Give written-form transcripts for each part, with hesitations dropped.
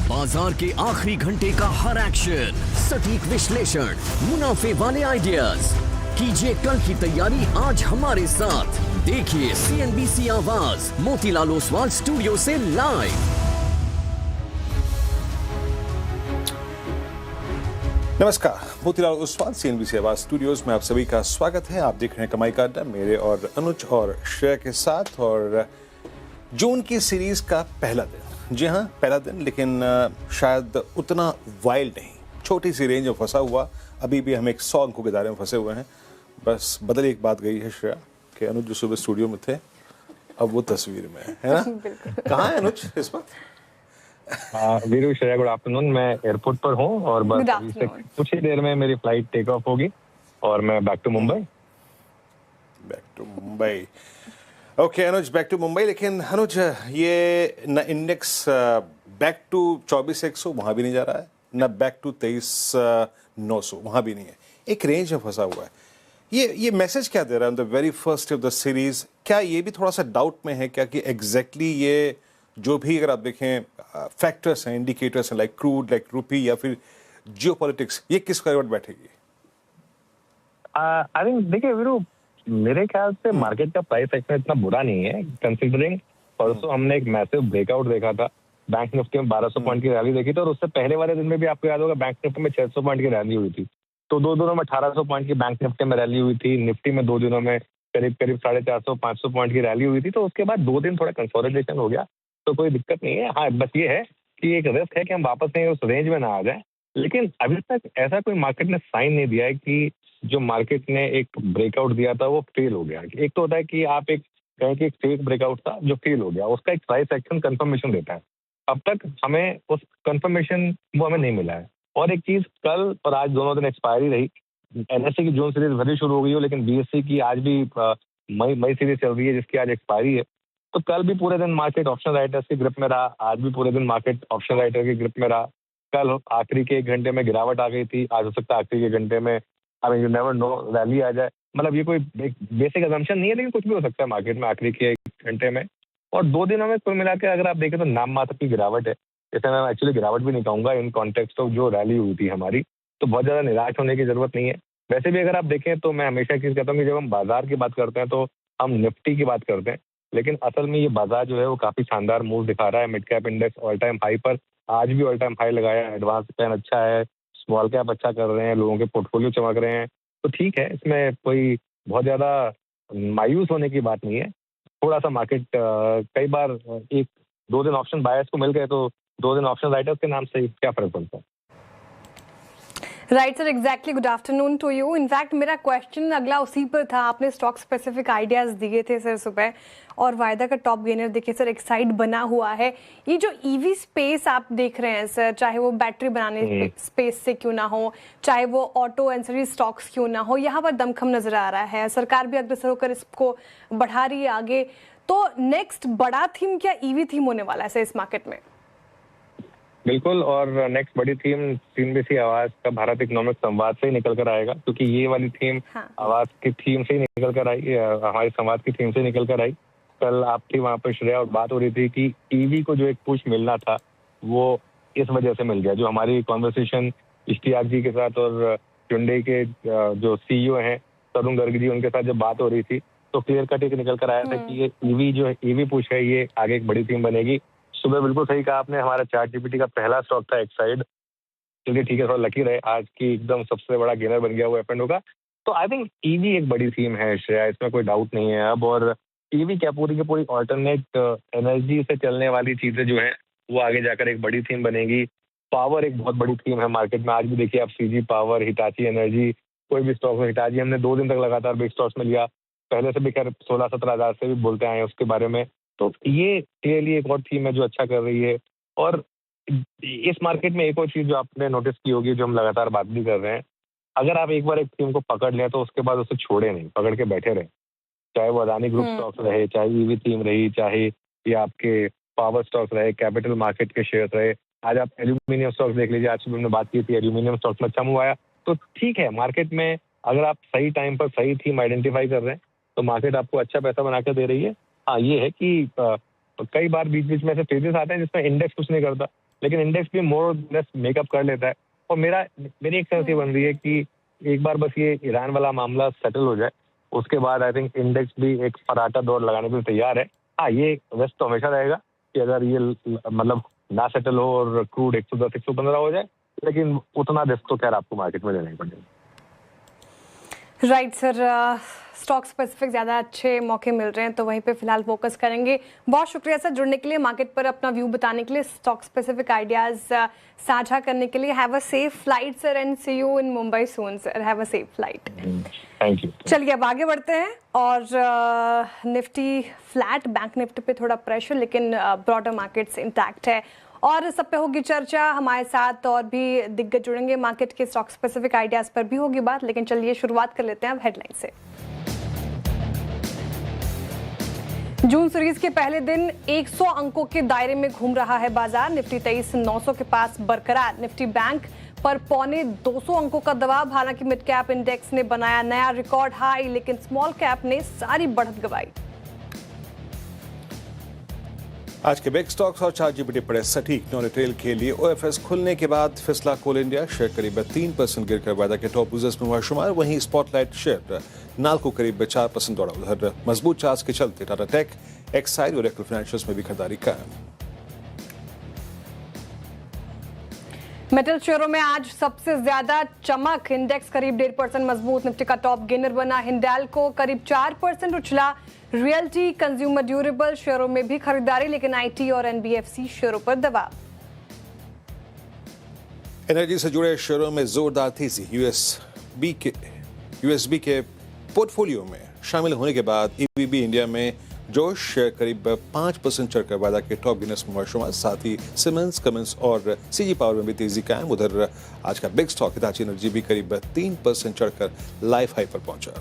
बाजार के आखिरी घंटे का हर एक्शन, सटीक विश्लेषण, मुनाफे वाले आइडियाज। कीजिए कल की तैयारी आज हमारे साथ। देखिए CNBC आवाज मोतीलाल ओसवाल स्टूडियो से लाइव। नमस्कार, मोतीलाल ओसवाल CNBC आवाज स्टूडियोज में आप सभी का स्वागत है। आप देख रहे हैं कमाई का अड्डा मेरे और अनुज और श्रेया के साथ। और जून की सीरीज का पहला दिन, जी हाँ पहला दिन, लेकिन शायद उतना वाइल्ड नहीं। छोटी सी रेंज में फंसा हुआ, अभी भी हम एक 100 अंकों के दायरे में फंसे हुए हैं। बस बदल एक बात गई है श्रेया कि अनुज जो सुबह स्टूडियो में थे अब वो तस्वीर में है ना? कहाँ है अनुज इस वक्त? Veeru, Shreya, good afternoon. मैं एयरपोर्ट पर हूँ और बस अभी से कुछ ही देर में मेरी फ्लाइट टेक ऑफ होगी और मैं back to Mumbai. Okay Anuj, back to Mumbai. लेकिन अनुज ये न इंडेक्स बैक टू 24,100 वहाँ भी नहीं जा रहा है, न बैक टू 23,900 वहाँ भी नहीं है, एक रेंज में फंसा हुआ है। ये मैसेज क्या दे रहा है the very first of the series? क्या ये भी थोड़ा सा डाउट में है क्या कि एग्जैक्टली ये जो भी अगर आप देखें फैक्टर्स हैं, इंडिकेटर्स हैं, लाइक क्रूड, लाइक रुपी या फिर जियोपॉलिटिक्स, ये किस करवट बैठेगी? आई थिंक देखिए वीरू, मेरे ख्याल से मार्केट का प्राइस एक्शन इतना बुरा नहीं है, कंसीडरिंग परसों हमने एक मैसिव ब्रेकआउट देखा था। बैंक निफ्टी में 1200 पॉइंट की रैली देखी थी और उससे पहले वाले दिन में भी आपको याद होगा बैंक निफ्टी में 600 पॉइंट की रैली हुई थी। तो 2 दिनों में 1800 पॉइंट की बैंक निफ्टी में रैली हुई थी। निफ्टी में 2 दिनों में करीब 450-500 पॉइंट की रैली हुई थी। तो उसके बाद 2 दिन थोड़ा कंसोलिडेशन हो गया, तो कोई दिक्कत नहीं है। हाँ, बस ये है कि एक रिस्क है कि हम वापस नहीं उस रेंज में ना आ जाए। लेकिन अभी तक ऐसा कोई मार्केट ने साइन नहीं दिया है कि जो मार्केट ने एक ब्रेकआउट दिया था वो फेल हो गया। एक तो होता है कि आप एक कहें कि एक फेक ब्रेकआउट था जो फेल हो गया, उसका एक प्राइस एक्शन कंफर्मेशन देता है। अब तक हमें उस कंफर्मेशन वो हमें नहीं मिला है। और एक चीज, कल और आज दोनों दिन एक्सपायरी रही। NSE की जून सीरीज भले शुरू हो गई हो, लेकिन BSE की आज भी मई सीरीज चल रही है जिसकी आज एक्सपायरी है। तो कल भी पूरे दिन मार्केट ऑप्शन राइटर्स की ग्रिप में रहा, आज भी पूरे दिन मार्केट ऑप्शन राइटर की ग्रिप में रहा। कल आखिरी के 1 घंटे में गिरावट आ गई थी, आज हो सकता है आखिरी के घंटे में यू नेवर नो रैली आ जाए। मतलब ये कोई बेसिक अजम्पशन नहीं है, लेकिन कुछ भी हो सकता है मार्केट में आखिरी के 1 घंटे में। और 2 दिनों में कुल मिला के अगर आप देखें तो नाम मात्र की गिरावट है। इसे मैं एक्चुअली गिरावट भी नहीं कहूँगा इन कॉन्टेक्स्ट ऑफ जो रैली हुई थी हमारी। तो बहुत ज़्यादा निराश होने की जरूरत नहीं है। वैसे भी अगर आप देखें तो मैं हमेशा चीज़ कहता हूँ कि जब हम बाजार की बात करते हैं तो हम निफ्टी की बात करते हैं, लेकिन असल में ये बाजार जो है वो काफ़ी शानदार मूव दिखा रहा है। Mid cap index all time high पर, आज भी ऑल टाइम हाई लगाया है। एडवांस प्लान अच्छा है, स्मॉल कैप अच्छा कर रहे हैं, लोगों के पोर्टफोलियो चमक रहे हैं। तो ठीक है, इसमें कोई बहुत ज़्यादा मायूस होने की बात नहीं है। थोड़ा सा मार्केट कई बार 1-2 दिन ऑप्शन बायर्स को मिल गए तो 2 दिन ऑप्शन राइटर्स के नाम से क्या फर्क पड़ता है? Right sir, exactly. Good afternoon to you. In fact मेरा क्वेश्चन अगला उसी पर था। आपने स्टॉक स्पेसिफिक आइडियाज दिए थे सर सुबह, और वायदा का टॉप गेनर देखिए सर एक्साइड बना हुआ है। ये जो EV स्पेस आप देख रहे हैं सर, चाहे वो बैटरी बनाने स्पेस से क्यों ना हो, चाहे वो ऑटो एंसरी स्टॉक्स क्यों ना हो, यहाँ पर दमखम नजर आ रहा है। सरकार भी अग्रसर होकर इसको बढ़ा रही है आगे। तो नेक्स्ट बड़ा थीम क्या EV थीम होने वाला है सर इस मार्केट में? बिल्कुल, और नेक्स्ट बड़ी थीम CNBC आवाज का भारत इकोनॉमिक संवाद से ही निकल कर आएगा, क्योंकि ये वाली थीम आवाज की थीम से ही निकल कर आई, हमारे संवाद की थीम से निकल कर आई। कल आप थी वहाँ पर श्रेया और बात हो रही थी कि EV को जो एक पुश मिलना था वो इस वजह से मिल गया। जो हमारी कॉन्वर्सेशन इश्तियाक जी के साथ और hyundai के जो CEO हैं तरुण गर्ग जी, उनके साथ जब बात हो रही थी तो क्लियर कट एक निकल कर आया था कि ये EV जो है, EV पुश है, ये आगे एक बड़ी थीम बनेगी। सुबह बिल्कुल सही कहा आपने, हमारा ChatGPT का पहला स्टॉक था एक्साइड, क्योंकि ठीक है थोड़ा लकी रहे, आज की एकदम सबसे बड़ा गेनर बन गया वो F&O का। तो आई थिंक EV एक बड़ी थीम है श्रेया, इसमें कोई डाउट नहीं है अब। और EV क्या, पूरी की पूरी ऑल्टरनेट एनर्जी से चलने वाली चीजें जो है वो आगे जाकर एक बड़ी थीम बनेगी। पावर एक बहुत बड़ी थीम है मार्केट में। आज भी देखिए आप CG पावर, हिटाची एनर्जी, कोई भी स्टॉक हो, हिटाची हमने 2 दिन तक लगातार बिग स्टॉक्स में लिया, पहले से भी खैर 16-17 हज़ार से भी बोलते आए हैं उसके बारे में। तो ये क्लियरली एक और थीम है जो अच्छा कर रही है। और इस मार्केट में एक और चीज जो आपने नोटिस की होगी, जो हम लगातार बात भी कर रहे हैं, अगर आप एक बार एक थीम को पकड़ लें तो उसके बाद उसे छोड़े नहीं, पकड़ के बैठे रहे। चाहे वो अदानी ग्रुप स्टॉक्स रहे, चाहे EV थीम रही, चाहे ये आपके पावर स्टॉक्स रहे, कैपिटल मार्केट के शेयर रहे। आज आप एल्यूमिनियम स्टॉक्स देख लीजिए, आज सुबह हमने बात की थी, एल्यूमिनियम स्टॉक्स में अच्छा मूव आया। तो ठीक है, मार्केट में अगर आप सही टाइम पर सही थीम आइडेंटिफाई कर रहे हैं तो मार्केट आपको अच्छा पैसा बना के दे रही है। हाँ, ये है कि कई बार बीच बीच में ऐसे फेजेस आते हैं जिसमें इंडेक्स कुछ नहीं करता, लेकिन इंडेक्स भी मोर लेस मेकअप कर लेता है। और मेरी एक सेंस ये बन रही है कि एक बार बस ये ईरान वाला मामला सेटल हो जाए, उसके बाद आई थिंक इंडेक्स भी एक फराटा दौड़ लगाने के लिए तैयार है। हाँ, ये रिस्क तो हमेशा रहेगा कि अगर ये मतलब ना सेटल हो और क्रूड 110 115 हो जाए, लेकिन उतना रिस्क तो खैर आपको मार्केट में लेना ही पड़ेगा। राइट सर, स्टॉक स्पेसिफिक ज़्यादा अच्छे मौके मिल रहे हैं तो वहीं पे फिलहाल फोकस करेंगे। बहुत शुक्रिया सर जुड़ने के लिए, मार्केट पर अपना व्यू बताने के लिए, स्टॉक स्पेसिफिक आइडियाज साझा करने के लिए। Have a safe flight sir and see you in Mumbai soon sir. Have a safe flight. Thank you. चलिए अब आगे बढ़ते हैं और निफ्टी फ्लैट, बैंक निफ्टी पे थोड़ा प्रेशर, लेकिन ब्रॉडर मार्केट्स इंटैक्ट है और सब पे होगी चर्चा। हमारे साथ और भी दिग्गज जुड़ेंगे, मार्केट के स्टॉक स्पेसिफिक आइडियाज पर भी होगी बात, लेकिन चलिए शुरुआत कर लेते हैं अब हेडलाइन से। जून सीरीज के पहले दिन 100 अंकों के दायरे में घूम रहा है बाजार। निफ्टी 23,900 के पास बरकरार। निफ्टी बैंक पर पौने 200 अंकों का दबाव। हालांकि मिड कैप इंडेक्स ने बनाया नया रिकॉर्ड हाई, लेकिन स्मॉल कैप ने सारी बढ़त गंवाई। आज के बिग स्टॉक्स और चार्ट जीपीटी पड़े सटीक। नॉन रिटेल के लिए ओएफएस खुलने के बाद फिसला कोल इंडिया, शेयर करीब 3% गिरकर वायदा के टॉप यूजर्स में हुआ शुमार। वहीं स्पॉटलाइट शेयर नाल्को करीब 4% दौड़ा। उधर मजबूत चार्ज के चलते टाटा टेक, एक्साइड और ओरेकल फाइनेंशियल्स में भी खरीदारी कायम। मेटल शेयरों में आज सबसे ज्यादा चमक। इंडेक्स करीब 1.5% मजबूत। निफ्टी का टॉप गेनर बना हिंडाल्को, करीब 4% उछला। रियल्टी, कंज्यूमर ड्यूरेबल शेयरों में भी खरीदारी, लेकिन आईटी और एनबीएफसी शेयरों पर दबाव। एनर्जी से जुड़े शेयरों में जोरदार तेजी। यूएसबी के पोर्टफोलियो में शामिल होने के बाद ईवीबी इंडिया में जोश, शेयर करीब 5% चढ़कर वायदा के टॉप गिनर्स में हुआ शुमार। साथ ही सिमेंस, कमिंस और सीजी पावर में भी तेजी कायम। उधर आज का बिग स्टॉक हिताची एनर्जी भी करीब 3% चढ़कर लाइफ हाई पर पहुंचा।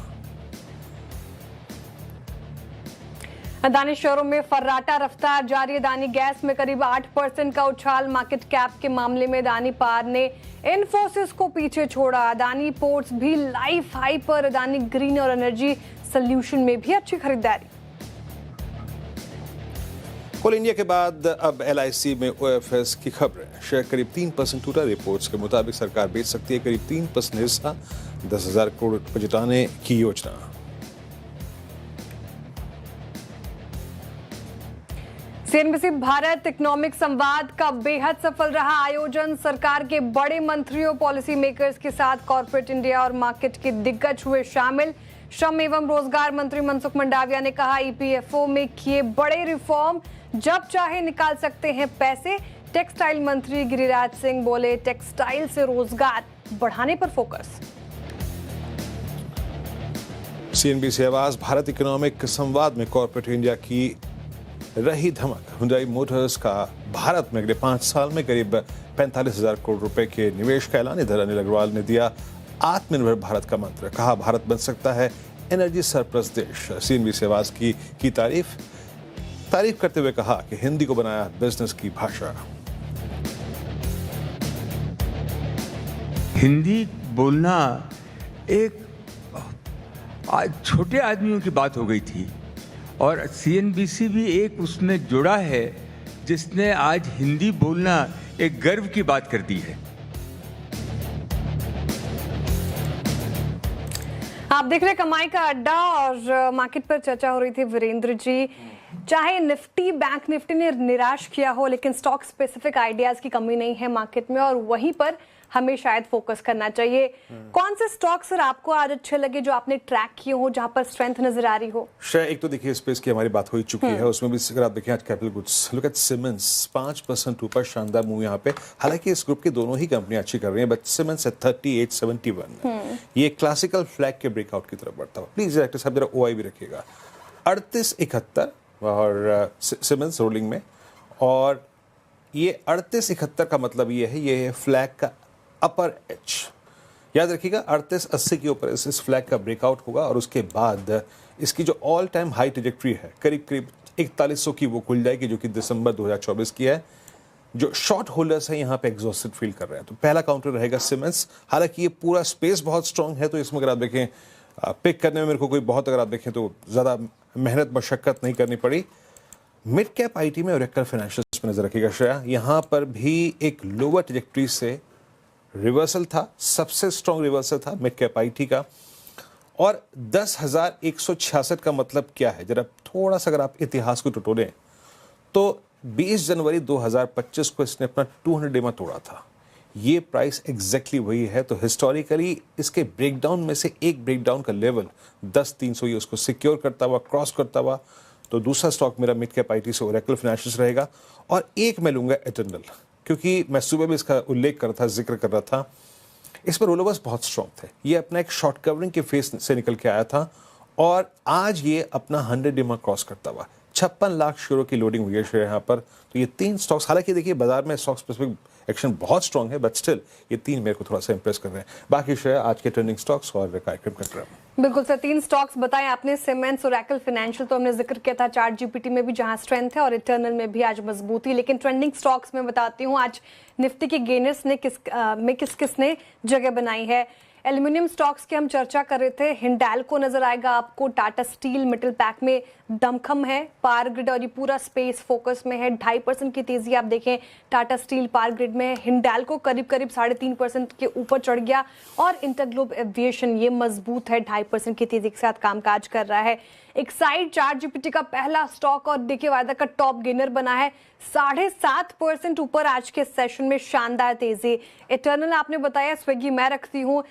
अदानी शेयरों में फर्राटा रफ्तार जारी। अदानी गैस में करीब 8% का उछाल। मार्केट कैप के मामले में अदानी पावर ने इन्फोसिस को पीछे छोड़ा। अदानी पोर्ट्स भी लाइफ हाई पर। अदानी ग्रीन और एनर्जी सोल्यूशन में भी अच्छी खरीदारी। कोल इंडिया के बाद अब एलआईसी में ओएफएस की खबरें। शेयर करीब 3% टूटा। रिपोर्ट्स के मुताबिक सरकार बेच सकती है करीब 3% हिस्सा। 10,000 करोड़ रुपए जुटाने की योजना। सीएनबीसी भारत इकोनॉमिक संवाद का बेहद सफल रहा आयोजन। सरकार के बड़े मंत्रियों, पॉलिसी मेकर्स के साथ कॉर्पोरेट इंडिया और मार्केट के दिग्गज हुए शामिल। श्रम एवं रोजगार मंत्री मनसुख मंडाविया ने कहा, ईपीएफओ में किए बड़े रिफॉर्म, जब चाहे निकाल सकते हैं पैसे। टेक्सटाइल मंत्री गिरिराज सिंह बोले, टेक्सटाइल से रोजगार बढ़ाने पर फोकस। सीएनबीसी आवाज भारत इकोनॉमिक संवाद में कॉर्पोरेट इंडिया की रही धमक। हुंडई मोटर्स का भारत में अगले 5 साल में करीब 45,000 करोड़ रुपए के निवेश का ऐलान। इधर अनिल अग्रवाल ने दिया आत्मनिर्भर भारत का मंत्र। कहा, भारत बन सकता है एनर्जी सरप्लस देश। सीएनबीसी आवाज की तारीफ करते हुए कहा कि हिंदी को बनाया बिजनेस की भाषा। हिंदी बोलना एक आज छोटे आदमियों की बात हो गई थी और सीएनबीसी भी एक उसमें जुड़ा है जिसने आज हिंदी बोलना एक गर्व की बात कर दी है। आप देख रहे कमाई का अड्डा और मार्केट पर चर्चा हो रही थी। वीरेंद्र जी, चाहे निफ्टी, बैंक निफ्टी ने निराश किया हो, लेकिन स्टॉक स्पेसिफिक आइडियाज की कमी नहीं है मार्केट में और वहीं पर हमें शायद फोकस करना चाहिए। कौन से स्टॉक सर आपको आज अच्छे लगे, जो आपने ट्रैक किए हो, जहां पर स्ट्रेंथ नजर आ रही हो? शायद एक तो देखिए स्पेस की हमारी बात हो ही चुकी है, उसमें भी अगर आप देखें आज capital goods, look at Siemens 5% ऊपर, शानदार मूव यहाँ पे। हालांकि इस ग्रुप की दोनों ही कंपनियां अच्छी कर रही हैं, बट सिमेंस एट 3871 ये क्लासिकल फ्लैग के ब्रेकआउट की तरफ बढ़ता हुआ। प्लीज डायरेक्टर साहब जरा ओआई भी रखिएगा। 3871 और सिमेंस रोलिंग में, और ये 3871 का मतलब ये है फ्लैग का अपर एच। याद रखिएगा 3880 के ऊपर इस फ्लैग का ब्रेकआउट होगा और उसके बाद इसकी जो ऑल टाइम हाई ट्रैजेक्टरी है करीब 4100 की वो खुल जाएगी, जो कि दिसंबर 2024 की है। जो शॉर्ट होल्डर्स हैं यहाँ पे एग्जॉस्टेड फील कर रहे हैं, तो पहला काउंटर रहेगा सिमेंस। हालांकि ये पूरा स्पेस बहुत स्ट्रांग है, तो इसमें अगर आप देखें पिक करने में मेरे को कोई बहुत, अगर आप देखें तो ज़्यादा मेहनत मशक्कत नहीं करनी पड़ी। मिड कैप आईटी में ओरेकल फाइनेंशियल्स में नजर रखिएगा श्रेया, यहाँ पर भी एक लोअर ट्रैजेक्टरी से रिवर्सल था, सबसे स्ट्रॉन्ग रिवर्सल था मिड कैप आईटी का। और 10,166 का मतलब क्या है, जरा थोड़ा सा अगर आप इतिहास को टटोलें तो 20 जनवरी 2025 को इसने अपना 200 डे में तोड़ा था। ये प्राइस एग्जैक्टली वही है। तो हिस्टोरिकली इसके ब्रेकडाउन में से एक ब्रेकडाउन का लेवल 10,300 ये उसको सिक्योर करता हुआ, क्रॉस करता हुआ। तो दूसरा स्टॉक मेरा मिड कैप आईटी से ओरेकल फाइनेंशियल्स रहेगा। और एक मैं लूंगा एटर्नल, क्योंकि मैं सुबह भी इसका उल्लेख कर रहा था, जिक्र कर रहा था। इसमें रोलोवर्स बहुत स्ट्रॉन्ग थे। ये अपना एक शॉर्ट कवरिंग के फेस से निकल के आया था और आज ये अपना 100 डे में क्रॉस करता हुआ 56 लाख शेयरों की लोडिंग हुई है शेयर यहाँ पर। तो ये तीन स्टॉक्स, हालांकि देखिए बाजार में स्टॉक स्पेसिफिक एक्शन बहुत स्ट्रॉन्ग है, बट स्टिल ये तीन मेरे को थोड़ा सा इंप्रेस कर रहे हैं। बाकी शेयर आज के ट्रेंडिंग स्टॉक्स और कार्यक्रम का क्रम। बिल्कुल सर, 3 स्टॉक्स बताए आपने, सीमेंस, ओरेकल फाइनेंशियल तो हमने जिक्र किया था, चार्ट जीपीटी में भी जहां स्ट्रेंथ है और इटर्नल में भी आज मजबूती। लेकिन ट्रेंडिंग स्टॉक्स में बताती हूँ आज निफ्टी के गेनर्स ने किस किस ने जगह बनाई है। एल्यूमिनियम स्टॉक्स की हम चर्चा कर रहे थे, हिंडाल्को नजर आएगा आपको, टाटा स्टील मिडिल पैक में दमखम है, पावर ग्रिड और ये पूरा स्पेस फोकस में है। 2.5% की तेजी आप देखें टाटा स्टील पावर ग्रिड में। हिंडाल्को करीब 3.5% के ऊपर चढ़ गया और इंटरग्लोब एविएशन ये मजबूत है, 2.5% की तेजी के साथ कामकाज कर रहा है। एक्साइड चार्ट जीपीटी का पहला स्टॉक और देखिए वायदा का टॉप गेनर बना है, 7.5% ऊपर आज के सेशन में, शानदार तेजी। इटर्नल आपने बताया, स्विगी मैं रखती हूँ,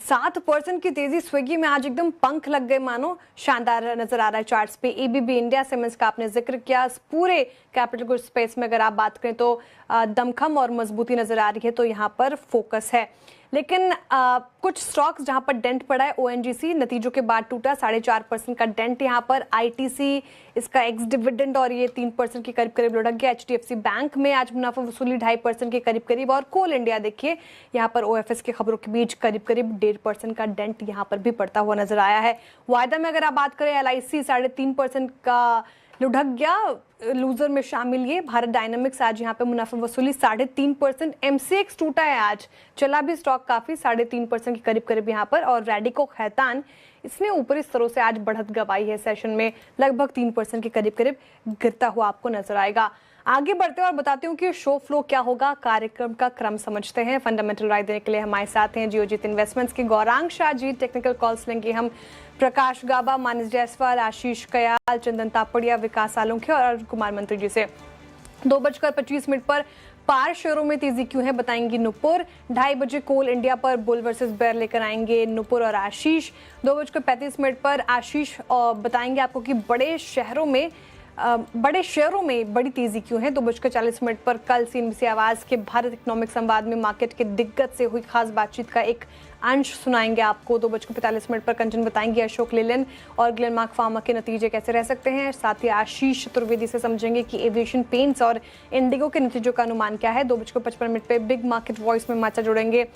7% की तेजी स्विगी में, आज एकदम पंख लग गए मानो, शानदार नजर आ रहा है चार्ट्स पे। एबीबी इंडिया सीमेंस का आपने जिक्र किया, पूरे कैपिटल गुड्स स्पेस में अगर आप बात करें तो दमखम और मजबूती नजर आ रही है, तो यहाँ पर फोकस है। लेकिन कुछ स्टॉक्स जहां पर डेंट पड़ा है, ओएनजीसी नतीजों के बाद टूटा, 4.5% का डेंट यहाँ पर। आईटीसी इसका एक्स डिविडेंड और ये 3% के करीब करीब लुढ़क गया। एचडीएफसी बैंक में आज मुनाफा वसूली 2.5% के करीब करीब। और कोल इंडिया देखिए यहाँ पर ओएफएस की खबरों के बीच करीब करीब 1.5% का डेंट यहाँ पर भी पड़ता हुआ नजर आया है। वायदा में अगर आप बात करें, एलआईसी 3.5% का लुढ़क गया, लूजर में शामिल ये भारत डायनामिक्स आज यहाँ पे मुनाफा वसूली 3.5%। एमसीएक्स टूटा है आज, चला भी स्टॉक काफी 3.5% के करीब करीब यहाँ पर। और रैडिको खैतान इसने ऊपरी स्तरों से आज बढ़त गवाई है, सेशन में लगभग 3% के करीब करीब गिरता हुआ आपको नजर आएगा। आगे बढ़ते हैं और बताती हूँ कि शो फ्लो क्या होगा, कार्यक्रम का क्रम समझते हैं। फंडामेंटल राय देने के लिए हमारे साथ हैं जियोजीत इन्वेस्टमेंट्स के गौरांग शाह जी, टेक्निकल कॉल्स लेंगे हम प्रकाश गाबा, मानस जायसवाल, आशीष कयाल, चंदन तापड़िया, विकास सालुंखे और अरुण कुमार मंत्री जी से। 2:25 पर पार शेयरों में तेजी क्यों है बताएंगी नुपुर। 2:30 बजे कोल इंडिया पर बुल वर्सेस बेयर लेकर आएंगे नुपुर और आशीष। 2:35 पर आशीष बताएंगे आपको कि बड़े शेयरों में बड़ी तेजी क्यों है। 2:40 पर कल सीएनबीसी आवाज के भारत इकोनॉमिक संवाद में मार्केट के दिग्गज से हुई खास बातचीत का एक अंश सुनाएंगे आपको। 2:45 पर कंचन बताएंगे अशोक लेलैंड और ग्लेनमार्क फार्मा के नतीजे कैसे रह सकते हैं। साथ ही आशीष चतुर्वेदी से समझेंगे कि एविएशन पेंट्स और इंडिगो के नतीजों का अनुमान क्या है। 2:55 पे बिग मार्केट वॉइस में माचा जोड़ेंगे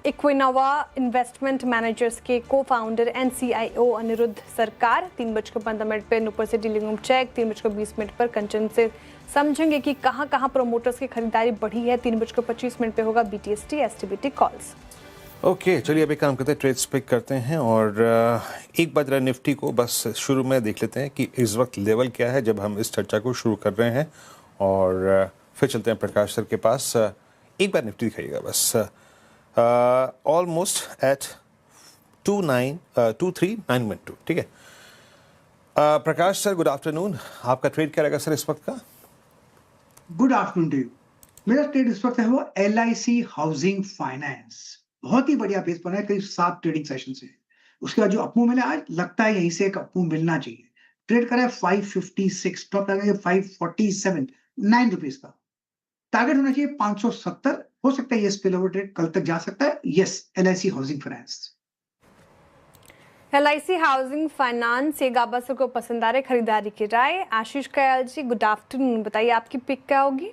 इक्विनोवा इन्वेस्टमेंट मैनेजर्स के को फाउंडर एंड सीआईओ अनिरुद्ध सरकार। 3:15 पे नुपुर से डीलिंग रूम चेक। 3:20 पर कंचन से समझेंगे कि कहां प्रोमोटर्स की खरीदारी बढ़ी है। 3:25 पे होगा बीटीएसटी एसटीबीटी कॉल्स। ओके, चलिए अभी काम करते हैं, ट्रेड्स पिक करते हैं और एक बार जरा निफ्टी को बस शुरू में देख लेते हैं कि इस वक्त लेवल क्या है जब हम इस चर्चा को शुरू कर रहे हैं। और फिर चलते हैं प्रकाश सर के पास। एक बार निफ्टी दिखाइएगा बस। ऑलमोस्ट एट 23912, ठीक है। प्रकाश सर गुड आफ्टरनून, आपका ट्रेड क्या रहेगा सर इस वक्त का? Good afternoon to you. मेरा ट्रेड इस वक्त है वो LIC हाउसिंग फाइनेंस, बहुत ही बढ़िया बेस बना है, करीब 7 ट्रेडिंग सेशन से। उसके बाद जो अपमूव मिला आज, लगता है यहीं से एक अपमूव मिलना चाहिए। ट्रेड करा है 556, स्टॉप लगा है 547, 9 रुपीज का। टारगेट होना चाहिए 570, हो सकता है ये स्पिल ओवर ट्रेड कल तक जा सकता है। Yes, LIC housing finance. LIC housing finance ये गाबा सर को पसंद आ रहे, खरीदारी की राय। आशीष कयाल जी गुड आफ्टरनून, बताइए आपकी पिक क्या होगी?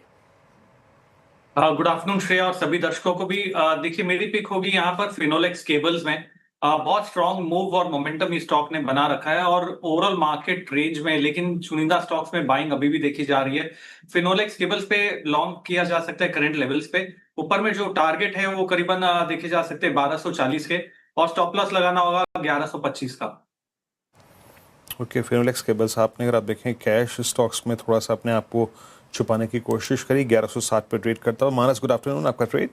गुड आफ्टरनून श्रेया और सभी दर्शकों को भी। देखिए मेरी पिक होगी यहाँ पर फिनोलेक्स केबल्स में। बहुत स्ट्रॉन्ग मूव और मोमेंटम इस स्टॉक ने बना रखा है और ओवरऑल मार्केट रेंज में, लेकिन चुनिंदा स्टॉक्स में बाइंग अभी भी देखी जा रही है। फिनोलेक्स केबल्स पे लॉन्ग किया जा सकता है करंट लेवल्स पे। ऊपर में जो टारगेट है वो करीबन देखे जा सकते हैं 1240 के, और स्टॉप लॉस लगाना होगा 1125 का। ओके, फिनोलेक्स केबल्स आपने अगर आप देखें कैश स्टॉक्स में थोड़ा सा अपने आप को छुपाने की कोशिश करी, 1160 पे ट्रेड करता हुआ। मानस, गुड आफ्टरनून, आपका trade.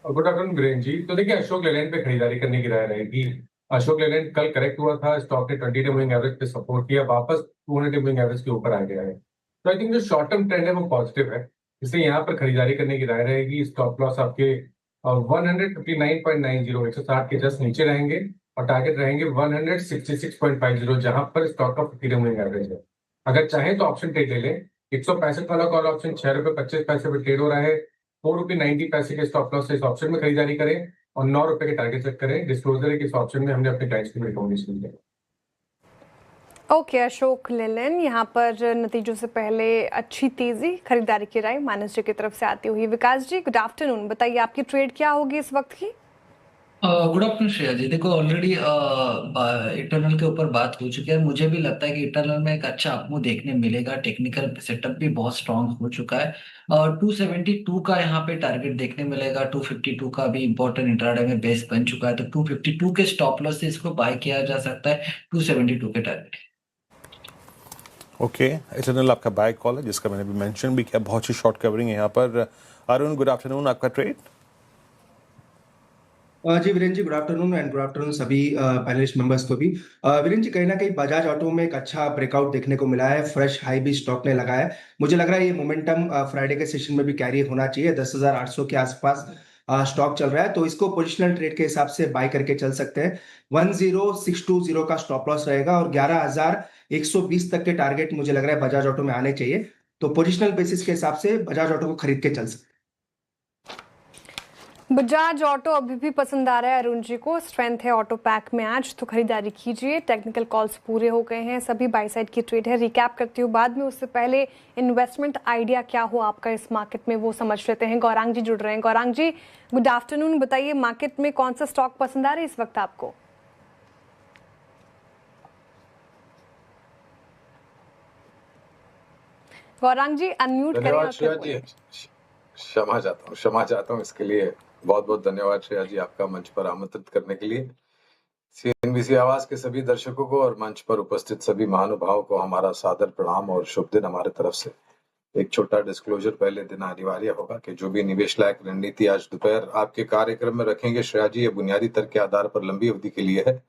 Good afternoon Virendra ji. तो देखिए, अशोक लेलैंड पे खरीदारी करने की राय रहेगी। अशोक लेलैंड कल करेक्ट हुआ था, स्टॉक ने 20 डे मूविंग एवरेज पे सपोर्ट किया, वापस 200 डे मूविंग एवरेज के ऊपर आ गया है। तो आई थिंक जो शॉर्ट टर्म ट्रेंड है वो पॉजिटिव है, इसलिए यहाँ पर खरीदारी करने की राय रहेगी। स्टॉप लॉस आपके 159.90 160 के जस्ट नीचे रहेंगे और टारगेट रहेंगे 166.50, जहां पर स्टॉक का 50 डे मूविंग एवरेज है। अगर चाहें तो ऑप्शन ट्रेड ले लें। 165 वाला कॉल ऑप्शन 6 रुपए 25 पैसे पे ट्रेड हो रहा है। 4 रुपए 90 पैसे के स्टॉप लॉस से इस ऑप्शन में खरीदारी करें और 9 रुपए के टारगेट सेट करें। डिस्क्लोजर है कि इस ऑप्शन में हमने अपने क्लाइंट्स को रिकमेंडेशन दिया। ओके, अशोक लेलैंड यहाँ पर नतीजों से पहले अच्छी तेजी, खरीदारी की राय मानस जी की तरफ से आती हुई। विकास जी, गुड आफ्टरनून, बताइए आपकी ट्रेड क्या होगी इस वक्त की? गुड आफ्टरनून श्रेया जी। देखो, ऑलरेडी इटर्नल के ऊपर बात हो चुकी है। मुझे भी लगता है कि इटर्नल में एक अच्छा अपमूव देखने मिलेगा। टेक्निकल सेटअप भी बहुत स्ट्रांग हो चुका है और 272 का यहाँ पे टारगेट देखने मिलेगा। 252 का भी इंपॉर्टेंट इंट्राडे में बेस बन चुका है, तो 252 के स्टॉप लॉस से इसको बाय किया जा सकता है। 272 के टारगेट। ओके, इटर्नल आपका बाय कॉल है, जिसका मैंने भी मेंशन भी किया। बहुत ही शॉर्ट कवरिंग है यहाँ पर। अरुण, गुड आफ्टरनून, आपका ट्रेड। जी Virendra ji, good afternoon and good afternoon सभी पैनलिस्ट मेंबर्स को भी। वीरेंद्र जी, कहीं ना कहीं बजाज ऑटो में एक अच्छा ब्रेकआउट देखने को मिला है, फ्रेश हाई भी स्टॉक ने लगाया है। मुझे लग रहा है ये मोमेंटम फ्राइडे के सेशन में भी कैरी होना चाहिए। 10,800 के आसपास स्टॉक चल रहा है, तो इसको पोजिशनल ट्रेड के हिसाब से बाय करके चल सकते हैं। 10,620 का स्टॉप लॉस रहेगा और 11,120 तक के टारगेट मुझे लग रहा है बजाज ऑटो में आने चाहिए, तो पोजिशनल बेसिस के हिसाब से बजाज ऑटो को खरीद के चल सकते हैं। बजाज ऑटो अभी भी पसंद आ रहा है अरुण जी को, स्ट्रेंथ है ऑटो पैक में आज, तो खरीदारी कीजिए। टेक्निकल कॉल्स पूरे हो गए हैं, सभी बाई साइड की ट्रेड है। रिकैप करती हूँ बाद में, उससे पहले इन्वेस्टमेंट आइडिया क्या हो आपका इस मार्केट में वो समझ लेते हैं। गौरांग जी जुड़ रहे हैं। गौरांग जी, गुड आफ्टरनून, बताइए मार्केट में कौन सा स्टॉक पसंद आ रहा है इस वक्त आपको? गौरांग जी अनम्यूट करें। धन्यवाद श्रेया जी, क्षमा चाहता हूँ इसके लिए। बहुत बहुत धन्यवाद श्रेया जी, आपका मंच पर आमंत्रित करने के लिए। सीएनबीसी आवाज के सभी दर्शकों को और मंच पर उपस्थित सभी महानुभावों को हमारा सादर प्रणाम और शुभ दिन हमारे तरफ से। एक छोटा डिस्क्लोजर पहले देना अनिवार्य होगा कि जो भी निवेश लायक रणनीति आज दोपहर आपके कार्यक्रम में रखेंगे श्रेया जी, ये बुनियादी तर्क के आधार पर लंबी अवधि के लिए है।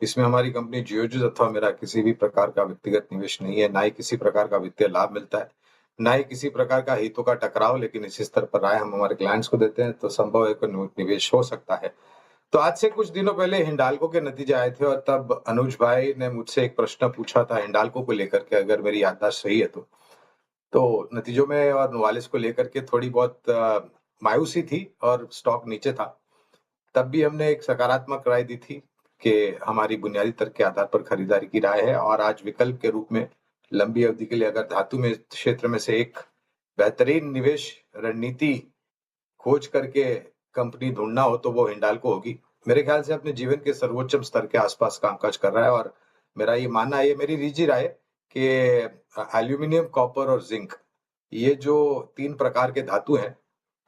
इसमें हमारी कंपनी जियोजिस अथवा मेरा किसी भी प्रकार का व्यक्तिगत निवेश नहीं है, ना ही किसी प्रकार का वित्तीय लाभ मिलता है, ना ही किसी प्रकार का हितों का टकराव। लेकिन इसी स्तर पर राय हम हमारे क्लाइंट्स को देते हैं, तो संभव है कि निवेश हो सकता है। तो आज से कुछ दिनों पहले हिंडाल्को के नतीजे आए थे और तब अनुज भाई ने मुझसे एक प्रश्न पूछा था हिंडाल्को को लेकर के, अगर मेरी याददाश्त सही है तो नतीजों में और नोवालिस को लेकर के थोड़ी बहुत मायूसी थी और स्टॉक नीचे था। तब भी हमने एक सकारात्मक राय दी थी कि हमारी बुनियादी तर्क के आधार पर खरीदारी की राय है, और आज विकल्प के रूप में लंबी अवधि के लिए अगर धातु में क्षेत्र में से एक बेहतरीन निवेश रणनीति खोज करके कंपनी ढूंढना हो तो वो हिंडाल्को होगी। मेरे ख्याल से अपने जीवन के सर्वोच्च स्तर के आसपास कामकाज कर रहा है, और मेरा ये मानना है, ये मेरी निजी राय कि एल्यूमिनियम, कॉपर और जिंक, ये जो 3 प्रकार के धातु हैं,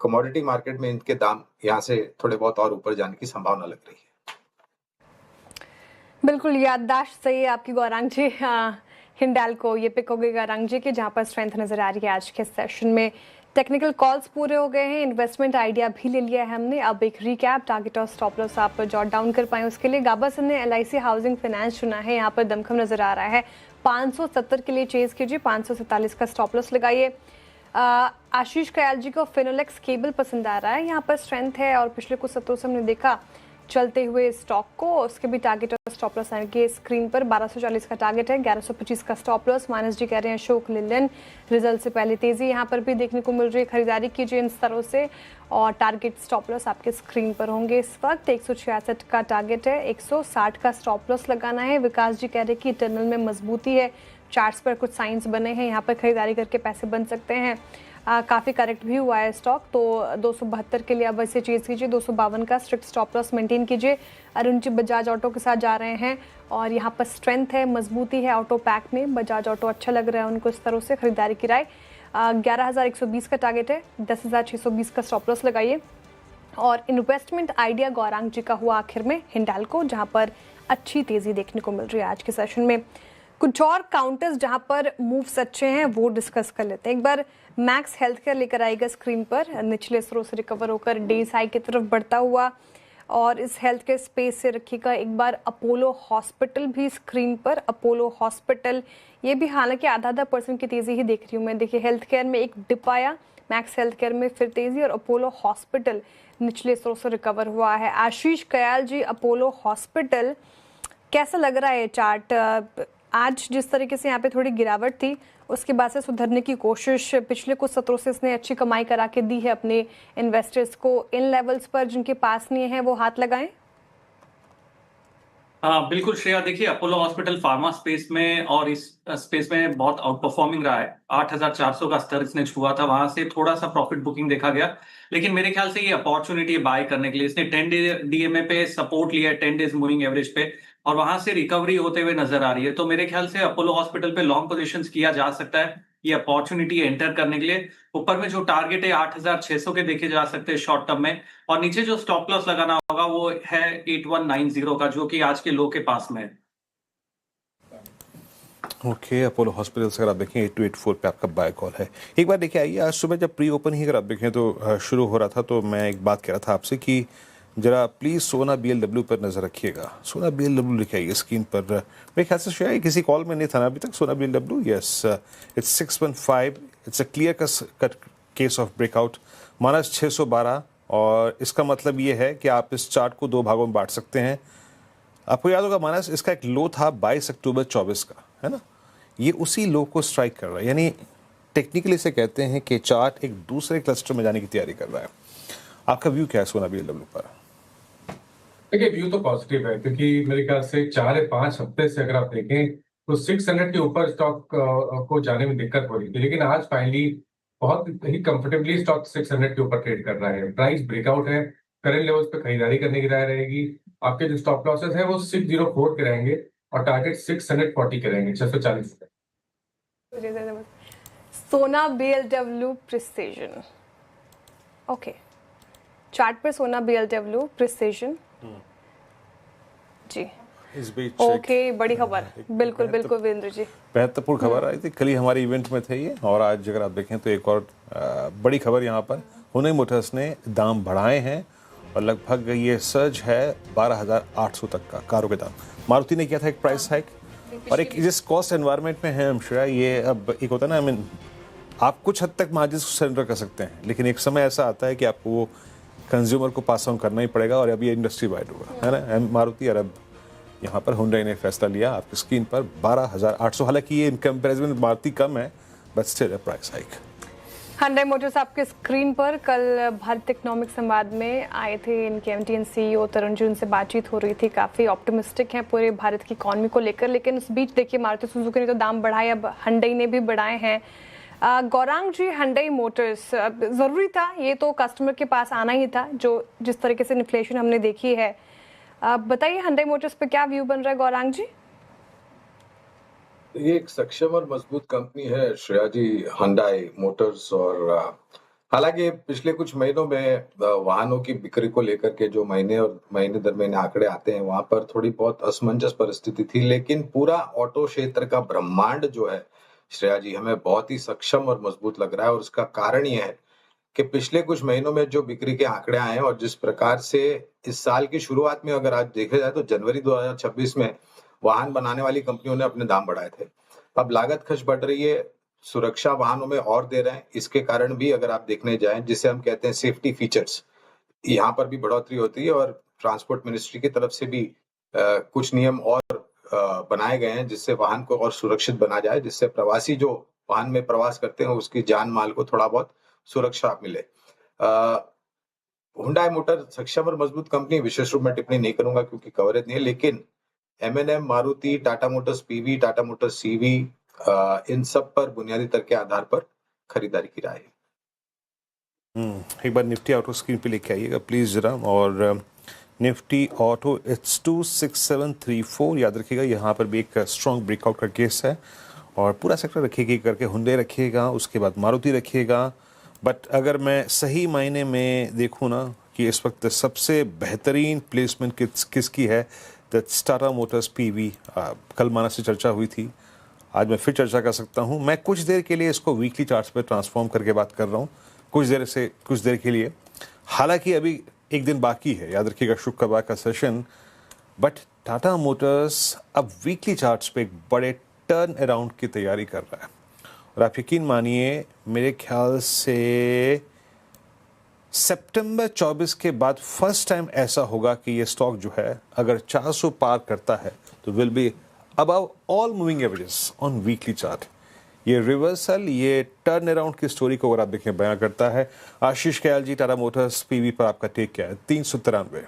कमोडिटी मार्केट में इनके दाम यहाँ से थोड़े बहुत और ऊपर जाने की संभावना लग रही है। बिल्कुल याददाश्त सही है आपकी गौरांग जी। हिंडाल्को ये पिक हो गई गौरांग जी की, जहाँ पर स्ट्रेंथ नजर आ रही है आज के सेशन में। टेक्निकल कॉल्स पूरे हो गए हैं, इन्वेस्टमेंट आइडिया भी ले लिया है हमने। अब एक रिकैप, टारगेट और स्टॉप लॉस आप जॉट डाउन कर पाए उसके लिए गाबा ने LIC हाउसिंग फाइनेंस चुना है। यहाँ पर दमखम नजर आ रहा है, 570 के लिए चेज कीजिए, 547 का स्टॉप लॉस लगाइए। आशीष कयाल जी को फिनोलेक्स केबल पसंद आ रहा है, यहाँ पर स्ट्रेंथ है और पिछले कुछ सत्रों से हमने देखा चलते हुए स्टॉक को, उसके भी टारगेट और स्टॉप लॉस आएंगे स्क्रीन पर। 1240 का टारगेट है, 1125 का स्टॉप लॉस। मानस जी कह रहे हैं अशोक लेलैंड, रिजल्ट से पहले तेजी यहाँ पर भी देखने को मिल रही है, खरीदारी कीजिए इन स्तरों से, और टारगेट स्टॉप लॉस आपके स्क्रीन पर होंगे इस वक्त। 166 का टारगेट है, 160 का स्टॉप लॉस लगाना है। विकास जी कह रहे हैं कि टनल में मजबूती है, चार्ट्स पर कुछ साइंस बने हैं, यहाँ पर खरीदारी करके पैसे बन सकते हैं। काफ़ी करेक्ट भी हुआ है स्टॉक, तो 272 के लिए अब इसे चेज कीजिए, 252 का स्ट्रिक्ट स्टॉप लॉस मेंटेन कीजिए। अरुण जी बजाज ऑटो के साथ जा रहे हैं और यहाँ पर स्ट्रेंथ है, मजबूती है ऑटो पैक में। बजाज ऑटो अच्छा लग रहा है उनको, इस तरह से खरीदारी की राय। 11,120 का टारगेट है, 10,620 का स्टॉप लॉस लगाइए। और इन्वेस्टमेंट आइडिया गौरांग जी का हुआ आखिर में हिंडाल्को, जहाँ पर अच्छी तेज़ी देखने को मिल रही है आज के सेशन में। कुछ और काउंटर्स जहां पर मूव्स अच्छे हैं वो डिस्कस कर लेते हैं। एक बार मैक्स हेल्थ केयर लेकर आएगा स्क्रीन पर, निचले स्तरों से रिकवर होकर डेज हाई की तरफ बढ़ता हुआ, और इस हेल्थ केयर स्पेस से रखिएगा एक बार अपोलो हॉस्पिटल भी स्क्रीन पर। अपोलो हॉस्पिटल ये भी हालांकि आधा % की तेजी ही देख रही हूँ मैं। देखिए हेल्थ केयर में एक डिप आया, मैक्स हेल्थ केयर में फिर तेजी, और अपोलो हॉस्पिटल निचले स्तरों से रिकवर हुआ है। आशीष कयाल जी, अपोलो हॉस्पिटल कैसा लग रहा है चार्ट? आज जिस तरीके से यहाँ पे थोड़ी गिरावट थी, उसके बाद से सुधरने की कोशिश पिछले कुछ सत्रों से इसने अच्छी कमाई करा के दी है अपने इन्वेस्टर्स को। इन लेवल्स पर जिनके पास नहीं है वो हाथ लगाएं। बिल्कुल श्रेया, देखिए अपोलो हॉस्पिटल फार्मा स्पेस में और इस स्पेस में बहुत आउट परफॉर्मिंग रहा है। 8,400 का स्तर इसने छुआ था, वहां से थोड़ा सा प्रॉफिट बुकिंग देखा गया, लेकिन मेरे ख्याल से ये अपॉर्चुनिटी है बाय करने के लिए। इसने 10 डे डीएमए पे सपोर्ट लिया है, 10 डेज मूविंग एवरेज पे, और वहां से रिकवरी होते हुए नजर आ रही है। तो मेरे ख्याल से अपोलो हॉस्पिटल पे लॉन्ग पोजीशंस किया जा सकता है। ये अपॉर्चुनिटी है एंटर करने के लिए। ऊपर में जो टारगेट है 8,600 के देखे जा सकते हैं शॉर्ट टर्म में, और नीचे जो स्टॉप लॉस लगाना होगा वो है 8190 का, जो कि आज के लो के पास में है। ओके, अपोलो हॉस्पिटल से अगर आप देखें 8284 पे आपका बाय कॉल है। एक बार देखिए आइए, आज सुबह जब प्री ओपन ही अगर आप देखें तो शुरू हो रहा था, तो मैं एक बात कह रहा था आपसे कि जरा प्लीज सोना BLW पर नजर रखिएगा। सोना BLW लिखे आइए स्क्रीन पर। मेरे ख्याल से शायद किसी कॉल में नहीं था ना अभी तक सोना BLW। Yes, it's 615, it's a clear cut case of breakout, minus 612, और इसका मतलब ये है कि आप इस चार्ट को दो भागों में बांट सकते हैं। आपको याद होगा माइनस इसका एक लो था 22 अक्टूबर 24 का, है ना, ये उसी लो को स्ट्राइक कर रहा है, यानी टेक्निकली से कहते हैं कि चार्ट एक दूसरे क्लस्टर में जाने की तैयारी कर रहा है। आपका व्यू क्या है सोना BLW पर? देखिए व्यू तो पॉजिटिव है, क्योंकि मेरे ख्याल से 4 या 5 हफ्ते से अगर आप देखें तो 600 के ऊपर स्टॉक को जाने में दिक्कत हो रही थी, लेकिन आज फाइनली बहुत ही कंफर्टेबली स्टॉक 600 के ऊपर ट्रेड कर रहा है। प्राइस ब्रेकआउट है, करंट लेवल्स पे खरीदारी करने की राय रहेगी। आपके जो स्टॉप लॉसेस है वो 604 के रहेंगे और टारगेट 640 के रहेंगे, 640। सोना BLW प्रिसीजन, ओके, चार्ट पर सोना BLW प्रिसीजन जी, इस बीच ओके, बड़ी खबर, बिल्कुल बिल्कुल वीरेंद्र जी, महत्वपूर्ण खबर आई थी। कल ही हमारे इवेंट में थे ये, और आज अगर आप देखें तो एक और बड़ी खबर यहाँ पर, हुंडई मोटर्स ने दाम बढ़ाए हैं और लगभग ये सर्ज है 12,800 तक का कारों के दाम। मारुति ने किया था एक प्राइस हाइक, और एक जिस कॉस्ट एनवायरनमेंट में है हम श्रेया, ये अब एक होता है ना, आप कुछ हद तक मार्जिन सरेंडर कर सकते हैं, लेकिन एक समय ऐसा आता है कि आपको वो कंज्यूमर को पास ऑन करना ही पड़ेगा, और अब ये इंडस्ट्री वाइड होगा, है ना। मारुति और अब यहाँ पर हुंडई ने फैसला लिया आपकी स्क्रीन पर 12,800। हालांकि ये इन कंपैरिजन में मारुति कम है, but still price hike. Hyundai Motors आपके स्क्रीन पर कल भारत इकोनॉमिक संवाद में आए थे, इनके MD CEO तरुण जी, उनसे बातचीत हो रही थी, काफ़ी ऑप्टिमिस्टिक हैं पूरे भारत की इकॉनमी को लेकर। लेकिन उस बीच देखिए मारुति सुजुकी ने तो दाम बढ़ाए, अब हुंडई ने भी बढ़ाए हैं। गौरांग जी, हुंडई मोटर्स ज़रूरी था, ये तो कस्टमर के पास आना ही था, जो जिस तरीके से इन्फ्लेशन हमने देखी है। बताइए हुंडई मोटर्स पे क्या व्यू बन रहा है गौरांग जी? ये एक सक्षम और मजबूत कंपनी है श्रेया जी, हुंडई मोटर्स, और हालांकि पिछले कुछ महीनों में वाहनों की बिक्री को लेकर के जो महीने दर महीने आंकड़े आते हैं, वहां पर थोड़ी बहुत असमंजस परिस्थिति थी, लेकिन पूरा ऑटो क्षेत्र का ब्रह्मांड जो है श्रेया जी, हमें बहुत ही सक्षम और मजबूत लग रहा है। और उसका कारण यह है कि पिछले कुछ महीनों में जो बिक्री के आंकड़े आए हैं, और जिस प्रकार से इस साल की शुरुआत में अगर आज देखा जाए तो जनवरी 2026 में वाहन बनाने वाली कंपनियों ने अपने दाम बढ़ाए थे। अब लागत खर्च बढ़ रही है, सुरक्षा वाहनों में और दे रहे हैं, इसके कारण भी अगर आप देखने जाएं, जिसे हम कहते हैं सेफ्टी फीचर्स, यहाँ पर भी बढ़ोतरी होती है। और ट्रांसपोर्ट मिनिस्ट्री की तरफ से भी कुछ नियम और बनाए गए हैं, जिससे वाहन को और सुरक्षित बना जाए, जिससे प्रवासी जो वाहन में प्रवास करते हैं उसकी जान माल को थोड़ा बहुत सुरक्षा मिले। हुंडई मोटर सक्षम और मजबूत कंपनी, विशेष रूप में टिप्पणी नहीं करूंगा क्योंकि कवरेज नहीं है, लेकिन M&M, Maruti, Tata Motors PV, Tata Motors CV, इन सब पर बुनियादी तर्क के आधार पर खरीदारी की राय है। एक बार निफ्टी ऑटो स्क्रीन पे लेके आइएगा प्लीज जरा, और निफ्टी ऑटो इट्स 26734, याद रखिएगा यहाँ पर भी एक स्ट्रॉन्ग ब्रेकआउट का केस है, और पूरा सेक्टर रखिएगा करके हुंडई रखिएगा, उसके बाद मारुति रखिएगा। बट अगर मैं सही मायने में देखूँ ना कि इस वक्त सबसे बेहतरीन प्लेसमेंट किसकी है, दैट्स टाटा मोटर्स PV। कल माना से चर्चा हुई थी, आज मैं फिर चर्चा कर सकता हूं। मैं कुछ देर के लिए इसको वीकली चार्ट्स पे ट्रांसफॉर्म करके बात कर रहा हूं, कुछ देर के लिए। हालांकि अभी एक दिन बाकी है, याद रखिएगा शुक्रवार का सेशन। बट टाटा मोटर्स अब वीकली चार्ट्स पे एक बड़े टर्न अराउंड की तैयारी कर रहा है और आप यकीन मानिए, मेरे ख्याल से सितंबर 24 के बाद फर्स्ट टाइम ऐसा होगा कि ये स्टॉक जो है अगर 400 पार करता है तो will be above all moving averages on weekly chart. ये रिवर्सल, ये टर्न अराउंड की स्टोरी को अगर आप देखें बयां करता है। आशीष कयाल जी, टाटा मोटर्स पीवी पर आपका टेक क्या है? 393।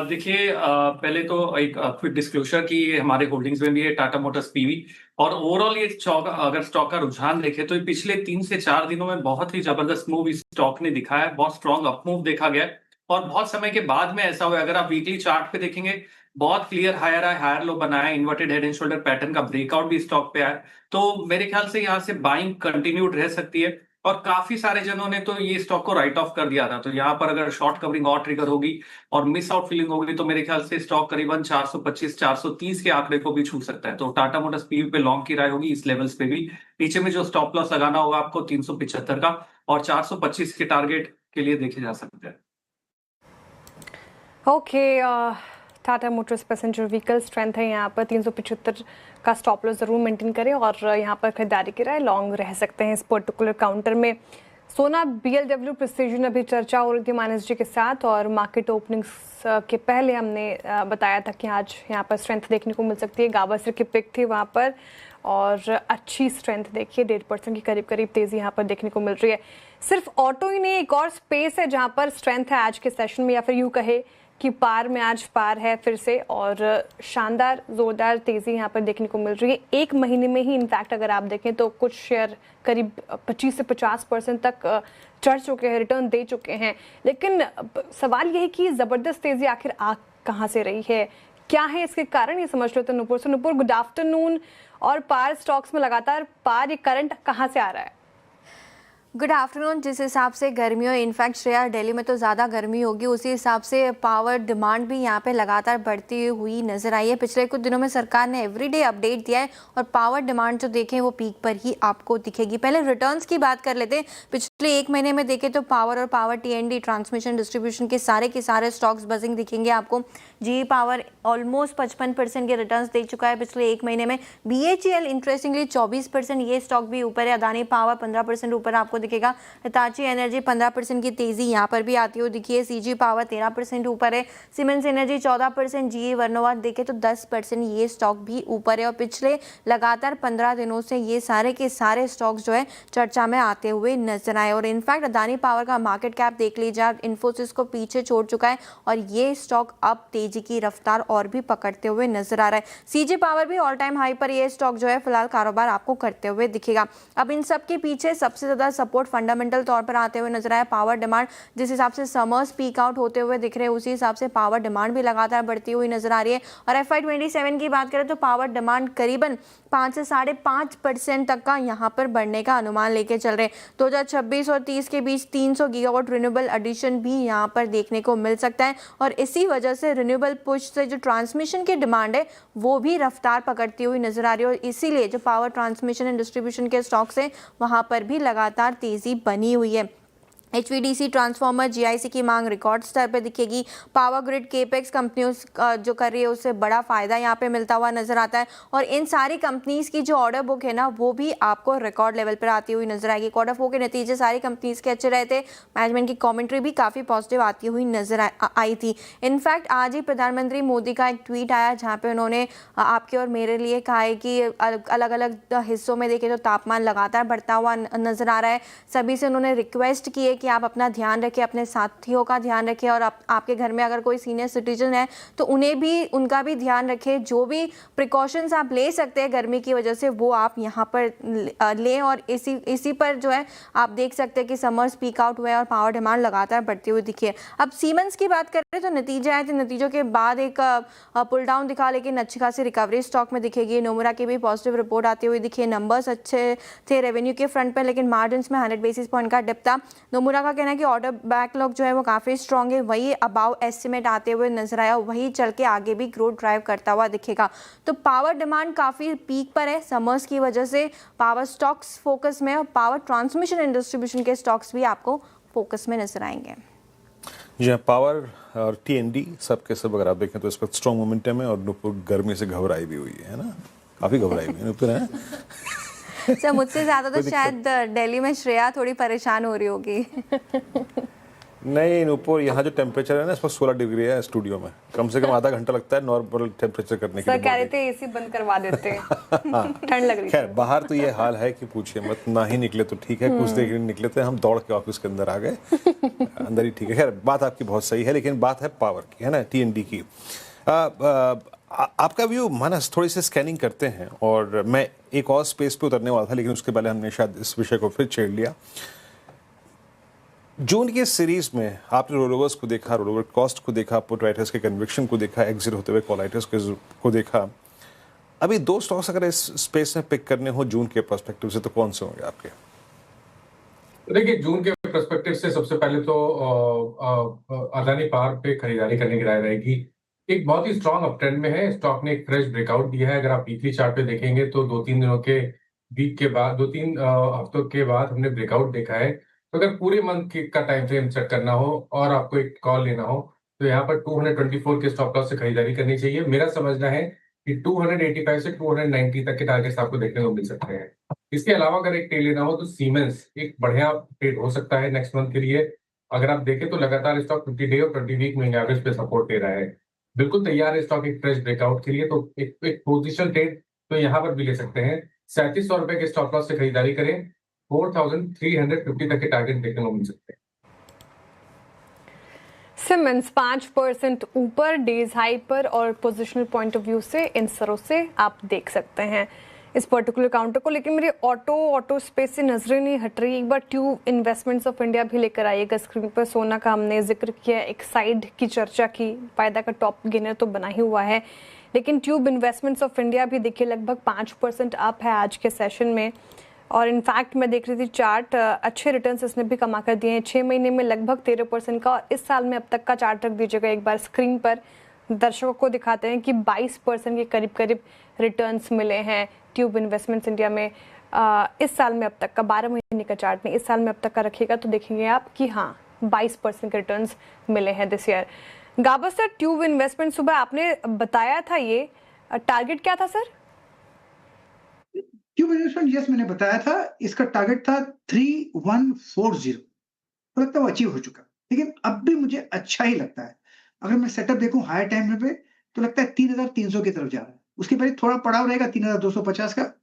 देखिए, पहले तो एक क्विक डिस्क्लोजर की हमारे होल्डिंग्स में भी है टाटा मोटर्स पीवी, और ओवरऑल ये स्टॉक, अगर स्टॉक का रुझान देखें तो पिछले 3 से 4 दिनों में बहुत ही जबरदस्त मूव इस स्टॉक ने दिखाया है। बहुत स्ट्रॉन्ग अप मूव देखा गया है और बहुत समय के बाद में ऐसा हुआ। अगर आप वीकली चार्ट पे देखेंगे, बहुत clear higher high higher low बनाया, inverted head and shoulder pattern का ब्रेकआउट भी स्टॉक पे आया। तो मेरे ख्याल से यहाँ से बाइंग कंटिन्यूड रह सकती है और काफी सारे जनों ने तो ये स्टॉक को राइट ऑफ कर दिया था। तो यहाँ पर अगर शॉर्ट कवरिंग और ट्रिगर होगी और मिस आउट फीलिंग होगी तो मेरे ख्याल से स्टॉक करीबन 425-430 के आंकड़े को भी छू सकता है। तो टाटा मोटर्स पीवी पे लॉन्ग की राय होगी इस लेवल्स पे भी। नीचे में जो स्टॉप लॉस लगाना होगा आपको 375 का, और 425 के टारगेट के लिए देखे जा सकते हैं। Okay, Tata Motors passenger vehicle strength है यहाँ पर 375 का स्टॉप लॉस जरूर मेंटेन करें और यहाँ पर खरीदारी की राय लॉन्ग रह सकते हैं इस पर्टिकुलर काउंटर में। सोना BLW प्रिसीजन अभी चर्चा हो रही थी माइनस जी के साथ, और मार्केट ओपनिंग्स के पहले हमने बताया था कि आज यहाँ पर स्ट्रेंथ देखने को मिल सकती है। गावस्कर की पिक थी वहाँ पर और अच्छी स्ट्रेंथ देखिए, 1.5% की करीब तेजी यहाँ पर देखने को मिल रही है। सिर्फ ऑटो ही नहीं, एक और स्पेस है जहाँ पर स्ट्रेंथ है आज के सेशन में, या फिर यूँ कहे कि पार में आज पार है फिर से, और शानदार जोरदार तेजी यहाँ पर देखने को मिल रही है। एक महीने में ही इनफैक्ट अगर आप देखें तो कुछ शेयर करीब 25 से 50% तक चढ़ चुके हैं, रिटर्न दे चुके हैं। लेकिन सवाल यही कि जबरदस्त तेजी आखिर आ कहाँ से रही है, क्या है इसके कारण, ये समझ लो तो नुपुर से। Nupur, good afternoon. और पार स्टॉक्स में लगातार पार, ये करंट कहाँ से आ रहा है? Good afternoon. जिस हिसाब से गर्मियों, इनफैक्ट श्रेया दिल्ली में तो ज़्यादा गर्मी होगी, उसी हिसाब से पावर डिमांड भी यहाँ पे लगातार बढ़ती हुई नज़र आई है। पिछले कुछ दिनों में सरकार ने एवरीडे अपडेट दिया है और पावर डिमांड जो देखें वो पीक पर ही आपको दिखेगी। पहले रिटर्न्स की बात कर लेते हैं। पिछले एक महीने में देखें तो पावर और पावर T&D, ट्रांसमिशन डिस्ट्रीब्यूशन के सारे स्टॉक्स बजिंग दिखेंगे आपको। GE पावर ऑलमोस्ट 55% के रिटर्न्स दे चुका है पिछले एक महीने में। BHEL इंटरेस्टिंगली 24%, ये स्टॉक भी ऊपर है। अदानी पावर 15% ऊपर आपको दिखेगा। हिताची एनर्जी 15% की तेजी यहाँ पर भी आती हुई दिखी है। CG पावर 13% ऊपर है। सीमेंस एनर्जी 14%, GE वर्नोवा देखे तो 10% ये स्टॉक भी ऊपर है। और पिछले लगातार 15 दिनों से ये सारे के सारे स्टॉक्स जो है चर्चा में आते हुए नजर आए। और इनफैक्ट अदानी पावर का मार्केट कैप देख लीजिए, इन्फोसिस को पीछे छोड़ चुका है और ये स्टॉक अब तेजी की रफ्तार और भी पकड़ते हुए नजर आ रहा है। CG पावर भी ऑल टाइम हाई पर ये स्टॉक जो है फिलहाल कारोबार आपको करते हुए दिखेगा। अब इन सब के पीछे सबसे ज्यादा सपोर्ट फंडामेंटल तौर पर आते हुए नजर आया पावर डिमांड। जिस हिसाब से समर्स पीक आउट होते हुए दिख रहे हैं, उसी हिसाब से पावर डिमांड भी लगातार बढ़ती हुई नजर आ रही है। और FY 27 की बात करें तो पावर डिमांड करीबन 5 से 5.5% तक का यहाँ पर बढ़ने का अनुमान लेके चल रहे हैं। 2026 और 30 के बीच 300 गीगावाट रिन्यूएबल एडिशन भी यहाँ पर देखने को मिल सकता है। और इसी वजह से रिन्यूएबल पुश से जो ट्रांसमिशन की डिमांड है वो भी रफ्तार पकड़ती हुई नजर आ रही है। और इसीलिए जो पावर ट्रांसमिशन एंड डिस्ट्रीब्यूशन के स्टॉक्स हैं वहाँ पर भी लगातार तेजी बनी हुई है। HVDC ट्रांसफार्मर GIC की मांग रिकॉर्ड स्तर पर दिखेगी। पावर ग्रिड केपेक्स कंपनियों जो कर रही है उससे बड़ा फायदा यहाँ पे मिलता हुआ नजर आता है। और इन सारी कंपनीज की जो ऑर्डर बुक है ना वो भी आपको रिकॉर्ड लेवल पर आती हुई नजर आएगी। क्वार्टर 4 के नतीजे सारी कंपनीज के अच्छे रहे थे। मैनेजमेंट की कॉमेंट्री भी काफ़ी पॉजिटिव आती हुई नजर आई थी। इनफैक्ट आज ही प्रधानमंत्री मोदी का एक ट्वीट आया जहाँ पे उन्होंने आपके और मेरे लिए कहा है कि अलग अलग हिस्सों में देखें तो तापमान लगातार बढ़ता हुआ नजर आ रहा है। सभी से उन्होंने रिक्वेस्ट की है कि आप अपना ध्यान रखें, अपने साथियों का ध्यान रखें, और आपके घर में अगर कोई सीनियर सिटीजन है तो उनका भी ध्यान रखें। जो भी प्रिकॉशंस आप ले सकते हैं गर्मी की वजह से वो आप यहाँ पर लें। और इसी पर जो है आप देख सकते हैं कि समर्स पीक आउट हुए और पावर डिमांड लगातार बढ़ती हुई दिखी है। अब सीमेंस की बात करें तो नतीजे आए थे, नतीजों के बाद एक पुल डाउन दिखा, लेकिन अच्छी खासी रिकवरी स्टॉक में दिखेगी। नोमुरा की भी पॉजिटिव रिपोर्ट आती हुई दिखी है। नंबर्स अच्छे थे रेवेन्यू के फ्रंट पर, लेकिन मार्जिन में 100 बेसिस पॉइंट का डिप था। नोमुरा नोमुरा का कहना है कि ऑर्डर बैकलॉग जो है वो काफ़ी स्ट्रॉन्ग है, वही अबाव एस्टिमेट आते हुए नजर आया, वही चल के आगे भी ग्रोथ ड्राइव करता हुआ दिखेगा। तो पावर डिमांड काफ़ी पीक पर है समर्स की वजह से, पावर स्टॉक्स फोकस में और पावर ट्रांसमिशन एंड डिस्ट्रीब्यूशन के स्टॉक्स भी आपको फोकस में नजर आएंगे। जी हाँ, पावर और TND सब के सब अगर आप देखें तो इस वक्त स्ट्रॉन्ग मोमेंटम है और नुपुर गर्मी से घबराई भी हुई है ना, काफ़ी घबराई हुई है नुपुर है। सर मुझसे ज़्यादा तो शायद दिल्ली में श्रेया थोड़ी परेशान हो रही होगी। नहीं नुपुर, यहाँ जो टेम्परेचर है ना इस वक्त 16 डिग्री है स्टूडियो में, कम से कम आधा घंटा लगता है नॉर्मल टेम्परेचर करने के लिए। सर कह रहे थे एसी बंद करवा देते हैं, ठंड लग रही खैर बाहर तो ये हाल है कि पूछिए मत, ना ही निकले तो ठीक है, कुछ देर निकले थे हम दौड़ के ऑफिस के अंदर आ गए, अंदर ही ठीक है। खैर बात आपकी बहुत सही है, लेकिन बात है पावर की, है ना, TND की। आपका व्यू मानस, थोड़ी सी स्कैनिंग करते हैं और मैं एक और स्पेस पे उतरने वाला था, लेकिन उसके पहले हमने शायद इस विषय को फिर छेड़ लिया। जून की सीरीज में आपने रोलोवर्स को देखा, रोलोवर कॉस्ट को देखा, पुट राइटर्स के कन्विक्शन को देखा, एग्जिट होते हुए कॉल राइटर्स को देखा। अभी 2 स्टॉक्स अगर इस स्पेस में पिक करने हो जून के पर्सपेक्टिव से तो कौन से होंगे आपके? देखिए, जून के पर्सपेक्टिव से सबसे पहले तो अदानी पावर पे खरीदारी करने की राय रहेगी। एक बहुत ही स्ट्रांग अप ट्रेंड में है, स्टॉक ने एक फ्रेश ब्रेकआउट दिया है। अगर आप वीकली चार्ट पे देखेंगे तो 2-3 दिनों के वीक के बाद, 2-3 हफ्तों के बाद हमने ब्रेकआउट देखा है। तो अगर पूरे मंथ का टाइम फ्रेम सेट करना हो और आपको एक कॉल लेना हो तो यहाँ पर 224 के स्टॉप लॉस से खरीदारी करनी चाहिए। मेरा समझना है कि 285 से 290 तक के टारगेट्स आपको देखने को मिल सकते हैं। इसके अलावा अगर एक ट्रेड लेना हो तो सीमेंस एक बढ़िया ट्रेड हो सकता है नेक्स्ट मंथ के लिए। अगर आप देखें तो लगातार स्टॉक 50 डे और 20 वीक मूविंग एवरेज पे सपोर्ट दे रहा है, बिल्कुल तैयार है स्टॉक एक फ्रेश ब्रेकआउट के लिए। तो एक पोजिशनल ट्रेड तो यहाँ पर भी ले सकते हैं। 3700 रुपए के स्टॉप लॉस से खरीदारी करें, 4350 तक के टारगेट देखने को मिल सकते हैं। सिमेंस 5% ऊपर डेज हाई पर और पोजिशनल पॉइंट ऑफ व्यू से इन सरों से आप देख सकते हैं इस पर्टिकुलर काउंटर को। लेकिन मेरी ऑटो स्पेस से नजरें नहीं हट रही। एक बार ट्यूब इन्वेस्टमेंट्स ऑफ इंडिया भी लेकर आइएगा स्क्रीन पर। सोना का हमने जिक्र किया, एक साइड की चर्चा की, फायदा का टॉप गेनर तो बना ही हुआ है, लेकिन ट्यूब इन्वेस्टमेंट्स ऑफ इंडिया भी देखिए लगभग 5% अप है आज के सेशन में। और इनफैक्ट मैं देख रही थी चार्ट, अच्छे रिटर्न्स इसने भी कमा कर दिए हैं 6 महीने में लगभग 13% का। और इस साल में अब तक का चार्ट रख दीजिएगा एक बार स्क्रीन पर, दर्शकों को दिखाते हैं कि 22% के करीब करीब रिटर्न्स मिले हैं ट्यूब इन्वेस्टमेंट्स इंडिया में इस साल में अब तक का। 12 महीने का चार्ट नहीं, इस साल में अब तक का रखिएगा तो देखेंगे आप कि हाँ 22% के रिटर्न्स मिले हैं this year. Gaba sir, tube investment सुबह आपने बताया था, ये टारगेट क्या था सर? ट्यूब इन्वेस्टमेंट यस मैंने बताया था, इसका टारगेट था 3140, तो लगता है वो अचीव हो चुका। लेकिन अब भी मुझे अच्छा ही लगता है। अगर मैं सेटअप देखूं हायर टाइम पे तो लगता है 3300 की तरफ जा रहा है। उसके पहले थोड़ा पड़ाव रहेगा 3250 का,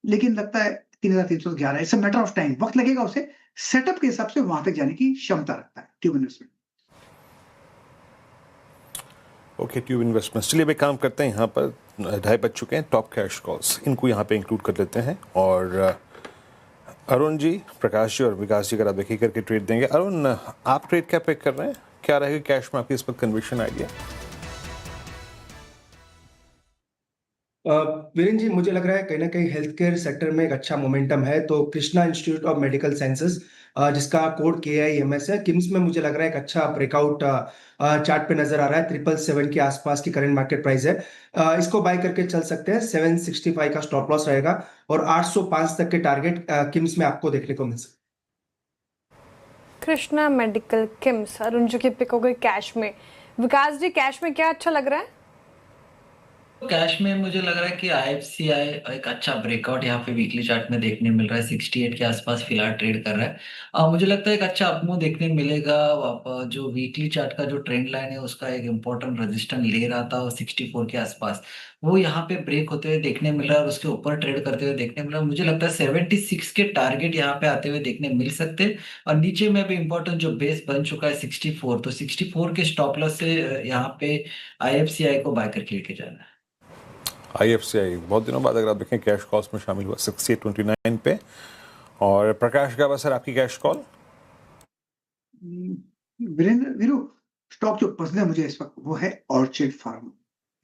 लेकिन लगता है 3311। It's a matter of time, वक्त लगेगा उसे, सेटअप के हिसाब से वहां तक जाने की क्षमता रखता है tube investment. Okay, tube investments. चलिए एक काम करते हैं, यहाँ पर 2:30 बज चुके हैं, टॉप कैश कॉल्स इनको यहाँ पे इंक्लूड कर लेते हैं। और अरुण जी, प्रकाश जी और विकास जी अगर आप देखिए करके ट्रेड देंगे। अरुण, आप ट्रेड क्या पिक कर रहे हैं, क्या रहेगा कैश में आपकी इस वक्त कन्विक्शन आइडिया? वीरेंद्र जी, मुझे लग रहा है कहीं ना कहीं हेल्थ केयर सेक्टर में एक अच्छा मोमेंटम है। तो Krishna institute of medical sciences, जिसका कोड KIMS है, किम्स में मुझे लग रहा है एक अच्छा ब्रेकआउट चार्ट पे नजर आ रहा है। 777 के आसपास की करंट मार्केट प्राइस है। इसको बाय करके चल सकते हैं। 765 का स्टॉप लॉस रहेगा और 805 तक के टारगेट किम्स में आपको देखने को मिल सकते हैं। कृष्णा मेडिकल किम्स, अरुण जी की पिक हो गई कैश में। विकास जी, कैश में क्या अच्छा लग रहा है? कैश में मुझे लग रहा है कि IFCI एक अच्छा ब्रेकआउट यहाँ पे वीकली चार्ट में देखने मिल रहा है। 68 के आसपास फिलहाल ट्रेड कर रहा है। मुझे लगता है एक अच्छा अपमूव देखने मिलेगा। जो वीकली चार्ट का जो ट्रेंड लाइन है उसका एक इम्पोर्टेंट रेजिस्टेंस ले रहा था 64 के आसपास, वो यहाँ पे ब्रेक होते हुए देखने मिल रहा है और उसके ऊपर ट्रेड करते हुए देखने मिल रहा है। मुझे लगता है 76 के टारगेट यहाँ पे आते हुए देखने मिल सकते हैं। और नीचे में भी इम्पोर्टेंट जो बेस बन चुका है 64, तो 64 के स्टॉप लॉस से यहाँ पे IFCI को बाय करके लेके जाना है। IFCI बहुत दिनों बाद अगर आप देखें कैश कॉल्स में शामिल हुआ 6829 पे। और प्रकाश का बस सर आपकी कैश कॉल? वीरू, स्टॉक जो पसंद है मुझे इस वक्त वो है ऑर्चिड फार्मा।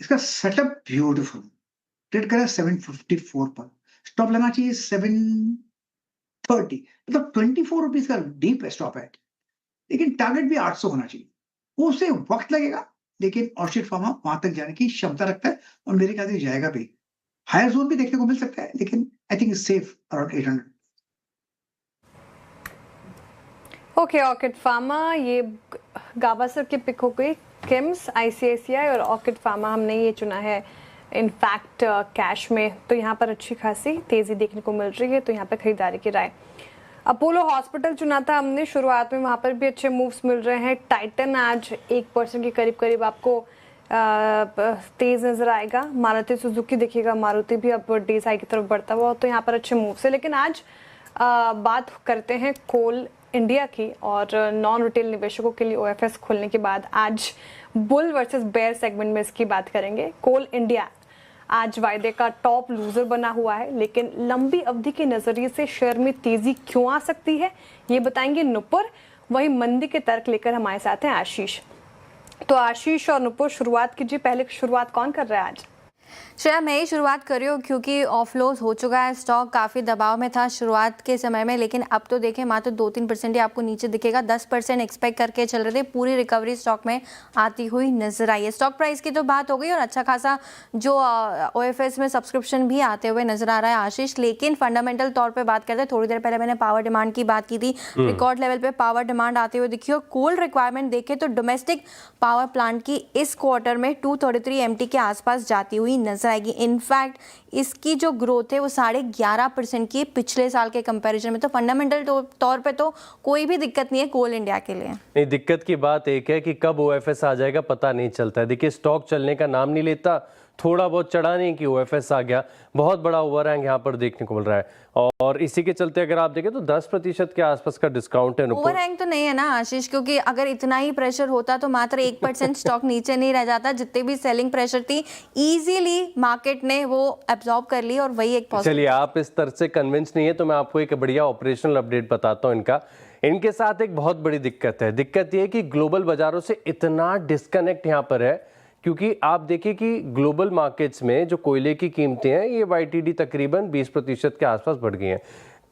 इसका सेटअप ब्यूटीफुल, ट्रेड करा 754 पर, स्टॉप लगा चाहिए 730, मतलब 24 रुपीज का डीप स्टॉप है। लेकिन टारगेट भी 800 होना चाहिए। वो उसे वक्त लगेगा, लेकिन ऑर्चिड फार्मा वहां तक जाने की क्षमता रखता है और मेरे ख्याल से जाएगा भी। हायर जोन भी देखने को मिल सकता है, लेकिन I think is safe around 800। Okay, orchid pharma ये गावस्कर की पिक हो गई। किम्स, आईसीआईसीआई और ऑर्किड फार्मा हमने ये चुना है इनफैक्ट कैश में, तो यहाँ पर अच्छी खासी तेजी देखने को मिल रही है, तो यहाँ पर खरीदारी की राय। अपोलो हॉस्पिटल चुना था हमने शुरुआत में, वहाँ पर भी अच्छे मूव्स मिल रहे हैं। टाइटन आज 1% के करीब करीब आपको तेज नजर आएगा। मारुति सुजुकी देखिएगा, मारुति भी अब डेज हाई की तरफ बढ़ता हुआ, तो यहाँ पर अच्छे मूव्स है। लेकिन आज बात करते हैं कोल इंडिया की, और नॉन रिटेल निवेशकों के लिए ओएफएस खोलने के बाद आज बुल वर्सेस बेयर सेगमेंट में इसकी बात करेंगे। कोल इंडिया आज वायदे का टॉप लूजर बना हुआ है, लेकिन लंबी अवधि के नजरिए से शेयर में तेजी क्यों आ सकती है ये बताएंगे नुपुर। वही मंदी के तर्क लेकर हमारे साथ हैं आशीष। तो आशीष और नुपुर शुरुआत कीजिए, पहले शुरुआत कौन कर रहा है आज? श्रेया, मैं ही शुरुआत कर रही हूँ क्योंकि ऑफलोज हो चुका है। स्टॉक काफ़ी दबाव में था शुरुआत के समय में, लेकिन अब तो देखें मात्र 2-3% ही आपको नीचे दिखेगा। 10% एक्सपेक्ट करके चल रहे थे, पूरी रिकवरी स्टॉक में आती हुई नजर आई है। स्टॉक प्राइस की तो बात हो गई और अच्छा खासा जो ओएफएस में सब्सक्रिप्शन भी आते हुए नजर आ रहा है आशीष। लेकिन फंडामेंटल तौर पर बात करते हैं, थोड़ी देर पहले मैंने पावर डिमांड की बात की थी, रिकॉर्ड लेवल पे पावर डिमांड आते हुए दिखी। और कोल रिक्वायरमेंट देखें तो डोमेस्टिक पावर प्लांट की इस क्वार्टर में 233 MT के आसपास जाती हुई नजर आएगी। इनफैक्ट इसकी जो ग्रोथ है वो 11.5% की पिछले साल के कंपैरिजन में, तो फंडामेंटल तौर पे तो कोई भी दिक्कत नहीं है कोल इंडिया के लिए। नहीं, दिक्कत की बात एक है कि कब ओएफएस आ जाएगा पता नहीं चलता है। देखिए स्टॉक चलने का नाम नहीं लेता, थोड़ा बहुत चढ़ा नहीं कि ओएफएस आ गया, बहुत बड़ा ओवरहैंग यहाँ पर देखने को मिल रहा है। और इसी के चलते अगर आप देखें तो 10% के आसपास का डिस्काउंट है। ओवरहैंग तो नहीं है ना आशीष, क्योंकि अगर इतना ही प्रेशर होता तो मात्र 1% स्टॉक नीचे नहीं रह जाता। जितने भी सेलिंग प्रेशर थी इजीली मार्केट ने वो एब्जॉर्ब कर ली, और वही एक पॉजिटिव। चलिए, आप इस तरह से कन्विंस नहीं है तो मैं आपको एक बढ़िया ऑपरेशनल अपडेट बताता हूँ इनका। इनके साथ एक बहुत बड़ी दिक्कत है। दिक्कत ये है कि ग्लोबल बाजारों से इतना डिस्कनेक्ट यहाँ पर है, क्योंकि आप देखिए कि ग्लोबल मार्केट्स में जो कोयले की कीमतें हैं ये YTD तकरीबन 20% के आसपास बढ़ गई हैं।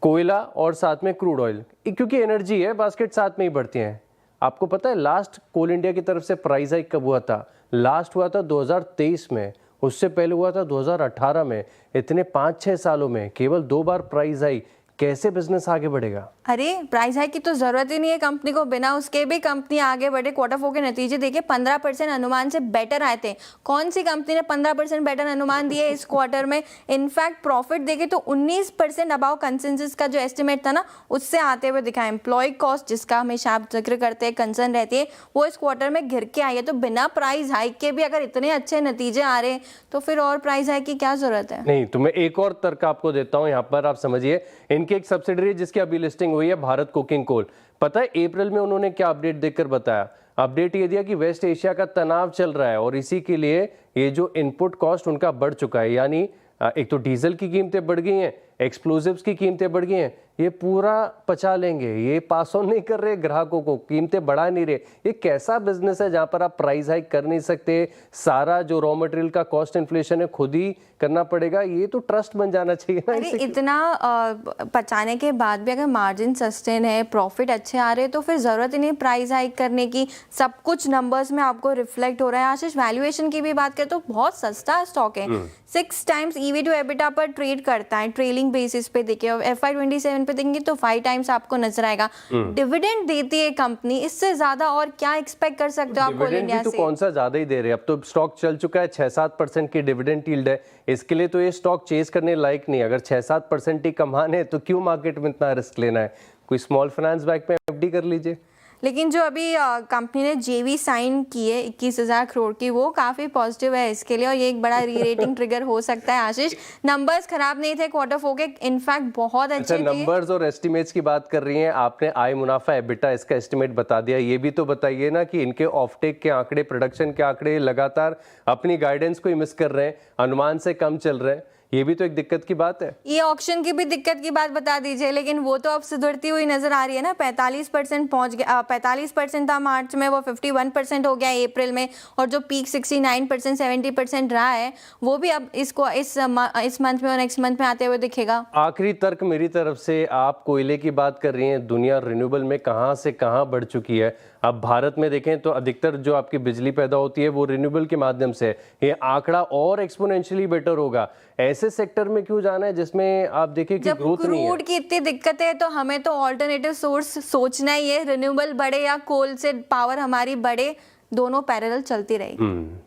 कोयला और साथ में क्रूड ऑयल, क्योंकि एनर्जी है, बास्केट साथ में ही बढ़ती हैं। आपको पता है लास्ट कोल इंडिया की तरफ से प्राइस हाइक कब हुआ था? लास्ट हुआ था 2023 में, उससे पहले हुआ था 2018 में। इतने 5-6 सालों में केवल 2 बार प्राइस हाइक, कैसे बिजनेस आगे बढ़ेगा? अरे प्राइस हाइक की तो जरूरत ही नहीं है कंपनी को, बिना उसके भी कंपनी आगे बढ़े। क्वार्टर 4 के नतीजे देखिए 15% अनुमान से बेटर आए थे। कौन सी कंपनी ने 15% बेटर अनुमान दिए इस क्वार्टर में? इनफैक्ट प्रॉफिट देखे तो 19% अबाव कंसेंसस का जो एस्टिमेट था ना उससे आते हुए दिखा। एम्प्लॉय कॉस्ट जिसका हमेशा आप जिक्र करते हैं, कंसर्न रहती है, वो इस क्वार्टर में गिर के आई है। तो बिना प्राइस हाइक के भी अगर इतने अच्छे नतीजे आ रहे हैं तो फिर और प्राइस हाइक की क्या जरूरत है? नहीं, तो मैं एक और तर्क आपको देता हूं यहाँ पर, आप समझिए। इनकी एक सब्सिडरी जिसकी अभी लिस्टिंग हुई है, भारत कोकिंग कोल, पता है अप्रैल में उन्होंने क्या अपडेट देकर बताया? अपडेट ये दिया कि वेस्ट एशिया का तनाव चल रहा है और इसी के लिए ये जो इनपुट कॉस्ट उनका बढ़ चुका है। यानी एक तो डीजल की कीमतें बढ़ गई हैं, एक्सप्लोजिव्स की कीमतें बढ़ गई हैं, ये पूरा पचा लेंगे, ये पास ऑन नहीं कर रहे ग्राहकों को, कीमतें बढ़ा नहीं रहे। ये कैसा बिजनेस है जहां पर आप प्राइस हाइक कर नहीं सकते? सारा जो रॉ मटेरियल का कॉस्ट इन्फ्लेशन है खुद ही करना पड़ेगा। ये तो ट्रस्ट बन जाना चाहिए ना। अरे इतना पचाने के बाद भी अगर मार्जिन सस्टेन है, प्रॉफिट अच्छे आ रहे हैं, तो फिर जरूरत ही नहीं प्राइस हाइक करने की। सब कुछ नंबर्स में आपको रिफ्लेक्ट हो रहा है। आशीष, वैल्यूएशन की भी बात करें तो बहुत सस्ता स्टॉक है। 6 टाइम्स EV to EBITDA पर ट्रेड करता है ट्रेलिंग बेसिस पे। देखिए FY27 पे देखेंगे तो 5 टाइम्स आपको नजर आएगा। डिविडेंड देती है कंपनी, इससे ज्यादा और क्या एक्सपेक्ट कर सकते हो आप कोल इंडिया से? तो कौन सा ज्यादा ही दे रहे हैं। अब तो स्टॉक चल चुका है, 6-7% की डिविडेंड यील्ड है। इसके लिए तो ये स्टॉक चेस करने लायक नहीं। अगर 6-7% ही कमाने तो क्यों मार्केट में इतना रिस्क लेना है? कोई स्मॉल फाइनेंस बैंक में FD कर लीजिए। लेकिन जो अभी कंपनी ने JV साइन की है 21,000 करोड़ की, वो काफी पॉजिटिव है इसके लिए, और ये एक बड़ा री-रेटिंग ट्रिगर हो सकता है। आशीष, नंबर्स खराब नहीं थे क्वार्टर 4 के, इनफैक्ट बहुत अच्छे थे। नंबर्स और एस्टिमेट्स की बात कर रही हैं आपने, आय मुनाफा EBITDA इसका एस्टिमेट बता दिया। ये भी तो बताइए ना कि इनके ऑफटेक के आंकड़े, प्रोडक्शन के आंकड़े लगातार अपनी गाइडेंस को ही मिस कर रहे हैं, अनुमान से कम चल रहे हैं। ये भी तो एक दिक्कत की बात है। ये ऑक्शन की भी दिक्कत की बात बता दीजिए, लेकिन वो तो अब सुधरती हुई नजर आ रही है ना। 45% पहुंच गया, 45% था मार्च में, वो 51% हो गया अप्रैल में, और जो पीक 69% 70% रहा है वो भी अब इसको इस मंथ में और नेक्स्ट मंथ में आते हुए दिखेगा। आखिरी तर्क मेरी तरफ से, आप कोयले की बात कर रही हैं, दुनिया रिन्यूएबल में कहां से कहां बढ़ चुकी है। अब भारत में देखें तो अधिकतर जो आपकी बिजली पैदा होती है वो रिन्यूएबल के माध्यम से। ये आंकड़ा और एक्सपोनेंशियली बेटर होगा। ऐसे सेक्टर में क्यों जाना है जिसमें आप देखिए कि ग्रोथ नहीं है। क्रूड की इतनी दिक्कत है तो हमें तो ऑल्टरनेटिव सोर्स सोचना ही है। रिन्यूएबल बढ़े या कोल से पावर हमारी बढ़े, दोनों पैरेलल चलती रहेगी।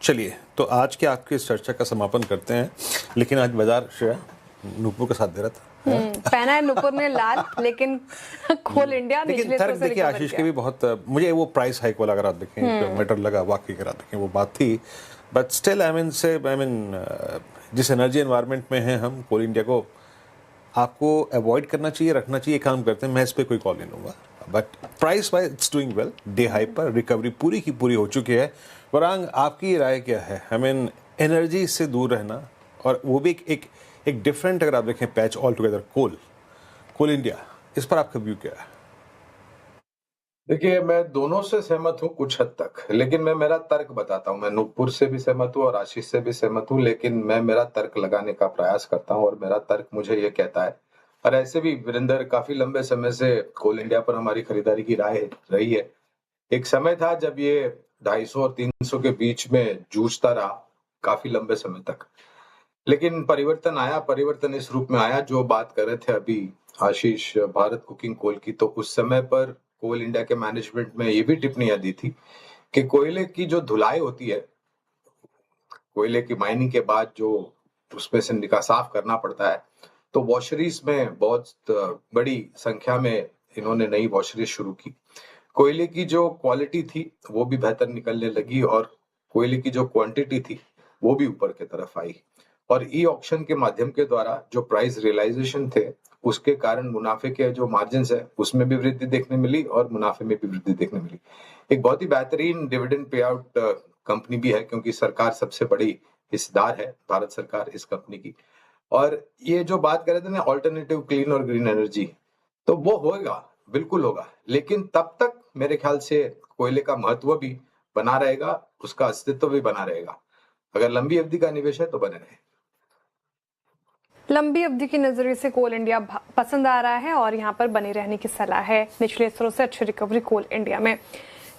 चलिए, तो आज के आपकी इस चर्चा का समापन करते हैं। लेकिन आज बाजार श्रेया नुपुर का साथ दे रहा था। पहना है नुपुर ने लाल, लेकिन कोल इंडिया लेकिन फर्क देखिए आशीष के भी बहुत, मुझे वो प्राइस हाइक वाला अगर आप देखें मैटर लगा, वाकई अगर आप देखें वो बात थी। बट स्टिल आई मीन जिस एनर्जी एनवायरनमेंट में हैं हम, कोल इंडिया को आपको अवॉइड करना चाहिए, रखना चाहिए, काम करते हैं। मैं इस पर कोई कॉल नहीं लूँगा, but price wise it's doing well. Day high पर रिकवरी पूरी की पूरी हो चुकी है। वरांग, आपकी राय क्या है? आई मीन एनर्जी से दूर रहना, और वो भी एक डिफरेंट, अगर आप देखें पैच ऑल टुगेदर, कोल इंडिया, इस पर आपका व्यू क्या है? देखिए, मैं दोनों से सहमत हूँ कुछ हद तक, लेकिन मैं मेरा तर्क बताता हूँ। मैं नुपुर से भी सहमत हूँ और आशीष से भी सहमत हूँ, लेकिन मैं मेरा तर्क लगाने का प्रयास करता हूँ और मेरा तर्क मुझे ये कहता है। और ऐसे भी वीरेंद्र, काफी लंबे समय से कोल इंडिया पर हमारी खरीदारी की राय रही है। एक समय था जब ये 250 और 300 के बीच में जूझता रहा काफी लंबे समय तक, लेकिन परिवर्तन आया। परिवर्तन इस रूप में आया जो बात कर रहे थे अभी आशीष, भारत कुकिंग कोल की। तो उस समय पर कोल इंडिया के मैनेजमेंट में ये भी टिप्पणियां दी थी कि कोयले की जो धुलाई होती है, कोयले की माइनिंग के बाद जो उसमें से निकास साफ करना पड़ता है, तो वॉशरीज में बहुत बड़ी संख्या में इन्होंने नई वॉशरीज शुरू की। कोयले की जो क्वालिटी थी वो भी बेहतर निकलने लगी और कोयले की जो क्वांटिटी थी वो भी ऊपर की तरफ आई। और ई ऑक्शन के माध्यम के द्वारा जो प्राइस रियलाइजेशन थे, उसके कारण मुनाफे के जो मार्जिन है उसमें भी वृद्धि देखने मिली और मुनाफे में भी वृद्धि देखने मिली। एक बहुत ही बेहतरीन डिविडेंड पे आउट कंपनी भी है, क्योंकि सरकार सबसे बड़ी हिस्सेदार है, भारत सरकार, इस कंपनी की। और ये जो बात कर रहे थे ना, ऑल्टरनेटिव क्लीन और ग्रीन एनर्जी, तो वो होगा, बिल्कुल होगा, लेकिन तब तक मेरे ख्याल से कोयले का महत्व भी बना रहेगा, उसका अस्तित्व भी बना रहेगा। अगर लंबी अवधि का निवेश है तो बने रहे। लंबी अवधि के नजरिए से कोल इंडिया पसंद आ रहा है और यहाँ पर बने रहने की सलाह है। निचले स्तरों से अच्छी रिकवरी कोल इंडिया में।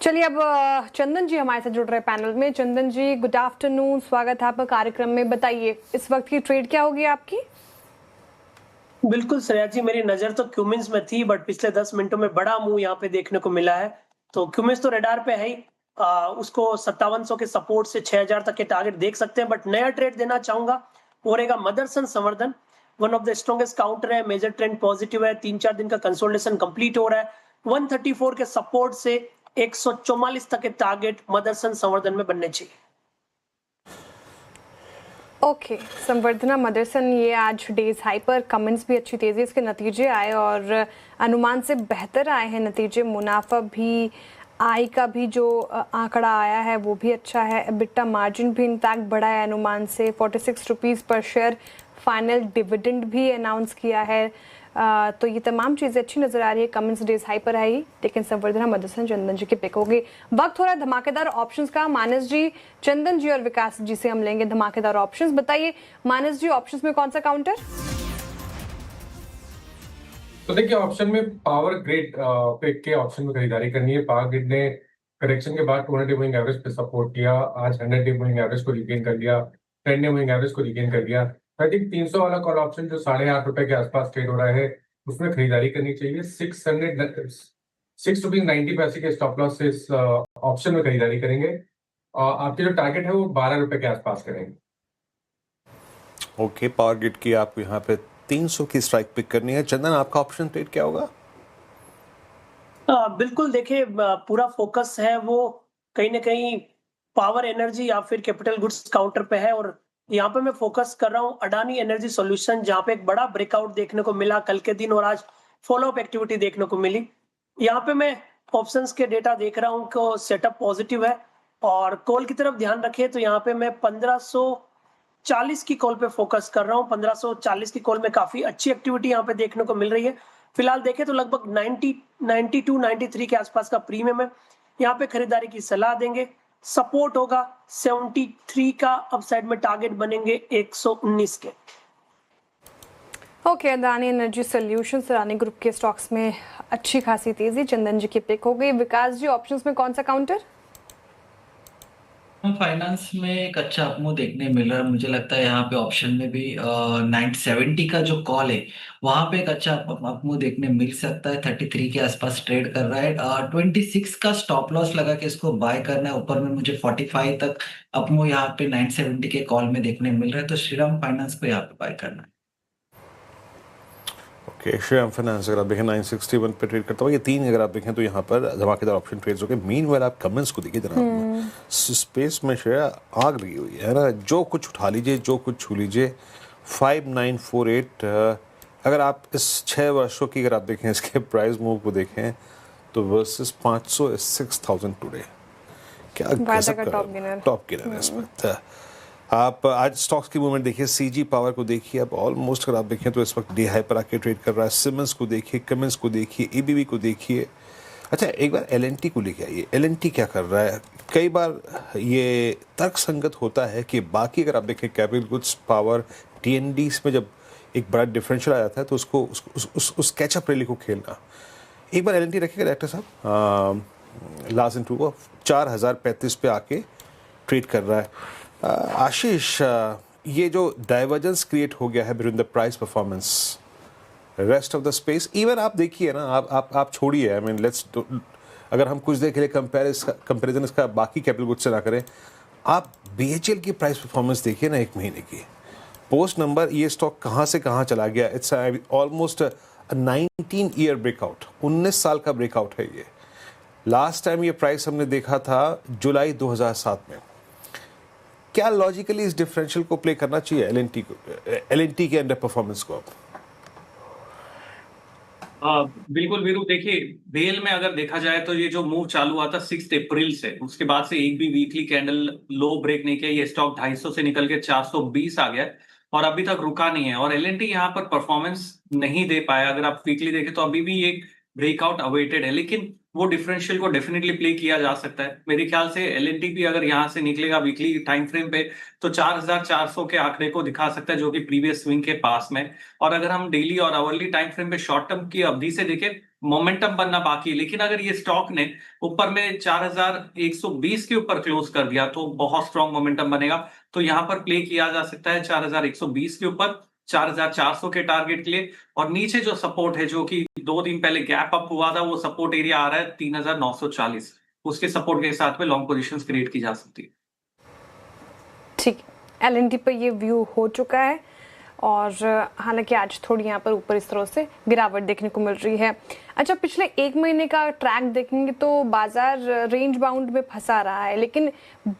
चलिए, अब चंदन जी हमारे साथ जुड़ रहे पैनल में। चंदन जी, गुड आफ्टरनून, स्वागत है आपका कार्यक्रम में। बताइए इस वक्त की ट्रेड क्या होगी आपकी? बिल्कुल श्रेया जी, मेरी नजर तो क्यूमिंस में थी, बट पिछले 10 मिनटों में बड़ा मूव यहाँ पे देखने को मिला है। तो क्यूमिंस तो रडार पे है ही, उसको 5700 के सपोर्ट से 6000 तक के टारगेट देख सकते हैं। बट नया ट्रेड देना चाहूंगा वो रहेगा मदरसन संवर्धन। One of the strongest counter है, मेजर ट्रेंड पॉजिटिव है, 3-4 दिन का कंसोलिडेशन कंप्लीट हो रहा है। 134 के सपोर्ट से 144 तक के टारगेट मदरसन संवर्धन में बनने चाहिए। ओके, संवर्धना मदरसन, ये आज डेज हाई पर, कमेंट्स भी अच्छी तेजी इसके नतीजे आए और अनुमान से बेहतर आए हैं नतीजे। मुनाफा भी, आई का भी जो आंकड़ा आया है वो भी अच्छा है। एबिटा मार्जिन भी इनफैक्ट बढ़ा है अनुमान से। 46 रुपीज़ पर शेयर फाइनल डिविडेंड भी अनाउंस किया है। तो ये तमाम चीज़ें अच्छी नजर आ रही है। कमेंट्स डेज हाई पर आई, लेकिन संवर्धना मदरसन चंदन जी की पिक होगी। वक्त हो रहा है धमाकेदार ऑप्शंस का। मानस जी, चंदन जी और विकास जी से हम लेंगे धमाकेदार ऑप्शंस। बताइए मानस जी, ऑप्शंस में कौन सा काउंटर? तो देखिए, ऑप्शन में पावर ग्रिड पिक के ऑप्शन में खरीदारी करनी है। पावर ग्रिड ने करेक्शन के बाद 200 डे मूविंग एवरेज पे सपोर्ट किया, आज 100 डे मूविंग एवरेज को रिगेन कर लिया, 10 डे मूविंग एवरेज को रिगेन कर लिया। आई थिंक 300 वाला कॉल ऑप्शन जो 8.5 रुपए के आसपास ट्रेड हो रहा है, उसमें खरीदारी करनी चाहिए। 6 रुपीज 90 पैसे के स्टॉप लॉस से इस ऑप्शन में खरीदारी करेंगे। आपके जो टारगेट है वो 12 रुपए के आसपास करेंगे। ओके, पावर ग्रिड की आपको यहाँ पे 300 की स्ट्राइक पिक करनी है। चंदन, आपका ऑप्शन ट्रेड क्या होगा? बिल्कुल, देखिए पूरा फोकस है वो कहीं ना कहीं पावर एनर्जी या फिर कैपिटल गुड्स काउंटर पे है। और यहाँ पे मैं फोकस कर रहा हूँ अडानी एनर्जी सॉल्यूशन, जहाँ पे एक बड़ा ब्रेकआउट देखने को मिला कल के दिन और आज फॉलोअप एक्टिविटी देखने को मिली। यहाँ पे मैं ऑप्शंस के डेटा देख रहा हूँ, सेटअप पॉजिटिव है। और कॉल की तरफ ध्यान रखें तो यहाँ पे मैं 1500 1540 की कॉल पे फोकस कर रहा हूँ। 1540 की कॉल में काफी अच्छी एक्टिविटी यहाँ पे देखने को मिल रही है। फिलहाल देखें तो लगभग 92, 93 के आसपास का प्रीमियम है। यहाँ पे खरीदारी की सलाह देंगे। सपोर्ट होगा 73 का, अपसाइड में टारगेट बनेंगे 119 के। Okay, Adani energy solutions, Adani group के स्टॉक्स में अच्छी खासी तेजी। चंदन जी की पिक हो गई। विकास जी, ऑप्शंस में कौन सा काउंटर? फाइनेंस में एक अच्छा अपमूव देखने मिल रहा है। मुझे लगता है यहाँ पे ऑप्शन में भी 970 का जो कॉल है वहां पे एक अच्छा अपमूव देखने मिल सकता है। 33 के आसपास ट्रेड कर रहा है। 26 का स्टॉप लॉस लगा के इसको बाय करना है। ऊपर में मुझे 45 तक अपमूव यहाँ पे 970 के कॉल में देखने मिल रहा है, तो श्रीराम फाइनेंस को यहाँ पे बाय करना है। ओके, श्रीराम फाइनेंस अगर आप देखें 961 पे ट्रेड करता हुआ, ये 3 अगर आप देखें तो यहाँ पर धमाकेदार ऑप्शन ट्रेड्स हो गए। मीनवाइल आप कमेंट्स को देखिए जनाब, स्पेस में श्रेया आग लगी हुई है ना। जो कुछ उठा लीजिए, जो कुछ छू लीजिए। 5948 अगर आप इस 6 वर्षों की अगर आप देखें इसके प्राइस मूव को देखें तो वर्सेस 500 is 6000 टुडे। क्या गजब का टॉप गेनर है इसमें। आप आज स्टॉक्स की मूवमेंट देखिए, सीजी पावर को देखिए, अब ऑलमोस्ट अगर आप देखें तो इस वक्त डी हाई पर आके ट्रेड कर रहा है। सिमेंस को देखिए, कमेंस को देखिए, एबीबी को देखिए। अच्छा, एक बार एलएनटी को लेके आइए। एलएनटी क्या कर रहा है? कई बार ये तर्क संगत होता है कि बाकी अगर आप देखें कैपिटल गुड्स, पावर, टीएनडीज में जब एक बड़ा डिफरेंशियल आ जाता है तो उसको उस कैचअप रैली को खेलना। एक बार एलएनटी रखिएगा डायरेक्टर साहब, लास्ट इन 2 4035 पे आके ट्रेड कर रहा है। आशीष, ये जो डाइवर्जेंस क्रिएट हो गया है between the price performance rest of the space, even आप देखिए ना, आप छोड़िए, आई मीन लेट्स, अगर हम कुछ देर के लिए कंपैरिजन इसका बाकी कैपिटल गुड्स से ना करें, आप बीएचईएल की प्राइस परफॉर्मेंस देखिए ना 1 महीने की। पोस्ट नंबर ये स्टॉक कहाँ से कहाँ चला गया। इट्स ऑलमोस्ट 19 ईयर ब्रेकआउट, 19 साल का ब्रेकआउट है ये। लास्ट टाइम ये प्राइस हमने देखा था जुलाई 2007 में। क्या लॉजिकली इस डिफरेंशियल को प्ले करना चाहिए एलएनटी के अंडर परफॉर्मेंस को? बिल्कुल वीरू, देखिए बेल में अगर देखा जाए तो ये जो मूव चालू हुआ था 6 अप्रैल से, उसके बाद से एक भी वीकली कैंडल लो ब्रेक नहीं किया। ये स्टॉक 250 से निकल के 420 आ गया और अभी तक रुका नहीं है। और एलएनटी यहाँ पर परफॉर्मेंस नहीं दे पाया। अगर आप वीकली देखें तो अभी भी एक ब्रेकआउट अवेटेड है, लेकिन वो डिफरेंशियल को डेफिनेटली प्ले किया जा सकता है। मेरे ख्याल से एलएनटी भी अगर यहाँ से निकलेगा वीकली टाइम फ्रेम पे तो 4400 के आंकड़े को दिखा सकता है, जो कि प्रीवियस स्विंग के पास में। और अगर हम डेली और आवरली टाइम फ्रेम पे शॉर्ट टर्म की अवधि से देखें, मोमेंटम बनना बाकी है। लेकिन अगर ये स्टॉक ने ऊपर में 4120 के ऊपर क्लोज कर दिया तो बहुत स्ट्रॉन्ग मोमेंटम बनेगा। तो यहाँ पर प्ले किया जा सकता है 4120 के ऊपर 4400 के टारगेट के लिए। और नीचे जो सपोर्ट है, जो कि 2 दिन पहले गैप अप हुआ था, वो सपोर्ट एरिया आ रहा है 3940। उसके सपोर्ट के साथ में लॉन्ग पोजीशंस क्रिएट की जा सकती है। ठीक, एलएनटी पे ये व्यू हो चुका है और हालांकि आज थोड़ी यहाँ पर ऊपर इस तरह से गिरावट देखने को मिल रही है। अच्छा, पिछले 1 महीने का ट्रैक देखेंगे तो बाजार रेंज बाउंड में फंसा रहा है, लेकिन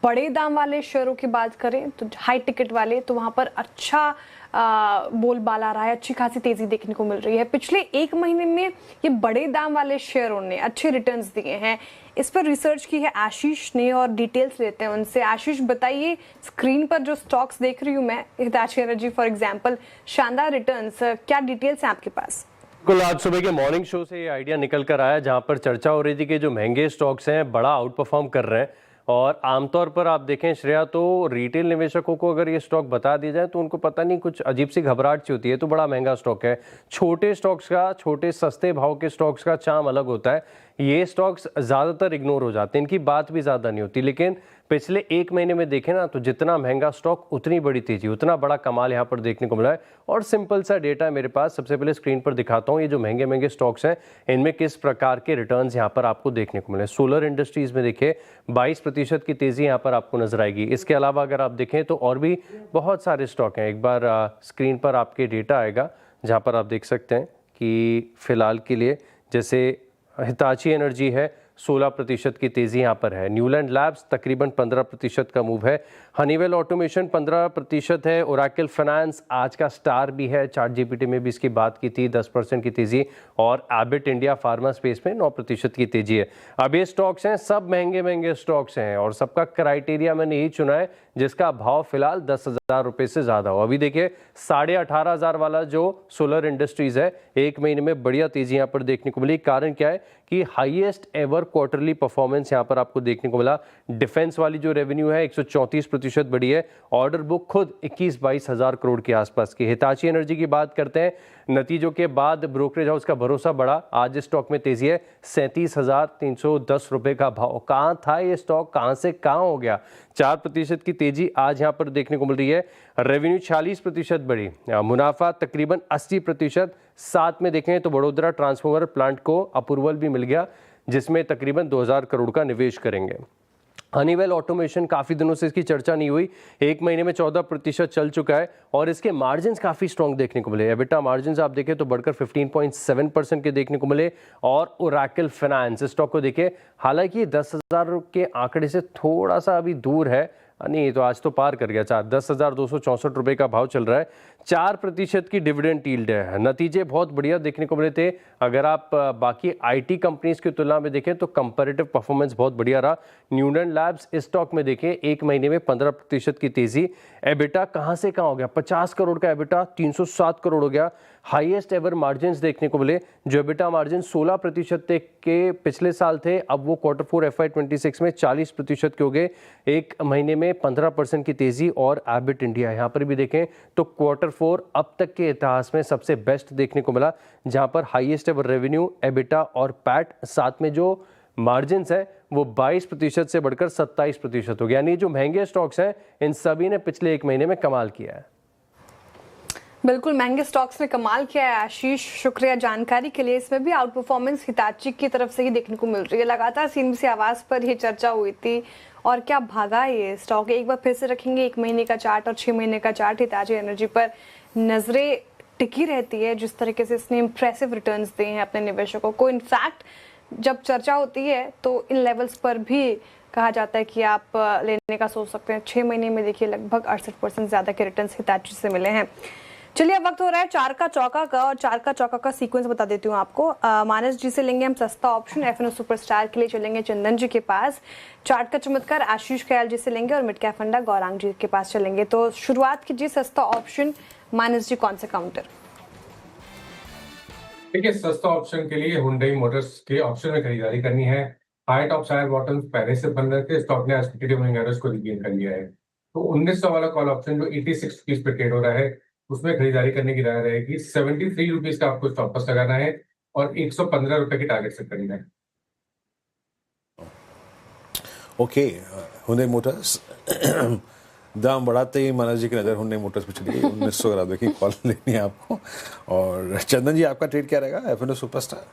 बड़े दाम वाले शेयरों की बात करें तो हाई टिकट वाले, तो वहाँ पर अच्छा बोलबाला रहा है, अच्छी खासी तेजी देखने को मिल रही है। पिछले 1 महीने में ये बड़े दाम वाले शेयरों ने अच्छे रिटर्न्स दिए हैं। इस पर रिसर्च की है आशीष ने और डिटेल्स लेते हैं उनसे। आशीष, बताइए, स्क्रीन पर जो स्टॉक्स देख रही हूँ मैं, हिताची एनर्जी फॉर एग्जांपल, शानदार रिटर्न्स, क्या डिटेल्स हैं आपके पास? बिल्कुल, आज सुबह के मॉर्निंग शो से ये आइडिया निकल कर आया, जहां पर चर्चा हो रही थी कि जो महंगे स्टॉक्स हैं बड़ा आउट परफॉर्म कर रहे हैं। और आमतौर पर आप देखें श्रेया, तो रिटेल निवेशकों को अगर ये स्टॉक बता दिया जाए तो उनको पता नहीं, कुछ अजीब सी घबराहट सी होती है। तो बड़ा महंगा स्टॉक है। छोटे स्टॉक्स का, छोटे सस्ते भाव के स्टॉक्स का चार्म अलग होता है। ये स्टॉक्स ज़्यादातर इग्नोर हो जाते हैं, इनकी बात भी ज़्यादा नहीं होती। लेकिन पिछले 1 महीने में देखें ना, तो जितना महंगा स्टॉक उतनी बड़ी तेजी, उतना बड़ा कमाल यहाँ पर देखने को मिला है। और सिंपल सा डेटा है मेरे पास, सबसे पहले स्क्रीन पर दिखाता हूँ। ये जो महंगे महंगे स्टॉक्स हैं, इनमें किस प्रकार के रिटर्न्स यहाँ पर आपको देखने को मिले। सोलर इंडस्ट्रीज में देखिए 22% की तेजी यहाँ पर आपको नजर आएगी। इसके अलावा अगर आप देखें तो और भी बहुत सारे स्टॉक हैं। एक बार स्क्रीन पर आपके डेटा आएगा जहाँ पर आप देख सकते हैं कि फिलहाल के लिए जैसे हिताची एनर्जी है, 16% की तेज़ी यहाँ पर है। न्यूलैंड लैब्स तकरीबन 15% का मूव है। हनीवेल ऑटोमेशन 15% है। ओरेकल फाइनेंस आज का स्टार भी है, चार्ट जीपीटी में भी इसकी बात की थी, 10% की तेज़ी। और एबिट इंडिया फार्मा स्पेस में 9% की तेज़ी है। अब ये स्टॉक्स हैं, सब महंगे महंगे स्टॉक्स हैं और सबका क्राइटेरिया मैंने यही चुना है जिसका भाव फिलहाल 10,000 रुपये से ज़्यादा हो। अभी देखिए 18,500 वाला जो सोलर इंडस्ट्रीज़ है, एक महीने में बढ़िया तेज़ी यहाँ पर देखने को मिली। कारण क्या है कि हाईएस्ट एवर क्वार्टरली परफॉर्मेंस यहाँ पर आपको देखने को मिला। डिफेंस वाली जो रेवेन्यू है 134% बढ़ी है। ऑर्डर बुक खुद 21-22 हज़ार करोड़ के आसपास की। हिताची एनर्जी की बात करते हैं, नतीजों के बाद ब्रोकरेज हाउस का भरोसा बढ़ा। आज स्टॉक में तेजी है, 37,310 रुपये का भाव। कहाँ था ये स्टॉक, कहाँ से कहाँ हो गया? 4% की तेजी आज यहाँ पर देखने को मिल रही है। रेवेन्यू 46% बढ़ी, मुनाफा तकरीबन 80%। साथ में देखें तो बड़ोदरा ट्रांसफॉर्मर प्लांट को अप्रूवल भी मिल गया, जिसमें तकरीबन 2000 करोड़ का निवेश करेंगे। हनीवेल ऑटोमेशन, काफ़ी दिनों से इसकी चर्चा नहीं हुई, एक महीने में 14% चल चुका है और इसके मार्जिन्स काफ़ी स्ट्रॉन्ग देखने को मिले। एबिटा मार्जिन्स आप देखें तो बढ़कर 15.7% के देखने को मिले। और ओरेकल फाइनेंस स्टॉक को देखें, हालांकि 10,000 के आंकड़े से थोड़ा सा अभी दूर है, नहीं तो आज तो पार कर गया। 10,264 रुपये का भाव चल रहा है। 4% की डिविडेंड यील्ड है। नतीजे बहुत बढ़िया देखने को मिले थे। अगर आप बाकी आईटी कंपनीज की तुलना में देखें तो कंपैरेटिव परफॉर्मेंस बहुत बढ़िया रहा। न्यूटन लैब्स इस स्टॉक में देखें, एक महीने में 15% की तेजी। एबिटा कहां से कहां हो गया, 50 करोड़ का एबिटा 307 करोड़ हो गया। हाईएस्ट एवर मार्जिन्स देखने को मिले। जो एबिटा मार्जिन 16% के पिछले साल थे, अब वो Q4 FY26 में 40% के हो गए। एक महीने में 15% की तेजी। और एबिट इंडिया यहाँ पर भी देखें तो Q4 अब तक के इतिहास में सबसे बेस्ट देखने को मिला, जहाँ पर हाईएस्ट एवर रेवेन्यू, एबिटा और पैट, साथ में जो मार्जिन्स है वो 22% से बढ़कर 27% हो गया। यानी जो महंगे स्टॉक्स हैं इन सभी ने पिछले एक महीने में कमाल किया है। बिल्कुल, महंगे स्टॉक्स में कमाल किया है आशीष, शुक्रिया जानकारी के लिए। इसमें भी आउट परफॉर्मेंस हिताची की तरफ से ही देखने को मिल रही है। लगातार सीएनबीसी आवाज पर ये चर्चा हुई थी और क्या भागा ये स्टॉक। एक बार फिर से रखेंगे 1 महीने का चार्ट और 6 महीने का चार्ट। हिताची एनर्जी पर नजरें टिकी रहती है, जिस तरीके से इसने इंप्रेसिव रिटर्न्स दिए हैं अपने निवेशकों को। इनफैक्ट जब चर्चा होती है तो इन लेवल्स पर भी कहा जाता है कि आप लेने का सोच सकते हैं। 6 महीने में देखिए लगभग 68% ज्यादा के रिटर्न्स हिताची से मिले हैं। चलिए अब वक्त हो रहा है चार का चौका का, और चार का चौका का सीक्वेंस बता देती हूँ आपको। मानस जी से लेंगे हम सस्ता ऑप्शन, एफएनओ सुपरस्टार के लिए चलेंगे चंदन जी के पास। चार्ट का चमत्कार आशीष खयाल जी से लेंगे और मिड कैप फंडा गौरांग जी के पास चलेंगे। तो शुरुआत कीजिए सस्ता ऑप्शन, मानस जी कौन से काउंटर? देखिए, सस्ता ऑप्शन के लिए हुंडई मोटर्स के ऑप्शन में खरीदारी करनी है। हाई टॉप साइड बॉटम पहले से बन रहे थे, स्टॉक ने आज को रिगेन कर लिया है। तो 1900 वाला कॉल ऑप्शन जो 86 रुपीज पे ट्रेड हो रहा है, उसमें खरीदारी करने की राय रहेगी। 73 रुपीज का आपको स्टॉप लॉस लगाना है और 115 रुपए की टारगेट सेट करना है। ओके, हुंडई मोटर्स दाम बढ़ाते ही मानस जी की नज़र हुंडई मोटर्स पे चली गई। 1900 करा दो की कॉल लेनी है आपको। और चंदन जी आपका ट्रेड क्या रहेगा एफएनओ सुपरस्टार?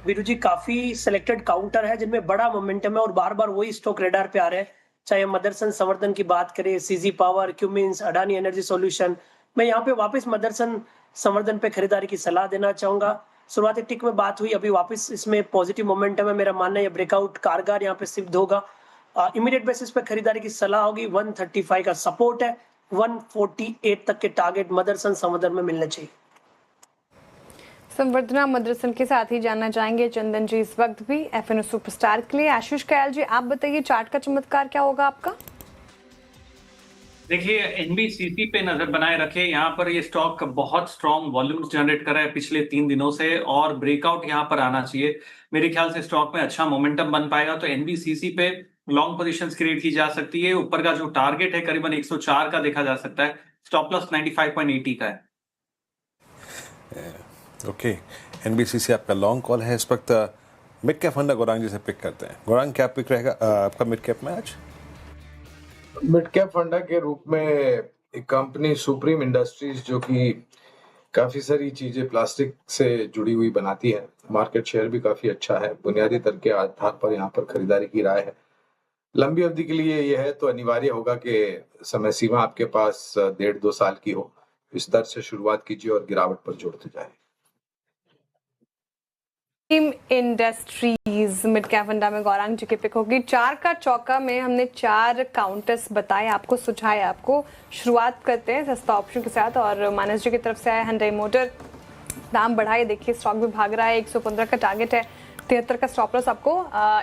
वीरू जी, काफी सिलेक्टेड काउंटर है जिनमें बड़ा मोमेंटम है और बार बार वही स्टॉक रेडार पे आ रहे हैं। चाहे मदरसन संवर्धन की बात करें, CG power, Cummins, Adani energy solution, मैं यहाँ पे वापस मदरसन संवर्धन पे खरीदारी की सलाह देना चाहूंगा। शुरुआती टिक में बात हुई, अभी वापस इसमें पॉजिटिव मोमेंटम है। मेरा मानना है ये ब्रेकआउट कारगर यहाँ पे सिद्ध होगा। इमीडिएट बेसिस पे खरीदारी की सलाह होगी। 135 का सपोर्ट है, 148 तक के टारगेट मदरसन संवर्धन में मिलने चाहिए। संवर्धना मदरसन के साथ ही जानना चाहेंगे चंदन जी इस वक्त भी एफएनओ सुपरस्टार के लिए। आशीष कयाल जी आप बताइए चार्ट का चमत्कार क्या होगा आपका? देखिए, एनबीसीसी पे नजर बनाए रखे। यहाँ पर ये स्टॉक बहुत स्ट्रॉन्ग वॉल्यूम्स जनरेट कर रहा है पिछले 3 दिनों से और ब्रेकआउट यहाँ पर आना चाहिए। मेरे ख्याल से स्टॉक में अच्छा मोमेंटम बन पाएगा, तो एनबीसीसी पे लॉन्ग पोजीशंस क्रिएट की जा सकती है। ऊपर का जो टारगेट है करीबन 104 का देखा जा सकता है। स्टॉप लॉस 95.80 का है। ओके, एनबीसीसी आपका लॉन्ग कॉल है इस वक्त। मिड कैप फंडा गौरांग जी से पिक करते हैं। गौरांग क्या पिक रहेगा आपका मिड कैप में आज? मिड कैप फंडा के रूप में एक कंपनी सुप्रीम इंडस्ट्रीज, जो कि काफी सारी चीजें प्लास्टिक से जुड़ी हुई बनाती है। मार्केट शेयर भी काफी अच्छा है। बुनियादी दर के आधार पर यहाँ पर खरीदारी की राय है। लंबी अवधि के लिए यह है तो अनिवार्य होगा कि समय सीमा आपके पास 1.5-2 साल की हो। इस दर से शुरुआत कीजिए और गिरावट पर जोड़ते जाए। इंडस्ट्रीज मिड कैप फंडा में गौरांग जी की पिक होगी। चार का चौका में हमने 4 काउंटर्स बताए आपको, सुझाए आपको। शुरुआत करते हैं सस्ता ऑप्शन के साथ और मानस जी की तरफ से आया हुंडई मोटर। दाम बढ़ाए, देखिए स्टॉक भी भाग रहा है। 115 का टारगेट है, 73 का स्टॉप लॉस आपको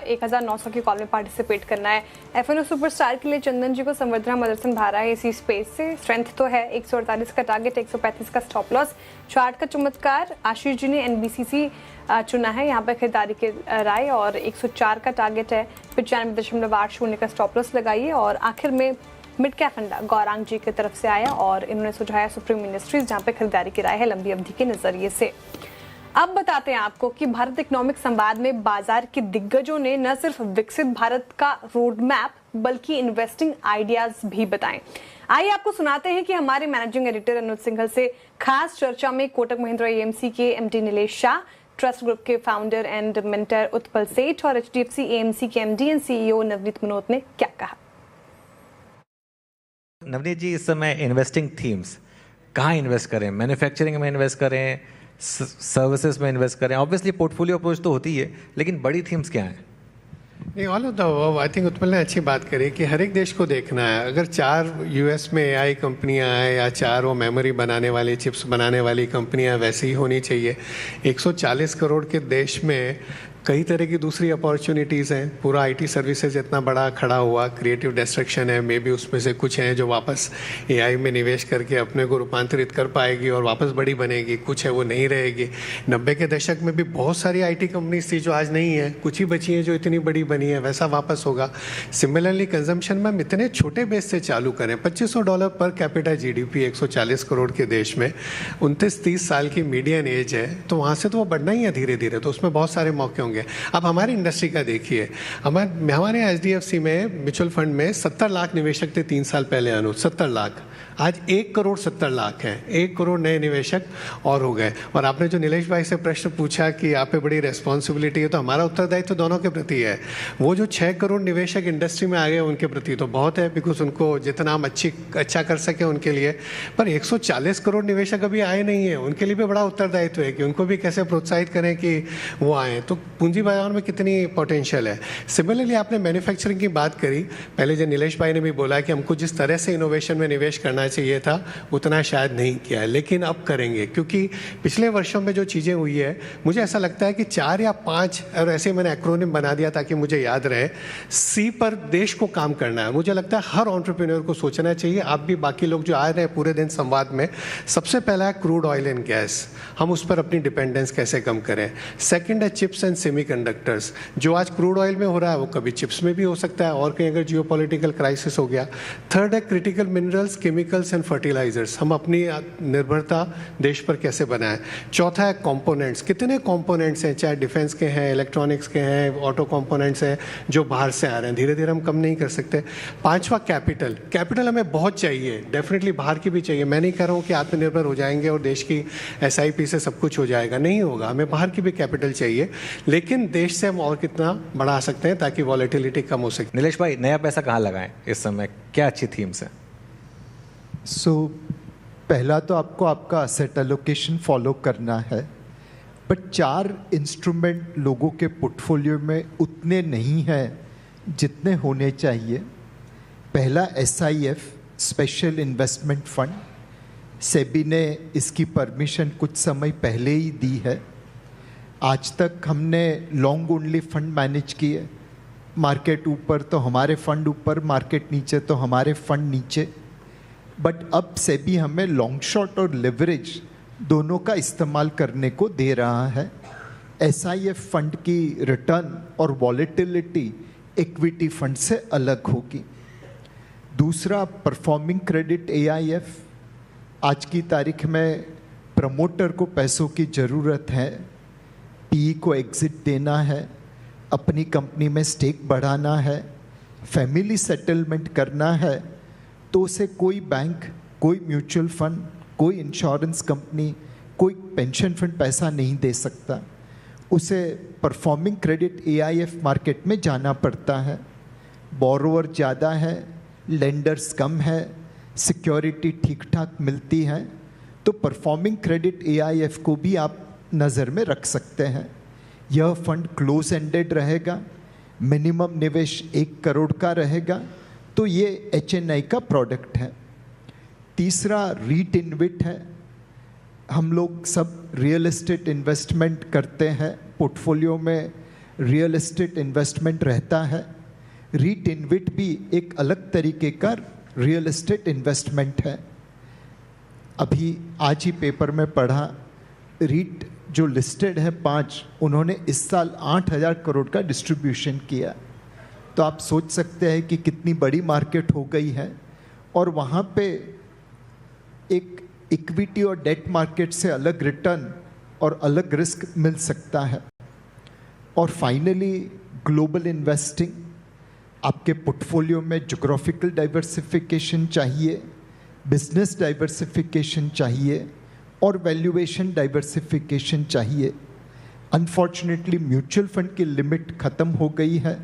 1900 की कॉल में पार्टिसिपेट करना है। एफएनओ सुपरस्टार के लिए चंदन जी को संवर्धना मदरसन भारा है इसी स्पेस से, स्ट्रेंथ तो है। 148 का टारगेट, 135 का स्टॉप लॉस। चार्ट का चमत्कार आशीष जी ने एनबीसीसी चुना है, यहाँ पर खरीदारी के राय, और 104 का टारगेट है। 95.80 का स्टॉप लॉस लगाइए। और आखिर में मिड कैप फंडा गौरांग जी की तरफ से आया और इन्होंने सुझाया सुप्रीम इंडस्ट्रीज, जहाँ पे खरीदारी की राय है लंबी अवधि के नजरिए से। अब बताते हैं आपको कि भारत इकोनॉमिक संवाद में बाजार के दिग्गजों ने न सिर्फ विकसित भारत का रोड मैप बल्कि इन्वेस्टिंग आइडियाज भी बताएं। आइए आपको सुनाते हैं कि हमारे मैनेजिंग एडिटर अनुज सिंघल से खास चर्चा में कोटक महिंद्रा एएमसी के MD Nilesh Shah, trust group के फाउंडर एंड मेंटर उत्पल सेठ और एचडीएफसी एएमसी के एमडी एंड सीईओ नवनीत मनोत ने क्या कहा। नवनीत जी, इस समय इन्वेस्टिंग थीम्स कहाँ इन्वेस्ट करें? मैन्युफैक्चरिंग में इन्वेस्ट करें, सर्विसेज में इन्वेस्ट करें? ऑब्वियसली पोर्टफोलियो अप्रोच तो होती है, लेकिन बड़ी थीम्स क्या हैं? नहीं, all of the above. I think Utpal ने अच्छी बात करी कि हर एक देश को देखना है। अगर 4 यूएस में एआई कंपनियां हैं या 4 वो मेमोरी बनाने वाली, चिप्स बनाने वाली कंपनियां वैसे ही होनी चाहिए। 140 करोड़ के देश में कई तरह की दूसरी अपॉर्चुनिटीज़ हैं। पूरा आईटी सर्विसेज इतना बड़ा खड़ा हुआ, क्रिएटिव डिस्ट्रक्शन है, मे बी उसमें से कुछ हैं जो वापस एआई में निवेश करके अपने को रूपांतरित कर पाएगी और वापस बड़ी बनेगी, कुछ है वो नहीं रहेगी। 90 के दशक में भी बहुत सारी आईटी कंपनीज थी जो आज नहीं है, कुछ ही बची हैं जो इतनी बड़ी बनी है, वैसा वापस होगा। सिमिलरली कंजम्पशन में हम इतने छोटे बेस से चालू करें, $2500 पर कैपिटा जीडीपी 140 करोड़ के देश में, 29-30 साल की मीडियन एज है, तो वहाँ से तो वो बढ़ना ही है धीरे धीरे, तो उसमें बहुत सारे मौके होंगे। अब हमारी इंडस्ट्री का देखिए, हमारे एचडीएफसी में म्यूचुअल फंड में 70 लाख निवेशक थे 3 साल पहले, 70 लाख। आज 1 करोड़ 70 लाख हैं, 1 करोड़ नए निवेशक और हो गए। और आपने जो नीलेश भाई से प्रश्न पूछा कि आप पे बड़ी रेस्पॉन्सिबिलिटी है, तो हमारा उत्तरदायित्व तो दोनों के प्रति है। वो जो 6 करोड़ निवेशक इंडस्ट्री में आ गए उनके प्रति तो बहुत है, बिकॉज उनको जितना हम अच्छा कर सके उनके लिए। पर 140 करोड़ निवेशक अभी आए नहीं है, उनके लिए भी बड़ा उत्तरदायित्व है कि उनको भी कैसे प्रोत्साहित करें कि वो आए। तो पूंजी बाजार में कितनी पोटेंशियल है। सिमिलरली आपने मैन्युफैक्चरिंग की बात करी, पहले जो नीलेश भाई ने भी बोला कि हमको जिस तरह से इनोवेशन में निवेश करना चाहिए था उतना शायद नहीं किया है, लेकिन अब करेंगे, क्योंकि पिछले वर्षों में जो चीज़ें हुई है, मुझे ऐसा लगता है कि 4 या 5, और ऐसे ही मैंने एक्रोनिम बना दिया ताकि मुझे याद रहे, सी पर देश को काम करना है। मुझे लगता है हर एंटरप्रेन्योर को सोचना चाहिए, आप भी बाकी लोग जो आ रहे हैं पूरे दिन संवाद में, सबसे पहला है क्रूड ऑयल एंड गैस, हम उस पर अपनी डिपेंडेंस कैसे कम करें। सेकेंड है चिप्स एंड सेमीकंडक्टर्स, जो आज क्रूड ऑयल में हो रहा है वो कभी चिप्स में भी हो सकता है, और कहीं अगर जियोपॉलिटिकल क्राइसिस हो गया। थर्ड है critical minerals, chemicals and fertilisers, हम अपनी निर्भरता देश पर कैसे बनाएं। चौथा है कंपोनेंट्स, कितने कंपोनेंट्स हैं, चाहे डिफेंस के हैं, इलेक्ट्रॉनिक्स के हैं, ऑटो कंपोनेंट्स हैं जो बाहर से आ रहे हैं, धीरे धीरे हम कम नहीं कर सकते। पांचवा कैपिटल हमें बहुत चाहिए, डेफिनेटली बाहर की भी चाहिए। मैं नहीं कह रहा हूँ कि आत्मनिर्भर हो जाएंगे और देश की एसआईपी से सब कुछ हो जाएगा, नहीं होगा, हमें बाहर की भी कैपिटल चाहिए, लेकिन देश से हम और कितना बढ़ा सकते हैं ताकि वॉलेटिलिटी कम हो सके। नीलेश भाई, नया पैसा कहाँ लगाएं इस समय, क्या अच्छी थीम्स है? पहला तो आपको आपका असेट एलोकेशन फॉलो करना है, बट 4 इंस्ट्रूमेंट लोगों के पोर्टफोलियो में उतने नहीं हैं जितने होने चाहिए। पहला SIF, special investment fund, SEBI ने इसकी परमिशन कुछ समय पहले ही दी है। आज तक हमने लॉन्ग ओनली फंड मैनेज किए, मार्केट ऊपर तो हमारे फंड ऊपर, मार्केट नीचे तो हमारे फंड नीचे। बट अब सेबी हमें लॉन्ग शॉट और लेवरेज दोनों का इस्तेमाल करने को दे रहा है। SIF फंड की रिटर्न और वॉलेटिलिटी इक्विटी फंड से अलग होगी। दूसरा, परफॉर्मिंग क्रेडिट AIF, आज की तारीख में प्रमोटर को पैसों की ज़रूरत है, PE को एग्जिट देना है, अपनी कंपनी में स्टेक बढ़ाना है, फैमिली सेटलमेंट करना है, तो उसे कोई बैंक, कोई म्यूचुअल फंड, कोई इंश्योरेंस कंपनी, कोई पेंशन फंड पैसा नहीं दे सकता। उसे परफॉर्मिंग क्रेडिट AIF मार्केट में जाना पड़ता है। बोरोवर ज़्यादा है, लेंडर्स कम है, सिक्योरिटी ठीक ठाक मिलती है, तो परफॉर्मिंग क्रेडिट AIF को भी आप नज़र में रख सकते हैं। यह फंड क्लोज एंडेड रहेगा, मिनिमम निवेश 1 करोड़ का रहेगा, तो ये HNI का प्रोडक्ट है। तीसरा रीट इनविट है, हम लोग सब रियल एस्टेट इन्वेस्टमेंट करते हैं, पोर्टफोलियो में रियल एस्टेट इन्वेस्टमेंट रहता है। रीट इनविट भी एक अलग तरीके का रियल एस्टेट इन्वेस्टमेंट है। अभी आज ही पेपर में पढ़ा, रीट जो लिस्टेड है 5, उन्होंने इस साल 8,000 करोड़ का डिस्ट्रीब्यूशन किया। तो आप सोच सकते हैं कि कितनी बड़ी मार्केट हो गई है, और वहाँ पे एक इक्विटी और डेट मार्केट से अलग रिटर्न और अलग रिस्क मिल सकता है। और फाइनली ग्लोबल इन्वेस्टिंग, आपके पोर्टफोलियो में ज्योग्राफिकल डाइवर्सिफिकेशन चाहिए, बिजनेस डाइवर्सिफिकेशन चाहिए और वैल्यूएशन डाइवर्सिफिकेशन चाहिए। अनफॉर्चुनेटली म्यूचुअल फंड की लिमिट ख़त्म हो गई है,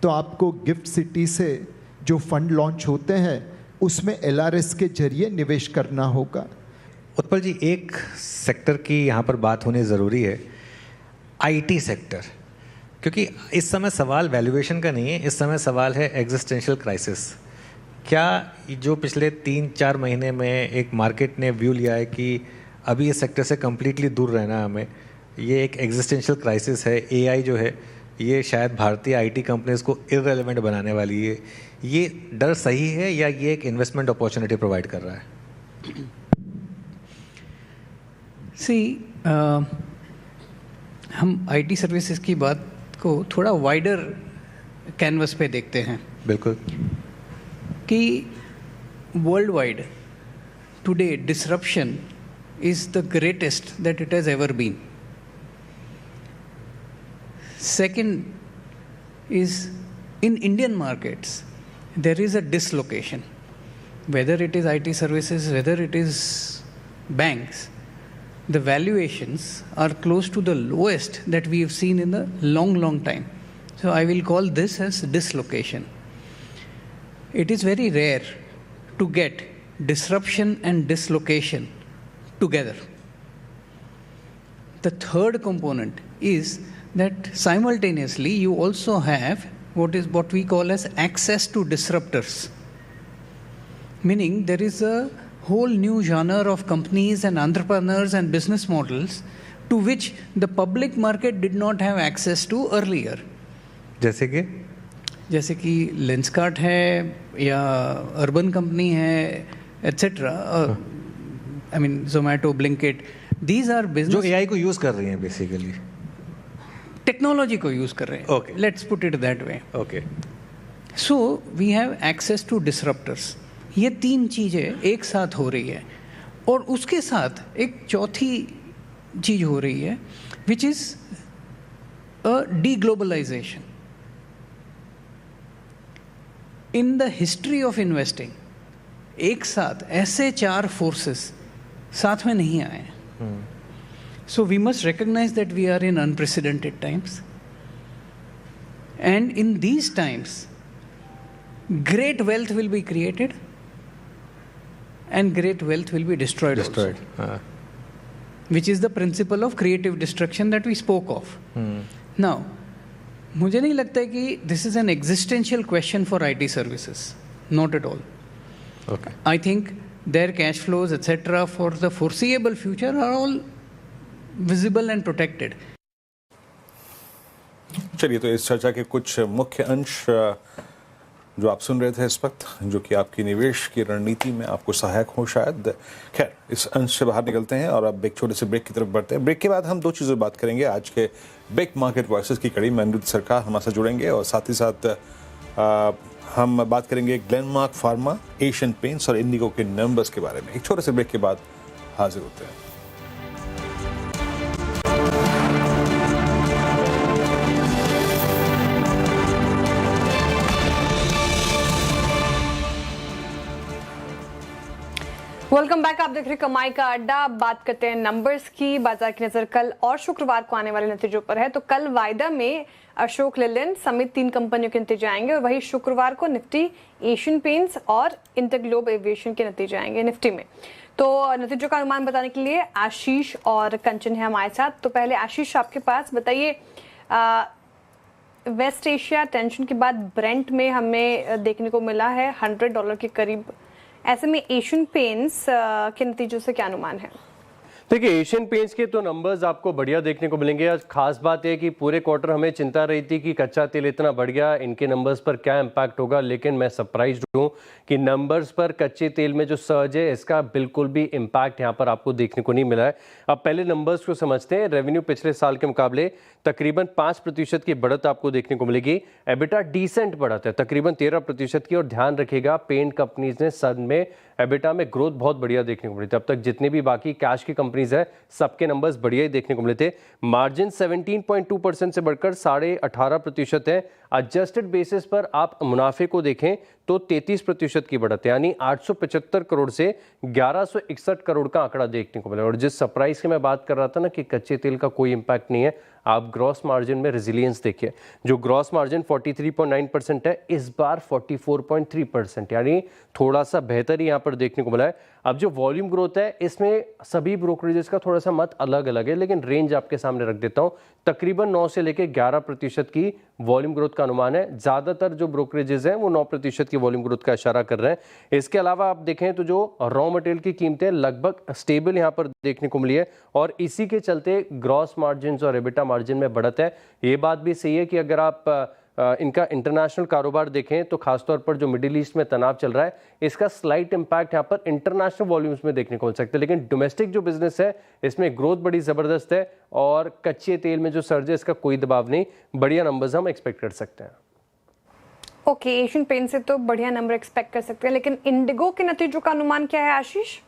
तो आपको गिफ्ट सिटी से जो फंड लॉन्च होते हैं उसमें LRS के जरिए निवेश करना होगा। उत्पल जी, एक सेक्टर की यहाँ पर बात होनी ज़रूरी है, IT सेक्टर, क्योंकि इस समय सवाल वैल्यूएशन का नहीं है, इस समय सवाल है एग्जिस्टेंशियल क्राइसिस। क्या जो पिछले 3-4 महीने में एक मार्केट ने व्यू लिया है कि अभी इस सेक्टर से कम्प्लीटली दूर रहना है हमें, ये एक एग्जिस्टेंशियल क्राइसिस है, AI जो है ये शायद भारतीय IT कंपनीज को इररेलेवेंट बनाने वाली है, ये डर सही है या ये एक इन्वेस्टमेंट अपॉर्चुनिटी प्रोवाइड कर रहा है? हम IT सर्विसेज की बात को थोड़ा वाइडर कैनवस पे देखते हैं। बिल्कुल। कि world wide today disruption is the greatest that it has ever been. Second is, in Indian markets, there is a dislocation. Whether it is IT services, whether it is banks, the valuations are close to the lowest that we have seen in a long, long time. So I will call this as dislocation. It is very rare to get disruption and dislocation together. The third component is that simultaneously you also have what we call as access to disruptors, meaning there is a whole new genre of companies and entrepreneurs and business models to which the public market did not have access to earlier. जैसे कि Lenskart है या urban company है etcetera, I mean Zomato, Blinkit, these are business जो AI को use कर रही हैं, बेसिकली टेक्नोलॉजी को यूज कर रहे हैं। Okay, let's put it that way. Okay, so we have access to disruptors. ये 3 चीजें एक साथ हो रही है, और उसके साथ एक चौथी चीज हो रही है which is a deglobalization. In the history of investing एक साथ ऐसे 4 फोर्सेस साथ में नहीं आए हैं। So we must recognize that we are in unprecedented times, and in these times great wealth will be created and great wealth will be destroyed also, which is the principle of creative destruction that we spoke of. Now, मुझे नहीं लगता है कि this is an existential question for IT services, not at all. Okay. I think their cash flows etc. for the foreseeable future are all visible and protected. चलिए, तो इस चर्चा के कुछ मुख्य अंश जो आप सुन रहे थे इस वक्त, जो कि आपकी निवेश की रणनीति में आपको सहायक हो शायद। खैर, इस अंश से बाहर निकलते हैं और अब एक छोटे से ब्रेक की तरफ बढ़ते हैं। ब्रेक के बाद हम 2 चीज़ों बात करेंगे। आज के बिग मार्केट वॉइसेस की कड़ी में अनिरुद्ध सरकार हमारे साथ जुड़ेंगे, और साथ ही साथ हम बात करेंगे ग्लेनमार्क फार्मा, एशियन पेंट्स और इंडिगो के नंबर्स के बारे में। एक छोटे से ब्रेक के बाद हाजिर होते हैं। Welcome back. आप देख रहे कमाई का अड्डा। अब बात करते हैं नंबर्स की। बाजार की नजर कल और शुक्रवार को आने वाले नतीजों पर है। तो कल वायदा में अशोक लेलैंड समेत 3 कंपनियों के नतीजे आएंगे, और वही शुक्रवार को निफ्टी, एशियन पेंट्स और इंटरग्लोब एविएशन के नतीजे आएंगे निफ्टी में। तो नतीजों का अनुमान बताने के लिए आशीष और कंचन है हमारे साथ। तो पहले आशीष, आपके पास बताइए, वेस्ट एशिया टेंशन के बाद ब्रेंट में हमें देखने को मिला है $100 के करीब। ऐसे में एशियन पेंट्स के नतीजों से क्या अनुमान है? देखिए एशियन पेंट्स के तो नंबर्स आपको बढ़िया देखने को मिलेंगे। आज खास बात है कि पूरे क्वार्टर हमें चिंता रही थी कि कच्चा तेल इतना बढ़ गया, इनके नंबर्स पर क्या इम्पैक्ट होगा, लेकिन मैं सरप्राइज्ड हूँ कि नंबर्स पर कच्चे तेल में जो सर्ज है इसका बिल्कुल भी इम्पैक्ट यहाँ पर आपको देखने को नहीं मिला है। अब पहले नंबर्स को समझते हैं। रेवेन्यू पिछले साल के मुकाबले तकरीबन 5% की बढ़त आपको देखने को मिलेगी। एबिटा डिसेंट बढ़त है तकरीबन 13% की, और ध्यान रखिएगा पेंट कंपनीज ने सन में एबिटा में ग्रोथ बहुत बढ़िया देखने को मिली थी। अब तक जितने भी बाकी कैश की कंपनीज है सबके नंबर्स बढ़िया ही देखने को मिले थे। मार्जिन 17.2% से बढ़कर 18.5% है। एडजस्टेड बेसिस पर आप मुनाफे को देखें तो 33% की बढ़त है, यानी 875 करोड़ से 1161 करोड़ का आंकड़ा देखने को मिला। और जिस सरप्राइज की मैं बात कर रहा था ना कि कच्चे तेल का कोई इंपैक्ट नहीं है, आप ग्रॉस मार्जिन में रेजिलियंस देखिए। जो ग्रॉस मार्जिन 43.9% है, इस बार 44.3%, यानी थोड़ा सा बेहतर ही यहाँ पर देखने को मिला है। अब जो वॉल्यूम ग्रोथ है इसमें सभी ब्रोकरेजेस का थोड़ा सा मत अलग अलग है, लेकिन रेंज आपके सामने रख देता हूँ। तकरीबन 9 से लेकर 11% की वॉल्यूम ग्रोथ का अनुमान है। ज़्यादातर जो ब्रोकरेजेस हैं वो 9% की वॉल्यूम ग्रोथ का इशारा कर रहे हैं। इसके अलावा आप देखें तो जो रॉ मटेरियल की कीमतें लगभग स्टेबल यहाँ पर देखने को मिली है, और इसी के चलते ग्रॉस मार्जिन और एबिटा मार्जिन में बढ़त है। ये बात भी सही है कि अगर आप इनका इंटरनेशनल कारोबार देखें तो खासतौर पर जो मिडिल ईस्ट में तनाव चल रहा है इसका स्लाइट इंपैक्ट यहाँ पर इंटरनेशनल वॉल्यूम्स में देखने को मिल सकता है, लेकिन डोमेस्टिक जो बिजनेस है इसमें ग्रोथ बड़ी ज़बरदस्त है, और कच्चे तेल में जो सर्ज है इसका कोई दबाव नहीं। बढ़िया नंबर्स हम एक्सपेक्ट कर सकते हैं। ओके, एशियन पेंट से तो बढ़िया नंबर एक्सपेक्ट कर सकते हैं, लेकिन इंडिगो के नतीजों का अनुमान क्या है आशीष?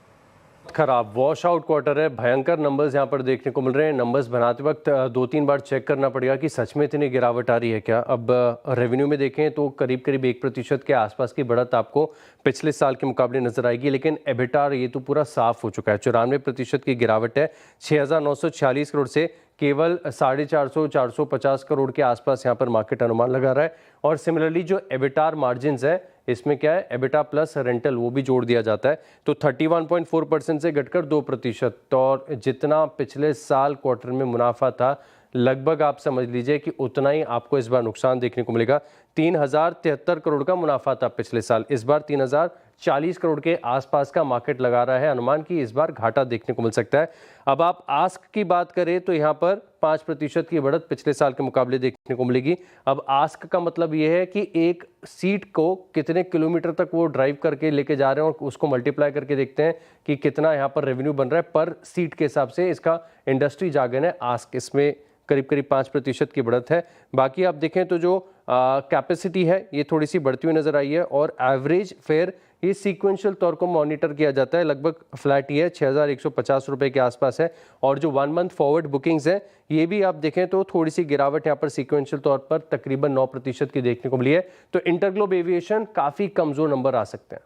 खराब वॉश आउट क्वार्टर है, भयंकर नंबर्स यहाँ पर देखने को मिल रहे हैं। नंबर्स बनाते वक्त 2-3 बार चेक करना पड़ेगा कि सच में इतनी गिरावट आ रही है क्या। अब रेवेन्यू में देखें तो करीब 1% के आसपास की बढ़त आपको पिछले साल के मुकाबले नजर आएगी, लेकिन एबिटा ये तो पूरा साफ हो चुका है। 94% की गिरावट है, 6,946 करोड़ से केवल 450 करोड़ के आसपास यहाँ पर मार्केट अनुमान लगा रहा है। और सिमिलरली जो एबिटार मार्जिन्स है इसमें क्या है, एबिटा प्लस रेंटल वो भी जोड़ दिया जाता है, तो 31.4% से घटकर 2%, और जितना पिछले साल क्वार्टर में मुनाफा था लगभग आप समझ लीजिए कि उतना ही आपको इस बार नुकसान देखने को मिलेगा। 3073 करोड़ का मुनाफा था पिछले साल, इस बार 3040 करोड़ के आसपास का मार्केट लगा रहा है अनुमान कि इस बार घाटा देखने को मिल सकता है। अब आप आस्क की बात करें तो यहाँ पर 5% की बढ़त पिछले साल के मुकाबले देखने को मिलेगी। अब आस्क का मतलब ये है कि एक सीट को कितने किलोमीटर तक वो ड्राइव करके लेके जा रहे हैं और उसको मल्टीप्लाई करके देखते हैं कि कितना यहाँ पर रेवेन्यू बन रहा है पर सीट के हिसाब से। इसका इंडस्ट्री जार्गन है आस्क, इसमें करीब 5% की बढ़त है। बाकी आप देखें तो जो कैपेसिटी है ये थोड़ी सी बढ़ती हुई नजर आई है, और एवरेज फेयर ये सीक्वेंशियल तौर को मॉनिटर किया जाता है, लगभग फ्लैट ही है, 6,150 रुपए के आसपास है। और जो 1 मंथ फॉरवर्ड बुकिंग्स है ये भी आप देखें तो थोड़ी सी गिरावट यहाँ पर सीक्वेंशियल तौर पर तकरीबन 9% की देखने को मिली है। तो इंटरग्लोब एविएशन काफ़ी कमज़ोर नंबर आ सकते हैं।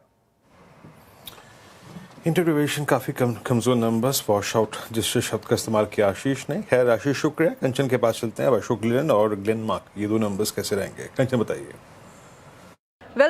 इंटरव्यूएशन काफ़ी कमज़ोर नंबर्स, वॉश आउट जिस शब्द का इस्तेमाल किया आशीष ने। खैर आशीष शुक्रिया। कंचन के पास चलते हैं। अब अशोक लेलैंड और ग्लेनमार्क, ये दो नंबर्स कैसे रहेंगे, कंचन बताइए।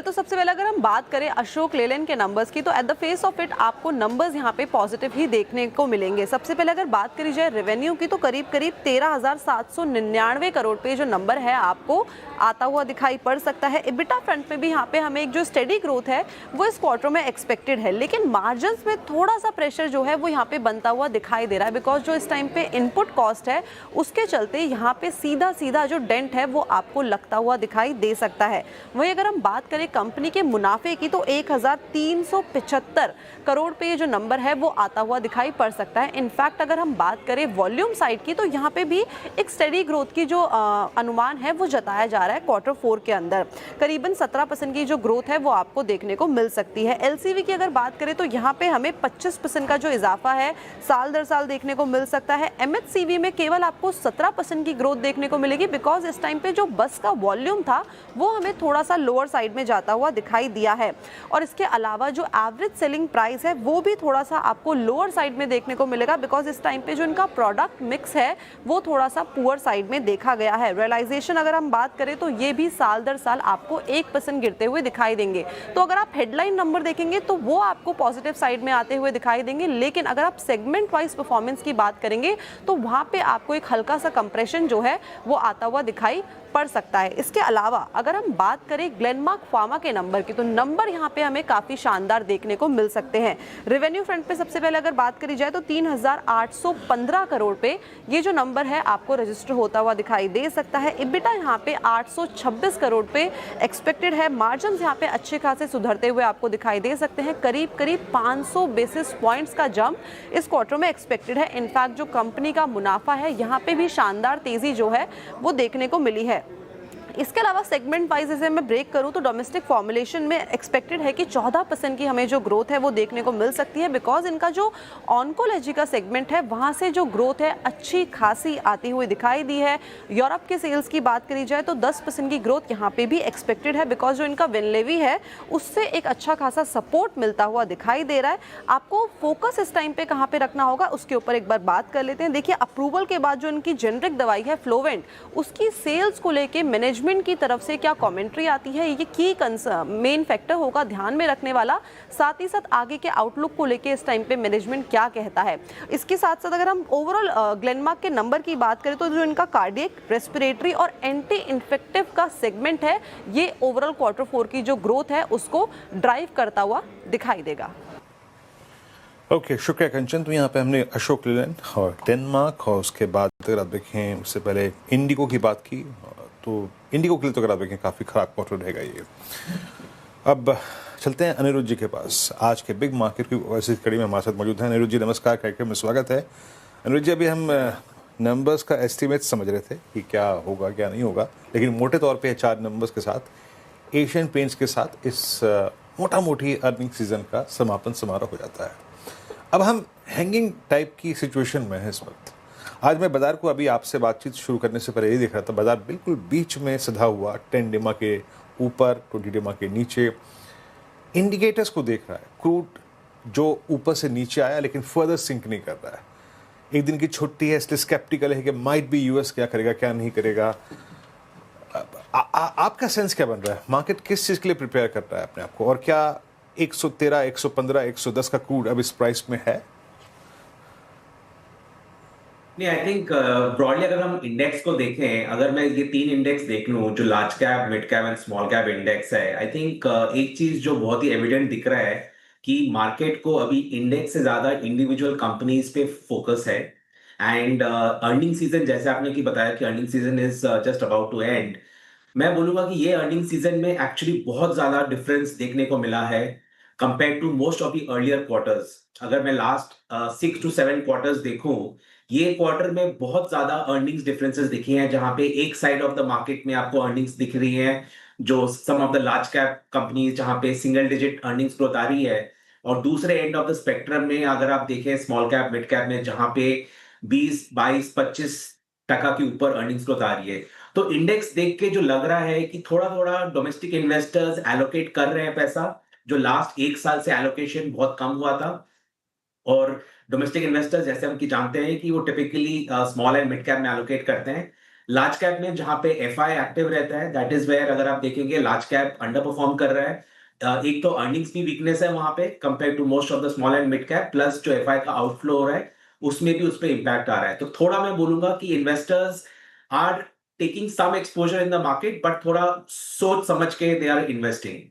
तो सबसे पहले अगर हम बात करें अशोक लेलैंड के नंबर्स की, तो at the face of it आपको नंबर्स यहाँ पे पॉजिटिव ही देखने को मिलेंगे। सबसे पहले अगर बात करी जाए रेवेन्यू की, तो करीब 13,799 करोड़ पे जो नंबर है आपको आता हुआ दिखाई पड़ सकता है। एबिटा फ्रंट में भी यहाँ पे हमें एक जो स्टेडी ग्रोथ है वो इस क्वार्टर में एक्सपेक्टेड है, लेकिन मार्जिन में थोड़ा सा प्रेशर जो है वो यहाँ पे बनता हुआ दिखाई दे रहा है, बिकॉज जो इस टाइम पे इनपुट कॉस्ट है उसके चलते यहाँ पे सीधा जो डेंट है वो आपको लगता हुआ दिखाई दे सकता है। वहीं अगर हम बात करें कंपनी के मुनाफे की, तो 1,375 करोड़ पे ये जो नंबर है वो आता हुआ दिखाई पड़ सकता है। इनफैक्ट अगर हम बात करें वॉल्यूम साइड की, तो यहाँ पे भी एक स्टेडी ग्रोथ की जो अनुमान है वो जताया जा रहा है। क्वार्टर 4 के अंदर करीबन 17% की जो ग्रोथ है वो आपको देखने को मिल सकती है। एलसीवी की अगर बात करें तो यहाँ पे हमें 25% का जो इजाफा है साल दर साल देखने को मिल सकता है। एमएचसीवी में केवल आपको 17% की ग्रोथ देखने को मिलेगी, बिकॉज इस टाइम पे जो बस का वॉल्यूम था वो हमें थोड़ा सा लोअर साइड में जाता हुआ दिखाई दिया है। और इसके अलावा जो एवरेज सेलिंग प्राइस है वो भी थोड़ा सा आपको लोअर साइड में देखने को मिलेगा, बिकॉज इस टाइम पे जो इनका प्रोडक्ट मिक्स है वो थोड़ा सा पुअर साइड में देखा गया है। रियलाइजेशन अगर हम बात करें तो ये भी साल दर साल आपको 1% गिरते हुए दिखाई देंगे। तो अगर आप हेडलाइन नंबर देखेंगे तो वो आपको पॉजिटिव साइड में आते हुए दिखाई देंगे, लेकिन अगर आप सेगमेंट वाइज परफॉर्मेंस की बात करेंगे तो वहां पे आपको एक हल्का सा कंप्रेशन जो है वो आता हुआ दिखाई पड़ सकता है। इसके अलावा अगर हम बात करें ग्लेनमार्क फार्मा के नंबर की, तो नंबर यहाँ पे हमें काफी शानदार देखने को मिल सकते हैं। रेवेन्यू फ्रंट पे सबसे पहले अगर बात करी जाए तो 3,815 करोड़ पे ये जो नंबर है आपको रजिस्टर होता हुआ दिखाई दे सकता है। इबिटा यहाँ पे 826 करोड़ पे एक्सपेक्टेड है। मार्जिन यहाँ पे अच्छे खासे सुधरते हुए आपको दिखाई दे सकते हैं। करीब करीब 500 बेसिस पॉइंट्स का जंप इस क्वार्टर में एक्सपेक्टेड है। इनफैक्ट जो कंपनी का मुनाफा है यहाँ पे भी शानदार तेजी जो है वो देखने को मिली है। इसके अलावा सेगमेंट वाइज जैसे मैं ब्रेक करूं तो डोमेस्टिक फॉर्मुलेशन में एक्सपेक्टेड है कि 14% की हमें जो ग्रोथ है वो देखने को मिल सकती है, बिकॉज इनका जो ऑन्कोलॉजी का सेगमेंट है वहां से जो ग्रोथ है अच्छी खासी आती हुई दिखाई दी है। यूरोप के सेल्स की बात करी जाए तो 10% की ग्रोथ यहाँ पे भी एक्सपेक्टेड है, बिकॉज जो इनका विनलेवी है उससे एक अच्छा खासा सपोर्ट मिलता हुआ दिखाई दे रहा है। आपको फोकस इस टाइम पे कहाँ पे रखना होगा उसके ऊपर एक बार बात कर लेते हैं। देखिए, अप्रूवल के बाद जो इनकी जेनरिक दवाई है फ्लोवेंट, उसकी सेल्स को लेके मैनेजमेंट की तरफ से क्या कमेंट्री आती है, ये की मेन फैक्टर होगा ध्यान में रखने वाला। साथ ही साथ आगे के आउटलुक को लेके इस टाइम पे मैनेजमेंट क्या कहता है। इसके साथ साथ अगर हम ओवरऑल ग्लेनमार्क के नंबर की बात करें तो जो इनका कार्डियक, रेस्पिरेटरी और एंटी इन्फेक्टिव का सेगमेंट है ये ओवरऑल Q4 की जो ग्रोथ है उसको ड्राइव करता हुआ दिखाई देगा। ओके, शुक्रिया कंचन। तो यहाँ पे हमने अशोक लेलैंड और डेनमार्क और उसके बाद अगर आप देखें उससे पहले इंडिगो की बात की, तो इंडिगो के लिए तो अगर आप देखें काफ़ी ख़राब क्वार्टर रहेगा ये। अब चलते हैं अनिरुद्ध जी के पास। आज के बिग मार्केट की वैसी कड़ी में हमारे साथ मौजूद हैं। अनिरुद्ध जी नमस्कार, कार्यक्रम में स्वागत है। अनिरुद्ध जी, अभी हम नंबर्स का एस्टिमेट समझ रहे थे कि क्या होगा क्या नहीं होगा, लेकिन मोटे तौर पे 4 नंबर्स के साथ एशियन पेंट्स के साथ इस मोटा मोटी अर्निंग सीजन का समापन समारोह हो जाता है। अब हम हैंगिंग टाइप की सिचुएशन में हैं इस वक्त। आज मैं बाजार को अभी आपसे बातचीत शुरू करने से पहले ये देख रहा था, बाजार बिल्कुल बीच में सधा हुआ, 10 डिमा के ऊपर 20 डिमा के नीचे। इंडिकेटर्स को देख रहा है, क्रूड जो ऊपर से नीचे आया लेकिन फर्दर सिंक नहीं कर रहा है। एक दिन की छुट्टी है इसलिए स्केप्टिकल है कि माइट बी यूएस क्या करेगा क्या नहीं करेगा। आपका सेंस क्या बन रहा है, मार्केट किस चीज़ के लिए प्रिपेयर कर रहा है अपने आप को, और क्या 113, 115, 110 का क्रूड अब इस प्राइस में है? नहीं, आई थिंक ब्रॉडली अगर हम इंडेक्स को देखें, अगर मैं ये 3 इंडेक्स देख लूं जो large cap, mid cap and small cap index है, आई थिंक एक चीज जो बहुत ही एविडेंट दिख रहा है कि मार्केट को अभी इंडेक्स से ज्यादा इंडिविजुअल कंपनीज पे फोकस है। एंड अर्निंग सीजन, जैसे आपने की बताया कि earning season is just about to end, मैं बोलूंगा कि ये अर्निंग सीजन में एक्चुअली बहुत ज्यादा डिफरेंस देखने को मिला है compare to most of the earlier quarters. अगर मैं लास्ट 6 to 7 क्वार्टर्स देखूं, ये क्वार्टर में बहुत ज्यादा अर्निंग्स डिफरेंसेस दिखी हैं, जहां पे एक साइड ऑफ द मार्केट में आपको अर्निंग्स दिख रही हैं जो some of the large cap companies जहां पे सिंगल डिजिट अर्निंग्स ग्रोथ आ रही है, और दूसरे एंड ऑफ द स्पेक्ट्रम में अगर आप देखें स्मॉल कैप, मिड कैप में जहां पे 20, 22, 25% के ऊपर अर्निंग्स ग्रोथ आ रही है। तो इंडेक्स देख के जो लग रहा है कि थोड़ा थोड़ा डोमेस्टिक इन्वेस्टर्स एलोकेट कर रहे हैं पैसा, जो लास्ट 1 साल से एलोकेशन बहुत कम हुआ था। और डोमेस्टिक इन्वेस्टर्स जैसे हम की जानते हैं कि वो typically small and mid cap में एलोकेट करते हैं। लार्ज कैप में जहां पे एफआई एक्टिव रहता है, दैट इज वेयर अगर आप देखेंगे लार्ज कैप अंडर परफॉर्म कर रहा है। एक तो अर्निंग्स भी वीकनेस है वहां पे compare to most of the small and mid cap, plus जो एफआई का आउटफ्लो हो रहा है उसमें भी उस पर इम्पैक्ट आ रहा है। तो थोड़ा मैं बोलूंगा कि investors are taking some exposure in the market, but थोड़ा सोच समझ के they are investing.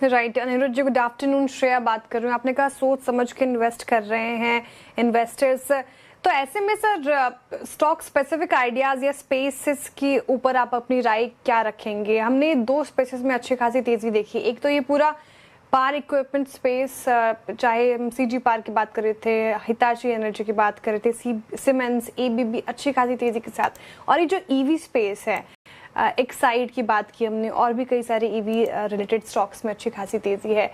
Right, Aniruddh ji good afternoon. Shreya बात कर रही हूँ। आपने कहा सोच समझ के इन्वेस्ट कर रहे हैं इन्वेस्टर्स, तो ऐसे में सर स्टॉक स्पेसिफिक आइडियाज या स्पेसेस के ऊपर आप अपनी राय क्या रखेंगे? हमने 2 स्पेसेस में अच्छी खासी तेजी देखी। एक तो ये पूरा पावर इक्विपमेंट स्पेस, चाहे हम सीजी पावर की बात कर रहे थे, हिताची एनर्जी की बात कर रहे थे, सीमेंस, एबीबी अच्छी खासी तेजी के साथ, और ये जो ईवी स्पेस है एक्साइड की बात की हमने, और भी कई सारे ईवी रिलेटेड स्टॉक्स में अच्छी खासी तेजी है।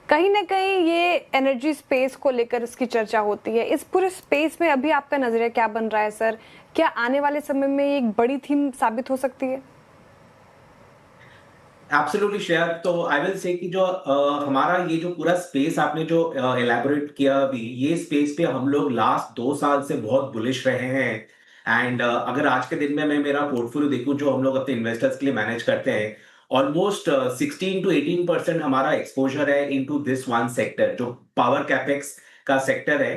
कहीं ना कहीं ये एनर्जी स्पेस को लेकर इसकी चर्चा होती है। इस पूरे स्पेस में अभी आपका नजरिया क्या बन रहा है सर? क्या आने वाले समय में एक बड़ी थीम साबित हो सकती है? एब्सोल्युटली श्रेया, तो आई विल से कि जो हमारा ये जो पूरा स्पेस आपने जो एलैबोरेट किया अभी, ये स्पेस पे हम लोग लास्ट 2 साल से बहुत बुलिश रहे हैं। एंड अगर आज के दिन में मैं मेरा पोर्टफोलियो देखूं जो हम लोग अपने इन्वेस्टर्स के लिए मैनेज करते हैं, ऑलमोस्ट 16 to 18% हमारा एक्सपोजर है इनटू दिस वन सेक्टर जो पावर कैपेक्स का सेक्टर है।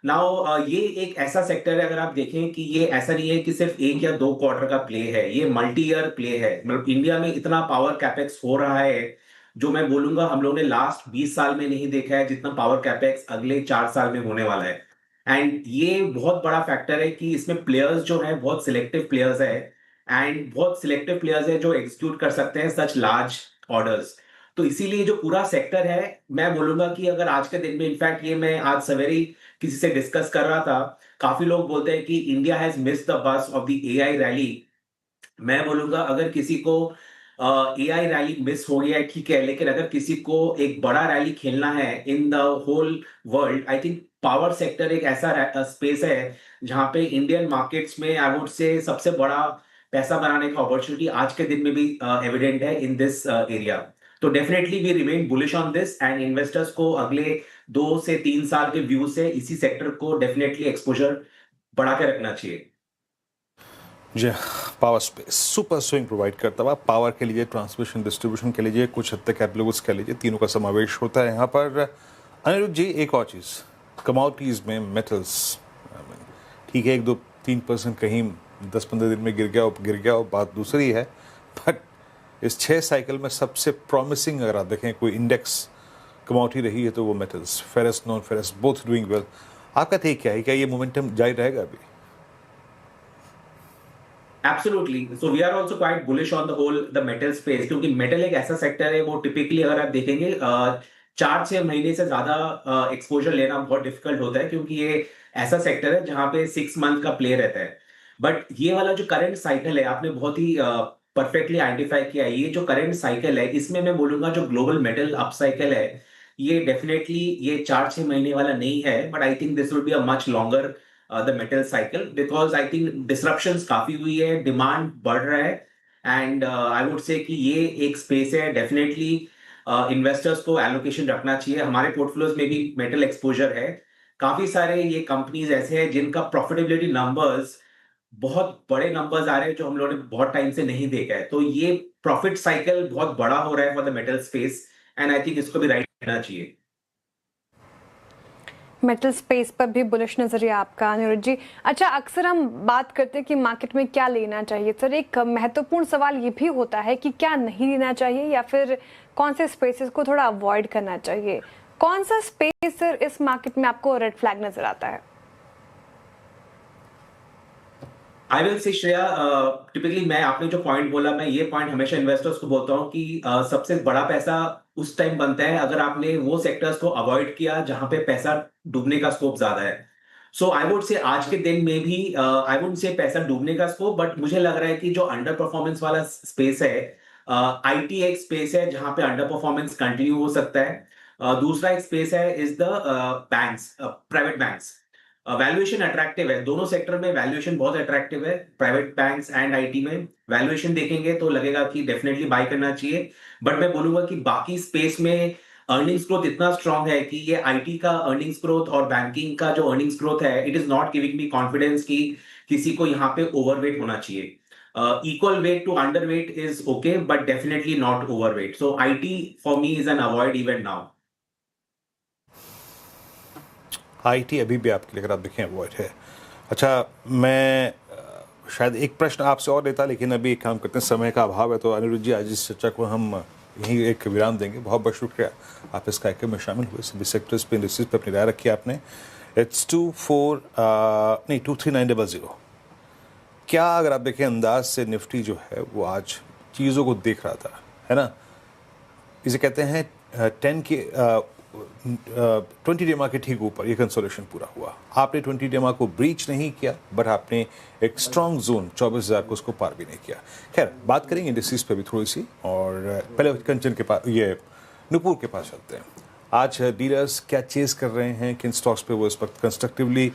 नाउ ये एक ऐसा सेक्टर है, अगर आप देखें कि ये ऐसा नहीं है कि सिर्फ 1 या 2 क्वार्टर का प्ले है, ये मल्टी ईयर प्ले है। मतलब इंडिया में इतना पावर कैपेक्स हो रहा है जो मैं बोलूंगा हम लोगों ने लास्ट 20 साल में नहीं देखा है, जितना पावर कैपेक्स अगले 4 साल में होने वाला है। एंड ये बहुत बड़ा फैक्टर है कि इसमें प्लेयर्स जो है बहुत सिलेक्टिव प्लेयर्स है, एंड बहुत सिलेक्टिव प्लेयर्स है जो एग्जीक्यूट कर सकते हैं सच लार्ज ऑर्डर्स। तो इसीलिए जो पूरा सेक्टर है, मैं बोलूंगा कि अगर आज के दिन में, इनफैक्ट ये मैं आज सवेरे किसी से डिस्कस कर रहा था, काफी लोग बोलते हैं कि India has missed the bus of the AI rally. मैं बोलूंगा अगर किसी को एआई रैली मिस हो गया है ठीक है, लेकिन अगर किसी को एक बड़ा रैली खेलना है in the whole world, I think power sector एक ऐसा स्पेस है जहां पे इंडियन मार्केट्स में आई वुड से सबसे बड़ा पैसा बनाने का अपॉर्चुनिटी आज के दिन में भी एविडेंट है इन दिस एरिया। तो definitely we remain bullish on this, and investors को अगले 2 से 3 साल के व्यू से इसी सेक्टर को डेफिनेटली एक्सपोजर बढ़ा के रखना चाहिए। जी, power space super swing provide करता हुआ, पावर के लिए, ट्रांसमिशन डिस्ट्रीब्यूशन के लिए, कुछ हद तक कैपिटल्स के लिए, तीनों का समावेश होता है यहाँ पर। अनिरुद्ध जी, एक और चीज़, कमोडिटीज़ में मेटल्स, ठीक है 1-2-3% कहीं 10-15 दिन में गिर गया और बात दूसरी है, बट इस 6 साइकिल में सबसे प्रॉमिसिंग अगर आप देखें कोई इंडेक्स कमोडिटी रही है तो वो metals, ferrous, non ferrous, both doing well. आपका टेक क्या है, क्या ये मोमेंटम जारी रहेगा अभी? Absolutely. So we are also quite bullish on the whole the metal space, क्योंकि मेटल एक ऐसा सेक्टर है वो टिपिकली अगर आप देखेंगे 4-6 महीने से ज्यादा एक्सपोजर लेना बहुत डिफिकल्ट होता है, क्योंकि ये ऐसा सेक्टर है जहां पे 6 मंथ का प्ले रहता है। बट ये वाला जो करंट साइकिल है, आपने बहुत ही परफेक्टली आइडेंटिफाई किया है। ये जो करंट साइकिल है, इसमें मैं बोलूंगा जो ग्लोबल मेटल अप साइकिल है, ये डेफिनेटली ये 4-6 महीने वाला नहीं है, but I think this will be a much longer the metal cycle, because I think disruptions काफी हुई है, डिमांड बढ़ रहा है, एंड आई वुड से कि ये एक स्पेस है डेफिनेटली इन्वेस्टर्स को एलोकेशन रखना चाहिए। हमारे पोर्टफोलियोज में भी मेटल एक्सपोजर है, काफी सारे ये कंपनीज ऐसे हैं जिनका प्रॉफिटेबिलिटी नंबर्स बहुत बड़े नंबर्स आ रहे हैं जो हम लोगों ने बहुत टाइम से नहीं देखा है। तो ये प्रॉफिट साइकिल बहुत बड़ा हो रहा है for the metal space, and I think इसको भी राइट करना चाहिए। मेटल स्पेस पर भी बुलिश नजरिया आपका अनिरुद्ध जी। अच्छा, अक्सर हम बात करते हैं कि मार्केट में क्या लेना चाहिए, सर एक महत्वपूर्ण सवाल ये भी होता है कि क्या नहीं लेना चाहिए या फिर कौन से स्पेसेस को थोड़ा अवॉइड करना चाहिए। कौन सा स्पेस सर इस मार्केट में आपको रेड फ्लैग नजर आता है? आई विल से श्रेया, टिपिकली मैं आपने जो पॉइंट बोला, मैं ये पॉइंट हमेशा इन्वेस्टर्स को बोलता हूँ कि सबसे बड़ा पैसा उस टाइम बनता है अगर आपने वो सेक्टर्स को अवॉइड किया जहां पे पैसा डूबने का स्कोप ज्यादा है। सो आई वुड से आज के दिन में भी आई वुड से पैसा डूबने का स्कोप, बट मुझे लग रहा है कि जो अंडर परफॉर्मेंस वाला स्पेस है, आईटी एक स्पेस है जहां पे अंडर परफॉर्मेंस कंटिन्यू हो सकता है। दूसरा एक स्पेस है is the banks, private banks. Valuation attractive है, दोनों सेक्टर में वैल्यूएशन बहुत अट्रैक्टिव है, प्राइवेट बैंक्स एंड आईटी में वैल्यूएशन देखेंगे तो लगेगा कि डेफिनेटली बाय करना चाहिए। बट मैं बोलूंगा कि बाकी स्पेस में अर्निंग्स ग्रोथ इतना स्ट्रांग है कि ये आईटी का अर्निंग्स ग्रोथ और बैंकिंग का जो अर्निंग्स ग्रोथ है, it is not giving me confidence कि किसी को यहाँ पे ओवरवेट होना चाहिए। Equal weight to under weight is okay, but definitely not overweight. So IT for me is an avoid even now. IT अभी भी आपके लिए अगर आप देखें अवॉइड है। अच्छा, मैं शायद एक प्रश्न आपसे और लेता, लेकिन अभी एक काम करते हैं, समय का अभाव है, तो अनिरुद्ध जी आज इस चर्चा को हम यहीं एक विराम देंगे। बहुत बहुत शुक्रिया आप इस कार्यक्रम में शामिल हुए, सभी सेक्टर्स पे, इंडस्ट्रीज पे अपनी राय रखी आपने। इट्स 239000। क्या अगर आप देखें अंदाज से निफ्टी जो है वो आज चीज़ों को देख रहा था, है ना, इसे कहते हैं 20 डेमा के ठीक ऊपर ये कंसोलेशन पूरा हुआ। आपने 20 डेमा को ब्रीच नहीं किया, बट आपने एक स्ट्रॉन्ग जोन 24,000 को उसको पार भी नहीं किया। खैर, बात करेंगे इंडस्ट्रीज पे भी थोड़ी सी, और पहले कंचन के पास, ये नुपुर के पास चलते हैं। आज डीलर्स क्या चेज कर रहे हैं, किन स्टॉक्स पे वो इस वक्त कंस्ट्रक्टिवली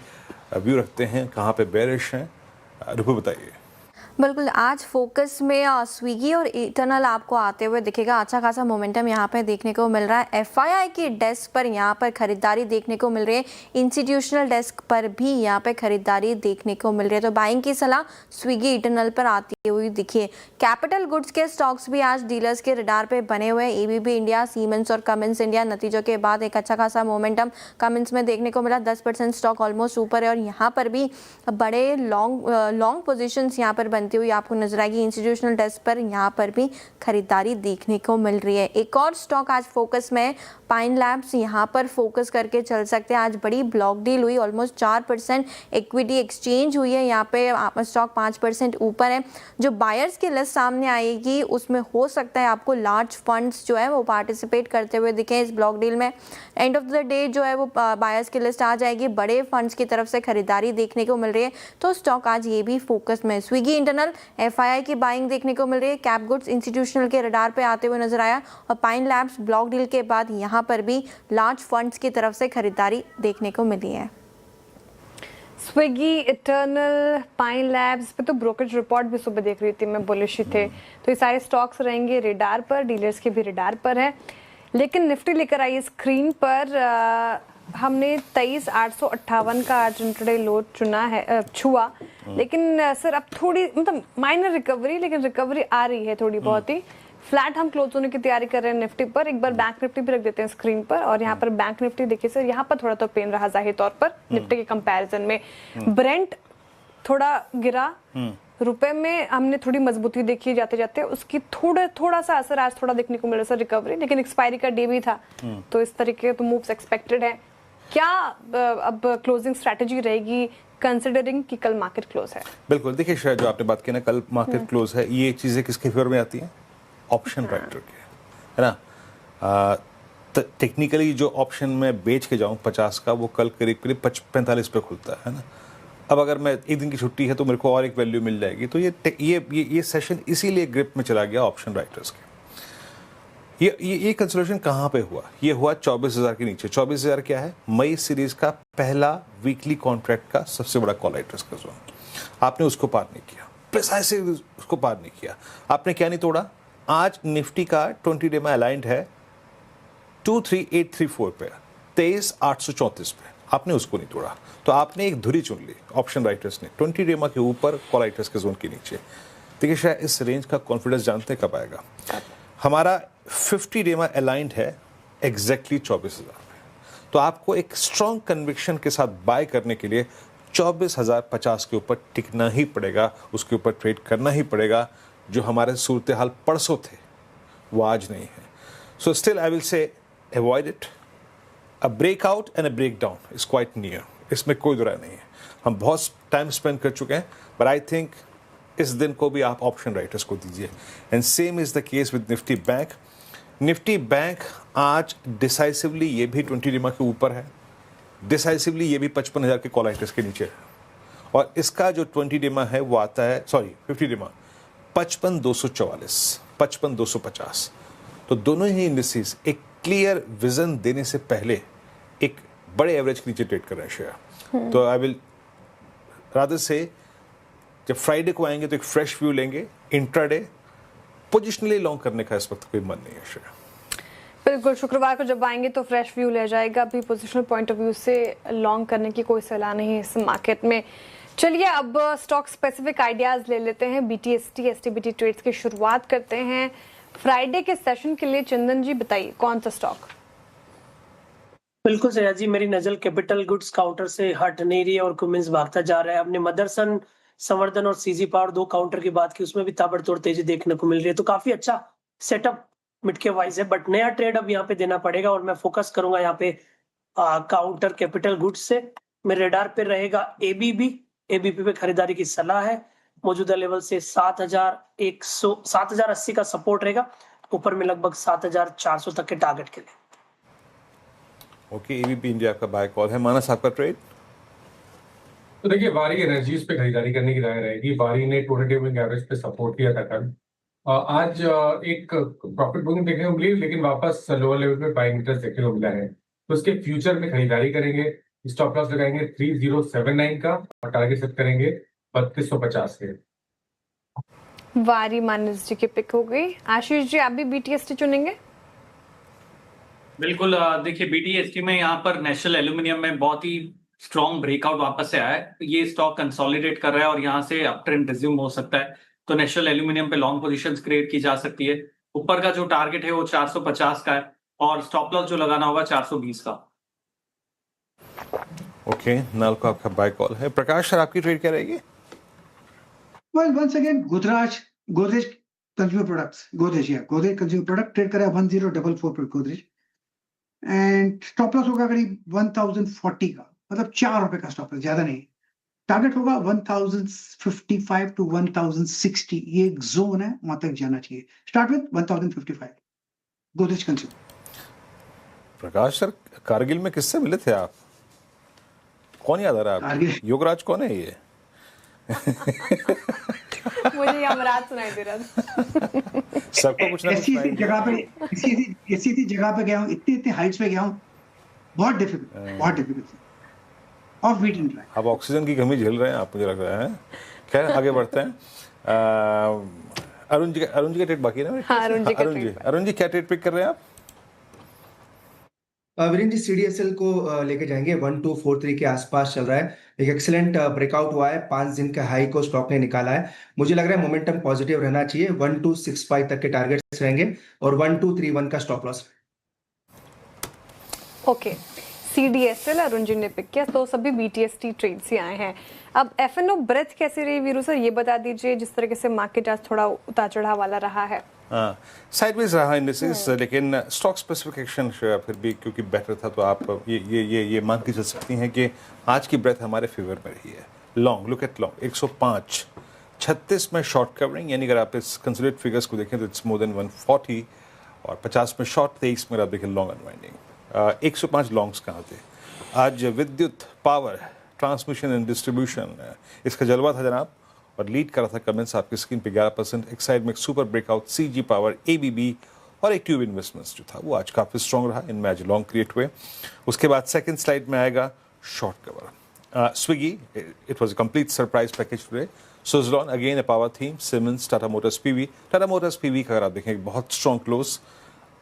व्यू रखते हैं, कहाँ पे बेरिश हैं, नुपुर बताइए। बिल्कुल, आज फोकस में स्विगी और इटर्नल आपको आते हुए दिखेगा। अच्छा खासा मोमेंटम यहाँ पे देखने को मिल रहा है। एफआईआई की डेस्क पर यहाँ पर खरीदारी देखने को मिल रही है, इंस्टीट्यूशनल डेस्क पर भी यहाँ पे खरीदारी देखने को मिल रही है। तो बाइंग की सलाह स्विगी इटर्नल पर आती हुई दिखी है। कैपिटल गुड्स के स्टॉक्स भी आज डीलर्स के रडार पे बने हुए हैं। एबीबी इंडिया, सीमेंस और कमिंस इंडिया नतीजों के बाद एक अच्छा खासा मोमेंटम कमिंस में देखने को मिला। 10% स्टॉक ऑलमोस्ट ऊपर है और यहाँ पर भी बड़े लॉन्ग पोजिशंस यहाँ पर बनती हुई आपको नजर आएगी। इंस्टीट्यूशनल डेस्क पर यहाँ पर भी खरीदारी देखने को मिल रही है। एक और स्टॉक आज फोकस में पाइन लैब्स, यहाँ पर फोकस करके चल सकते हैं। आज बड़ी ब्लॉक डील हुई, ऑलमोस्ट 4% इक्विटी एक्सचेंज हुई है। यहाँ पे स्टॉक 5% ऊपर है। जो बायर्स की लिस्ट सामने आएगी उसमें हो सकता है आपको लार्ज फंड्स जो है वो पार्टिसिपेट करते हुए दिखे इस ब्लॉक डील में। एंड ऑफ द डे जो है वो बायर्स की लिस्ट आ जाएगी, बड़े फंड्स की तरफ से खरीदारी देखने को मिल रही है। तो स्टॉक आज ये भी फोकस में। स्विगी इंटरनल, एफआईआई की बाइंग देखने को मिल रही है। कैप गुड्स इंस्टीट्यूशनल के रडार पे आते हुए नजर आया और पाइन लैब्स ब्लॉक डील के बाद यहाँ पर भी लार्ज फंड्स की तरफ से खरीदारी देखने को मिली है। स्विगी, इटर्नल, पाइन लैब्स पे तो ब्रोकरेज रिपोर्ट भी सुबह देख रही थी मैं, बुलिश ही थे। तो ये सारे स्टॉक्स रहेंगे रेडार पर, डीलर्स के भी रेडार पर है। लेकिन निफ्टी लेकर आई स्क्रीन पर हमने 23,858 का आज इंट्राडे लो चुना है, छुआ। लेकिन सर अब थोड़ी मतलब माइनर रिकवरी, लेकिन रिकवरी आ रही है थोड़ी बहुत ही। फ्लैट हम क्लोज होने की तैयारी कर रहे हैं निफ्टी पर। एक बार बैंक निफ्टी भी रख देते हैं स्क्रीन पर। और यहाँ पर बैंक निफ्टी देखिए सर, यहाँ पर थोड़ा तो पेन रहा जाहिर तौर पर निफ्टी के कंपैरिजन में। ब्रेंट थोड़ा गिरा, रुपए में हमने थोड़ी मजबूती देखी जाते जाते, उसकी थोड़ा सा असर आज थोड़ा देखने को मिला सर रिकवरी। लेकिन एक्सपायरी का डे भी था, तो इस तरीके तो मूव्स एक्सपेक्टेड है। क्या अब क्लोजिंग स्ट्रेटेजी रहेगी कंसिडरिंग कि कल मार्केट क्लोज है? बिल्कुल, देखिए श्रेया, जो आपने बात की ना, कल मार्केट क्लोज है, ये चीजें किसके फेवर में आती हैं? ऑप्शन राइटर के, है ना। टेक्निकली जो ऑप्शन में बेच के जाऊं 50 का, वो कल करीब करीब 45 पे खुलता है ना। अब अगर मैं एक दिन की छुट्टी है तो मेरे को और एक वैल्यू मिल जाएगी। तो ये सेशन इसीलिए ग्रिप में चला गया ऑप्शन राइटर्स के। ये कंसोलिडेशन कहाँ पे हुआ? ये हुआ 24,000 के नीचे। 24,000 क्या है? मई सीरीज का पहला वीकली कॉन्ट्रैक्ट का सबसे बड़ा कॉल राइटर्स का जोन। आपने उसको पार नहीं किया, प्रिसाइसली उसको पार नहीं किया। आपने क्या नहीं तोड़ा? आज निफ्टी का 20 डे में अलाइंड है 23,834 पे, 23,834 पे। आपने उसको नहीं तोड़ा, तो आपने एक धुरी चुन ली ऑप्शन राइटर्स ने 20 डे के ऊपर, कॉल राइटर्स के जोन के नीचे। देखिए शायद इस रेंज का कॉन्फिडेंस जानते कब आएगा? हमारा 50 डे में अलाइंड है एग्जैक्टली 24,000 में। तो आपको एक स्ट्रॉन्ग कन्विक्शन के साथ बाय करने के लिए 24,050 के ऊपर टिकना ही पड़ेगा, उसके ऊपर ट्रेड करना ही पड़ेगा। जो हमारे सूरत हाल परसों थे वो आज नहीं है। So still I will say avoid it. A breakout and a break down is quite near, इसमें कोई दुराय नहीं है। हम बहुत टाइम स्पेंड कर चुके हैं, बट आई थिंक इस दिन को भी आप ऑप्शन राइटर्स को दीजिए। And same is the case with Nifty bank. Nifty bank आज डिसाइसिवली ये भी 20 डिमा के ऊपर है, डिसाइसिवली ये भी 55,000 के कॉल राइटर्स के नीचे है। और इसका जो 20 डिमा है वो आता है, सॉरी 50 डिमा 55,244, 55,250। तो दोनों ही इंडिसेस एक क्लियर विजन देने से पहले एक बड़े एवरेज के नीचे ट्रेड कर रहे हैं शेयर। तो आई विल रादर से जब फ्राइडे को आएंगे तो एक फ्रेश व्यू लेंगे। इंट्राडे पोजिशनली लॉन्ग करने का इस वक्त कोई मन नहीं है शेयर। बिल्कुल, शुक्रवार को जब आएंगे तो फ्रेश व्यू ले जाएगा। अभी पोजिशनल पॉइंट ऑफ व्यू से लॉन्ग करने की कोई सलाह नहीं है इस मार्केट में। चलिए अब स्टॉक स्पेसिफिक आइडियाज ले लेते हैं। BTST STBT ट्रेड्स की शुरुआत करते हैं फ्राइडे के सेशन के लिए। चंदन जी बताइए कौन सा स्टॉक? बिल्कुल सयाजी, मेरी नजर कैपिटल गुड्स काउंटर से हट नहीं रही है और कुमिंस भागता जा रहा है। हमने मदरसन, संवर्धन और सीजी पावर 2 काउंटर की बात की, उसमें भी ताबड़तोड़ तेजी देखने को मिल रही है। तो काफी अच्छा सेटअप मिड के वाइज है, बट नया ट्रेड अब यहाँ पे देना पड़ेगा और मैं फोकस करूंगा यहाँ पे काउंटर कैपिटल गुड्स से। मेरे रडार पे रहेगा ABP पे खरीदारी की सलाह है। मौजूदा लेवल से 7,80 का सपोर्ट रहेगा, ऊपर में लगभग 7,400 तक के टारगेट के लिए। ओके, ABP इंडिया का बाय कॉल है। मानस आपका ट्रेड? तो देखिए, वारी एनर्जीज पे खरीदारी करने की राय रहेगी। वारी ने 200 डे मूविंग एवरेज पे सपोर्ट किया था कल। आज एक प्रॉफिट बुकिंग देखने को मिली, लेकिन वापस लोअर लेवल पे बाइंग इंटरेस्ट देखने को मिला है। तो उसके फ्यूचर में खरीदारी करेंगे। स्टॉप लॉस लगाएंगे 3079 का और टारगेट सेट करेंगे 3250 के। वारी मानस जी की पिक हो गई। आशीष जी, आप भी BTST चुनेंगे? बिल्कुल। देखिए, BTST में यहाँ पर नेशनल एल्यूमिनियम में बहुत ही स्ट्रॉन्ग ब्रेकआउट वापस से आया है। ये स्टॉक कंसोलिडेट कर रहा है और यहाँ से अप ट्रेंड रिज्यूम हो सकता है, तो नेशनल एल्यूमिनियम पे लॉन्ग पोजीशंस क्रिएट की जा सकती है। ऊपर का जो टारगेट है वो 450 का है और स्टॉप लॉस जो लगाना होगा 420 का। ओके, नाल को आपका बाय कॉल है। प्रकाश सर, आपकी ट्रेड क्या रहेगी? Well, once again Godrej consumer products, Godrej consumer product trade करें 1044 पर गोदरेज, एंड स्टॉप लॉस होगा करीब 1040 का, मतलब 4 रुपए का स्टॉप लॉस, ज्यादा नहीं। टारगेट होगा 1055 टू 1060, ये एक जोन है, वहां तक जाना चाहिए। Start with 1055 Godrej consumer. Prakash sir, Kargil में किससे मिले थे आप? कौन याद आ रहा है आपको? योगराज कौन है ये? मुझे यमराज सुनाई दे रहा था। सबको कुछ ना ऐसी जगह पे गया हूँ, इतने हाइट्स पे गया हूँ, बहुत डिफिकल्ट ऑफ बीटिंग ट्रैक। अब ऑक्सीजन की कमी झेल रहे हैं आप, मुझे लग रहा है। खैर, आगे बढ़ते हैं। अरुण जी का ट्रेड बाकी है ना? हाँ, अरुण जी क्या ट्रेड पिक कर रहे हैं आप? वीरेंद्र जी, CDSL को लेके जाएंगे। 1243 के आसपास चल रहा है, एक एक्सीलेंट ब्रेकआउट हुआ है, 5 दिन का हाई को स्टॉक ने निकाला है। मुझे लग रहा है मोमेंटम पॉजिटिव रहना चाहिए। 1265 तक के टारगेट्स रहेंगे और 1231 का stop loss. Okay, CDSL Arun ji ने पिक किया, तो सभी BTST ट्रेड्स ही आए हैं। अब F&O ब्रेथ कैसी रही वीरू सर, ये बता दीजिए, जिस तरीके से मार्केट आज थोड़ा उतार चढ़ाव वाला रहा है। हाँ, साइडवेज रहा इंडिसेस, लेकिन स्टॉक स्पेसिफिक एक्शन फिर भी क्योंकि बेटर था, तो आप ये मान के चल सकती हैं कि आज की ब्रेथ हमारे फेवर में रही है। लॉन्ग, लुक एट लॉन्ग, 105 36 में शॉर्ट कवरिंग, यानी अगर आप इस कंसोलिडेट फिगर्स को देखें तो इट्स मोर देन 140, और 50 में शॉर्ट, 23 में आप देखें लॉन्ग अनवाइंडिंग। 105 लॉन्ग्स कहाँ थे आज? विद्युत, पावर, ट्रांसमिशन एंड डिस्ट्रीब्यूशन, इसका जलवा था जनाब, और लीड कर रहा था कमेंट्स आपकी स्क्रीन पे 11%। एक साइड में एक super breakout CG power, ABB और एक ट्यूब इन्वेस्टमेंट्स जो था वो आज काफ़ी स्ट्रॉन्ग रहा, इनमें आज लॉन्ग क्रिएट हुए। उसके बाद सेकंड स्लाइड में आएगा short cover. Swiggy, it was a complete surprise package today. Suzlon, again a power theme. Siemens, Tata Motors PV का अगर आप देखें बहुत strong close,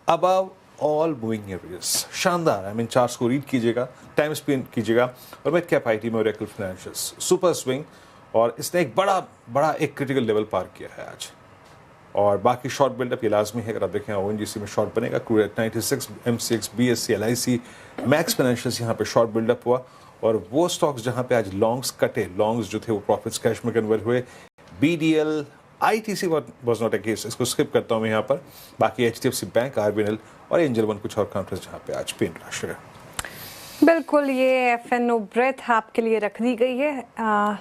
above all moving averages, शानदार। आई मीन चार्ट्स को रीड कीजिएगा, टाइम स्पेंड कीजिएगा, और मिड कैप IT में ओरेकल फाइनेंशियल्स सुपर स्विंग, और इसने एक बड़ा एक क्रिटिकल लेवल पार किया है आज। और बाकी शॉर्ट बिल्डअप ये लाजमी है, अगर आप देखें ONGC में शॉर्ट बनेगा, crude at 96, MCX, BSE, LIC, max financials यहाँ पे शॉर्ट बिल्डअप हुआ, और वो स्टॉक्स जहाँ पे आज लॉन्ग्स कटे, लॉन्ग्स जो थे वो प्रॉफिट्स कैश में कन्वर्ट हुए। BDL, ITC was not a case, इसको स्किप करता हूँ मैं यहाँ पर। बाकी HDFC बैंक, RBNL और एंजल वन कुछ और काउंटर्स जहाँ पे आज पेन रश है। बिल्कुल, ये F&O ब्रेथ आपके लिए रख दी गई है,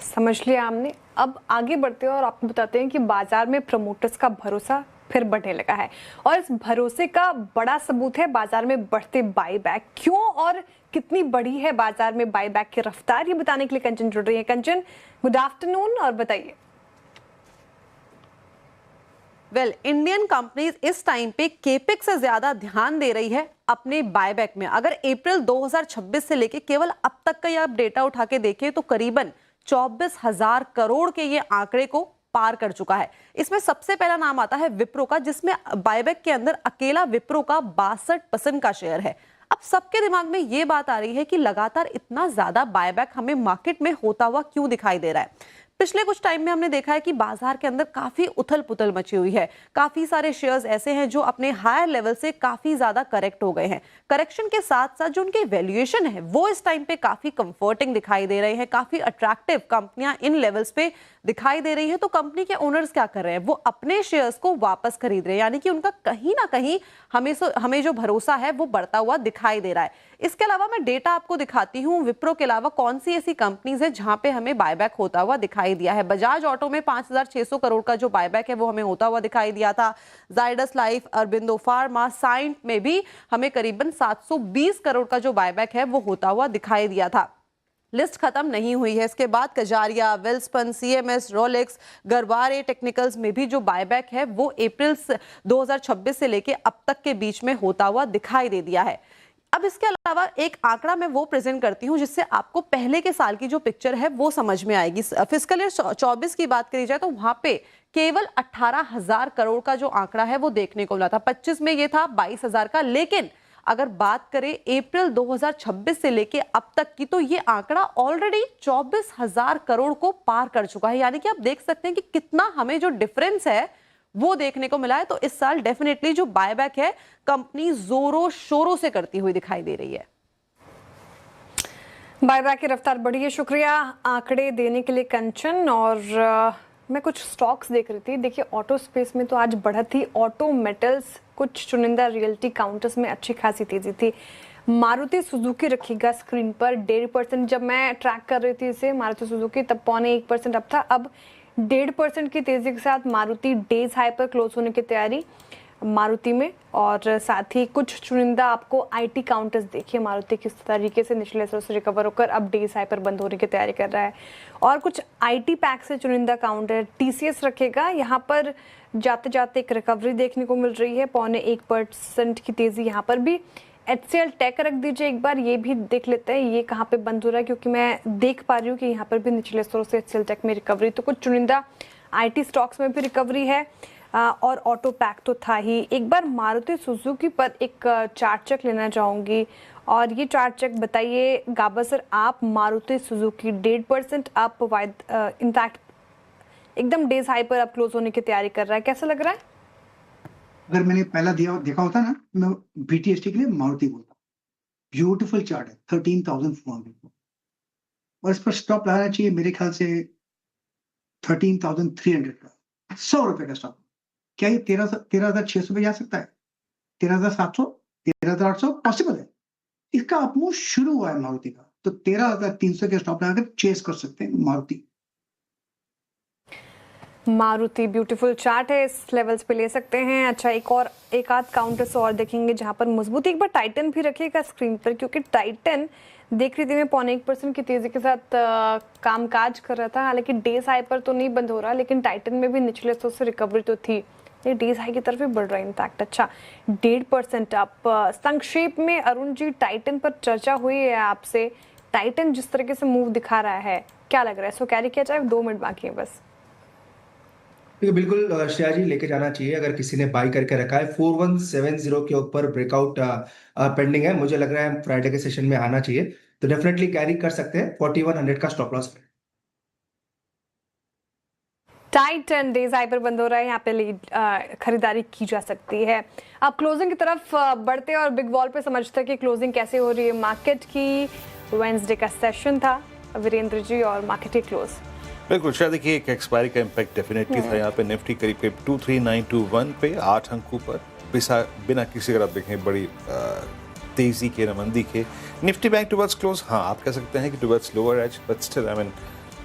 समझ लिया हमने। अब आगे बढ़ते हैं और आपको बताते हैं कि बाजार में प्रमोटर्स का भरोसा फिर बढ़ने लगा है, और इस भरोसे का बड़ा सबूत है बाजार में बढ़ते बाईबैक। क्यों और कितनी बड़ी है बाजार में बाईबैक की रफ्तार, ये बताने के लिए कंचन जुड़ रही है। कंचन, गुड आफ्टरनून, और बताइए। इंडियन कंपनीज इस टाइम पे केपेक्स से ज्यादा ध्यान दे रही है अपने बायबैक में। अगर अप्रैल 2026 से लेके केवल अब तक का ये आप डेटा उठा के देखें तो करीबन 24,000 करोड़ के ये आंकड़े को पार कर चुका है। इसमें सबसे पहला नाम आता है विप्रो का, जिसमें बायबैक के अंदर अकेला विप्रो का 62% का शेयर है। अब सबके दिमाग में ये बात आ रही है कि लगातार इतना ज्यादा बायबैक हमें मार्केट में होता हुआ क्यों दिखाई दे रहा है। पिछले कुछ टाइम में हमने देखा है कि बाजार के अंदर काफी उथल पुथल मची हुई है। काफी सारे शेयर्स ऐसे हैं जो अपने हायर लेवल से काफी ज्यादा करेक्ट हो गए हैं। करेक्शन के साथ साथ जो उनके वैल्यूएशन है वो इस टाइम पे काफी कंफर्टिंग दिखाई दे रहे हैं। काफी अट्रैक्टिव कंपनियां इन लेवल्स पे दिखाई दे रही है। तो कंपनी के ओनर्स क्या कर रहे हैं, वो अपने शेयर्स को वापस खरीद रहे हैं, यानी कि उनका कहीं ना कहीं हमें जो भरोसा है वो बढ़ता हुआ दिखाई दे रहा है। इसके अलावा मैं डेटा आपको दिखाती हूँ, विप्रो के अलावा कौन सी ऐसी कंपनीज है जहां पे हमें बायबैक होता हुआ दिखाई दिया है। बजाज ऑटो में 5,600 करोड़ का जो बायबैक है वो हमें होता हुआ दिखाई दिया था। जायडस लाइफ, अरबिंदो फार्मा, साइंट में भी हमें करीबन 720 करोड़ का जो बायबैक है वो होता हुआ दिखाई दिया था। लिस्ट खत्म नहीं हुई है। इसके बाद Kajaria, Welspun, CMS, Rolex, Garware technicals में भी जो बायबैक है वो अप्रैल 2026 से लेके अब तक के बीच में होता हुआ दिखाई दे दिया है। अब इसके अलावा एक आंकड़ा मैं वो प्रेजेंट करती हूँ जिससे आपको पहले के साल की जो पिक्चर है वो समझ में आएगी। फिस्कल ईयर 24 की बात करी जाए तो वहां पे केवल 18,000 करोड़ का जो आंकड़ा है वो देखने को मिला था। 25 में ये था 22,000 का, लेकिन अगर बात करें अप्रैल 2026 से लेके अब तक की तो ये आंकड़ा ऑलरेडी 24,000 करोड़ को पार कर चुका है। यानी कि आप देख सकते हैं कि कितना हमें जो डिफरेंस है वो देखने को मिला है। तो इस साल डेफिनेटली जो बायबैक है कंपनी जोरों शोरों से करती हुई दिखाई दे रही है। बायबैक की रफ्तार बढ़ी है। शुक्रिया आंकड़े देने के लिए कंचन। और मैं कुछ स्टॉक्स देख रही थी। देखिए ऑटो स्पेस में तो आज बढ़त थी। ऑटो मेटल्स कुछ चुनिंदा रियल्टी काउंटर्स में अच्छी खासी तेजी थी। मारुति सुजुकी रखिएगा स्क्रीन पर 1.5%। जब मैं ट्रैक कर रही थी इसे मारुति सुजुकी तब 0.25% अप था। अब 1.5% की तेजी के साथ मारुति डेज हाई पर क्लोज होने की तैयारी मारुति में। और साथ ही कुछ चुनिंदा आपको आईटी काउंटर्स देखिए मारुति किस तरीके से निचले स्तर से रिकवर होकर अब डेज हाई पर बंद होने की तैयारी कर रहा है। और कुछ आईटी पैक से चुनिंदा काउंटर टीसीएस रखेगा। यहाँ पर जाते जाते एक रिकवरी देखने को मिल रही है। 0.1% की तेजी यहाँ पर भी। HCL टेक रख दीजिए एक बार, ये भी देख लेते हैं ये कहाँ पे बंद हो रहा है, क्योंकि मैं देख पा रही हूँ कि यहाँ पर भी निचले स्तरों से HCL टेक में रिकवरी। तो कुछ चुनिंदा आईटी स्टॉक्स में भी रिकवरी है। और ऑटो पैक तो था ही। एक बार मारुति सुजुकी पर एक चार्ट चेक लेना चाहूंगी। और ये चार्ट चेक बताइए गाबा सर, आप मारुति सुजुकी 1.5% अप, इनफैक्ट एकदम डेज हाई पर अब क्लोज होने की तैयारी कर रहा है, कैसा लग रहा है? अगर मैंने पहला देखा होता ना, मैं BTST के लिए मारुति बोलता। ब्यूटीफुल चार्ट है 13,400 और इस पर स्टॉप लगाना चाहिए मेरे ख्याल से 13,300 का। 100 रुपए का स्टॉप। क्या ये 13,600 पे जा सकता है? 13,700, 13,800 पॉसिबल है। इसका अपमूव शुरू हुआ है मारुति का, तो 13,300 के स्टॉप लगाकर चेस कर सकते हैं मारुति ब्यूटीफुल चार्ट है, इस लेवल्स पे ले सकते हैं। अच्छा एक आध काउंटर्स और देखेंगे जहां पर मजबूती। एक बार टाइटन भी रखिएगा स्क्रीन पर, क्योंकि टाइटन देख रही थी मैं 0.1% की तेजी के साथ कामकाज कर रहा था। हालांकि डेज हाई पर तो नहीं बंद हो रहा, लेकिन टाइटन में भी निचले स्तर से रिकवरी तो थी। ये डेज हाई की तरफ भी बढ़ रहा है इनफैक्ट। अच्छा 1.5% अप। संक्षेप में अरुण जी, टाइटन पर चर्चा हुई है आपसे। टाइटन जिस तरीके से मूव दिखा रहा है, क्या लग रहा है? सो कैरी किया जाए? 2 मिनट बाकी है बस। बिल्कुल श्रेया जी, लेके जाना चाहिए अगर किसी ने बाई करके रखा है। 4170 के ऊपर ब्रेकआउट पेंडिंग है। मुझे लग रहा है फ्राइडे के सेशन में आना चाहिए, तो डेफिनेटली कैरी कर सकते हैं। 4100 का stop loss. Titan days high पर बंद हो रहा है, यहाँ पे खरीदारी की जा सकती है। अब क्लोजिंग की तरफ बढ़ते और बिग वॉल पे समझते हैं कि क्लोजिंग कैसे हो रही है मार्केट की। वेडनेसडे का सेशन था वीरेंद्र जी और मार्केट की क्लोज। बिल्कुल शायद देखिए एक एक्सपायरी का इम्पैक्ट डेफिनेटली था। यहाँ पे निफ्टी करीब 23921 पे 8 अंकों पर बिना किसी, अगर आप देखें बड़ी तेजी के, मंदी के। निफ्टी बैंक टुवर्ड्स क्लोज, हाँ आप कह सकते हैं कि towards lower edge, but still I mean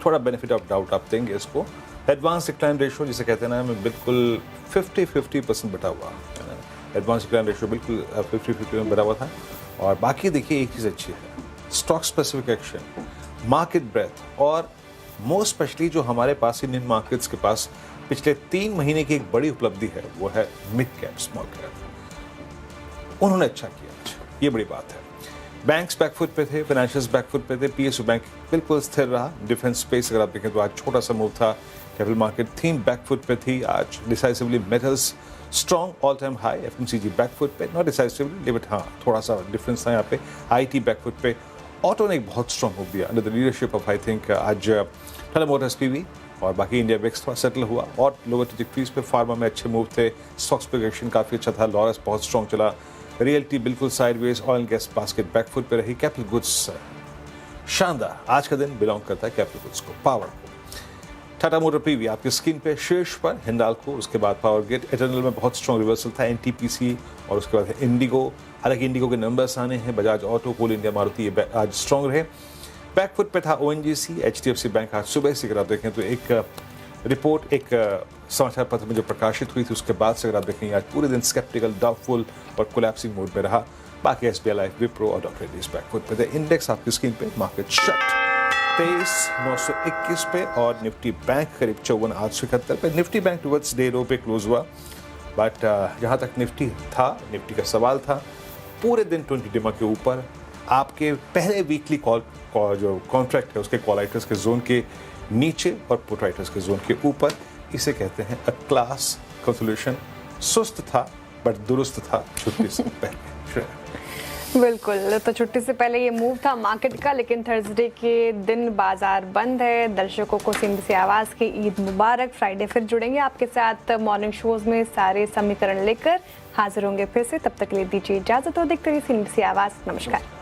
थोड़ा बेनिफिट ऑफ डाउट आप देंगे इसको। एडवांस डिक्लाइन रेशियो जिसे कहते हैं ना, हमें बिल्कुल 50% बटा हुआ। एडवांस डिक्लाइन रेशियो बिल्कुल 50-50 में बटा हुआ था। और बाकी देखिए एक चीज़ अच्छी है, stock specific action, market breadth, और मोस्ट स्पेशली जो हमारे पास इंडियन मार्केट्स के पास पिछले 3 महीने की एक बड़ी उपलब्धि है, वो है मिड कैप स्मॉल कैप। उन्होंने अच्छा किया, ये बड़ी बात है। बैंक्स बैकफुट पे थे, फाइनेंशियल्स बैकफुट पे थे, PSU बैंक बिल्कुल स्थिर रहा। डिफेंस स्पेस अगर आप देखें तो आज छोटा सा मूव था। कैपिटल मार्केट थीम बैकफुट पे थी आज। Decisively metals strong all time high. FMCG back foot पे, नॉट डिसाइसिवली बट हाँ थोड़ा सा डिफरेंस था यहाँ पे। IT बैकफुट पे। ऑटो ने एक बहुत स्ट्रॉन्ग मूव दिया under the leadership of I think आज टाटा मोटर्स PV, और बाकी इंडिया बेक्स थोड़ा सेटल हुआ। और लोअर ट्रैजेक्टरीज पे फार्मा में अच्छे मूव थे। स्टॉक्स पे एक्शन काफ़ी अच्छा था। लॉरस बहुत स्ट्रॉन्ग चला। रियल्टी बिल्कुल sideways. Oil and gas basket back foot पे रही। कैपिटल गुड्स शानदार, आज का दिन बिलोंग करता है कैपिटल गुड्स को, पावर को। टाटा मोटर PV आपकी स्क्रीन पे शीर्ष पर, हिंडाल्को, उसके बाद पावर ग्रिड। एटर्नल में बहुत स्ट्रॉन्ग रिवर्सल था। NTPC और उसके बाद इंडिगो। हालांकि इंडिगो के नंबर्स आने हैं। बजाज ऑटो, कोल इंडिया, मारुति ये आज स्ट्रॉन्ग रहे। बैकफुट पे था ONGC, HDFC बैंक। आज सुबह से अगर आप देखें तो एक रिपोर्ट एक समाचार पत्र में जो प्रकाशित हुई थी उसके बाद से अगर आप देखें आज पूरे दिन स्केप्टिकल, डाउटफुल और कोलैप्सिंग मोड में रहा। बाकी SBI लाइफ, विप्रो और डॉक्टर रेड्डीज बैकफुट पे थे। इंडेक्स आपकी स्क्रीन पे, मार्केट शट 23,921 पे और निफ्टी बैंक करीब 54,871 पे। निफ्टी बैंक टुवर्ड्स डे लो पे क्लोज हुआ, बट जहाँ तक निफ्टी था, निफ्टी का सवाल था पूरे दिन 20 डिमा के ऊपर आपके पहले वीकली कॉल जो कॉन्ट्रैक्ट है उसके कॉल राइटर्स के जोन के नीचे और पुट राइटर्स के जोन के ऊपर, इसे कहते हैं अ क्लास कंसोलिडेशन। सुस्त था बट दुरुस्त था छुट्टी से पहले। बिल्कुल, तो छुट्टी से पहले ये मूव था मार्केट का, लेकिन थर्सडे के दिन बाजार बंद है। दर्शकों को CNBC आवाज़ की ईद मुबारक। फ्राइडे फिर जुड़ेंगे आपके साथ मॉर्निंग शोज में, सारे समीकरण लेकर हाजिर होंगे फिर से। तब तक के लिए दीजिए इजाजत और देखते रहिए CNBC आवाज़। नमस्कार।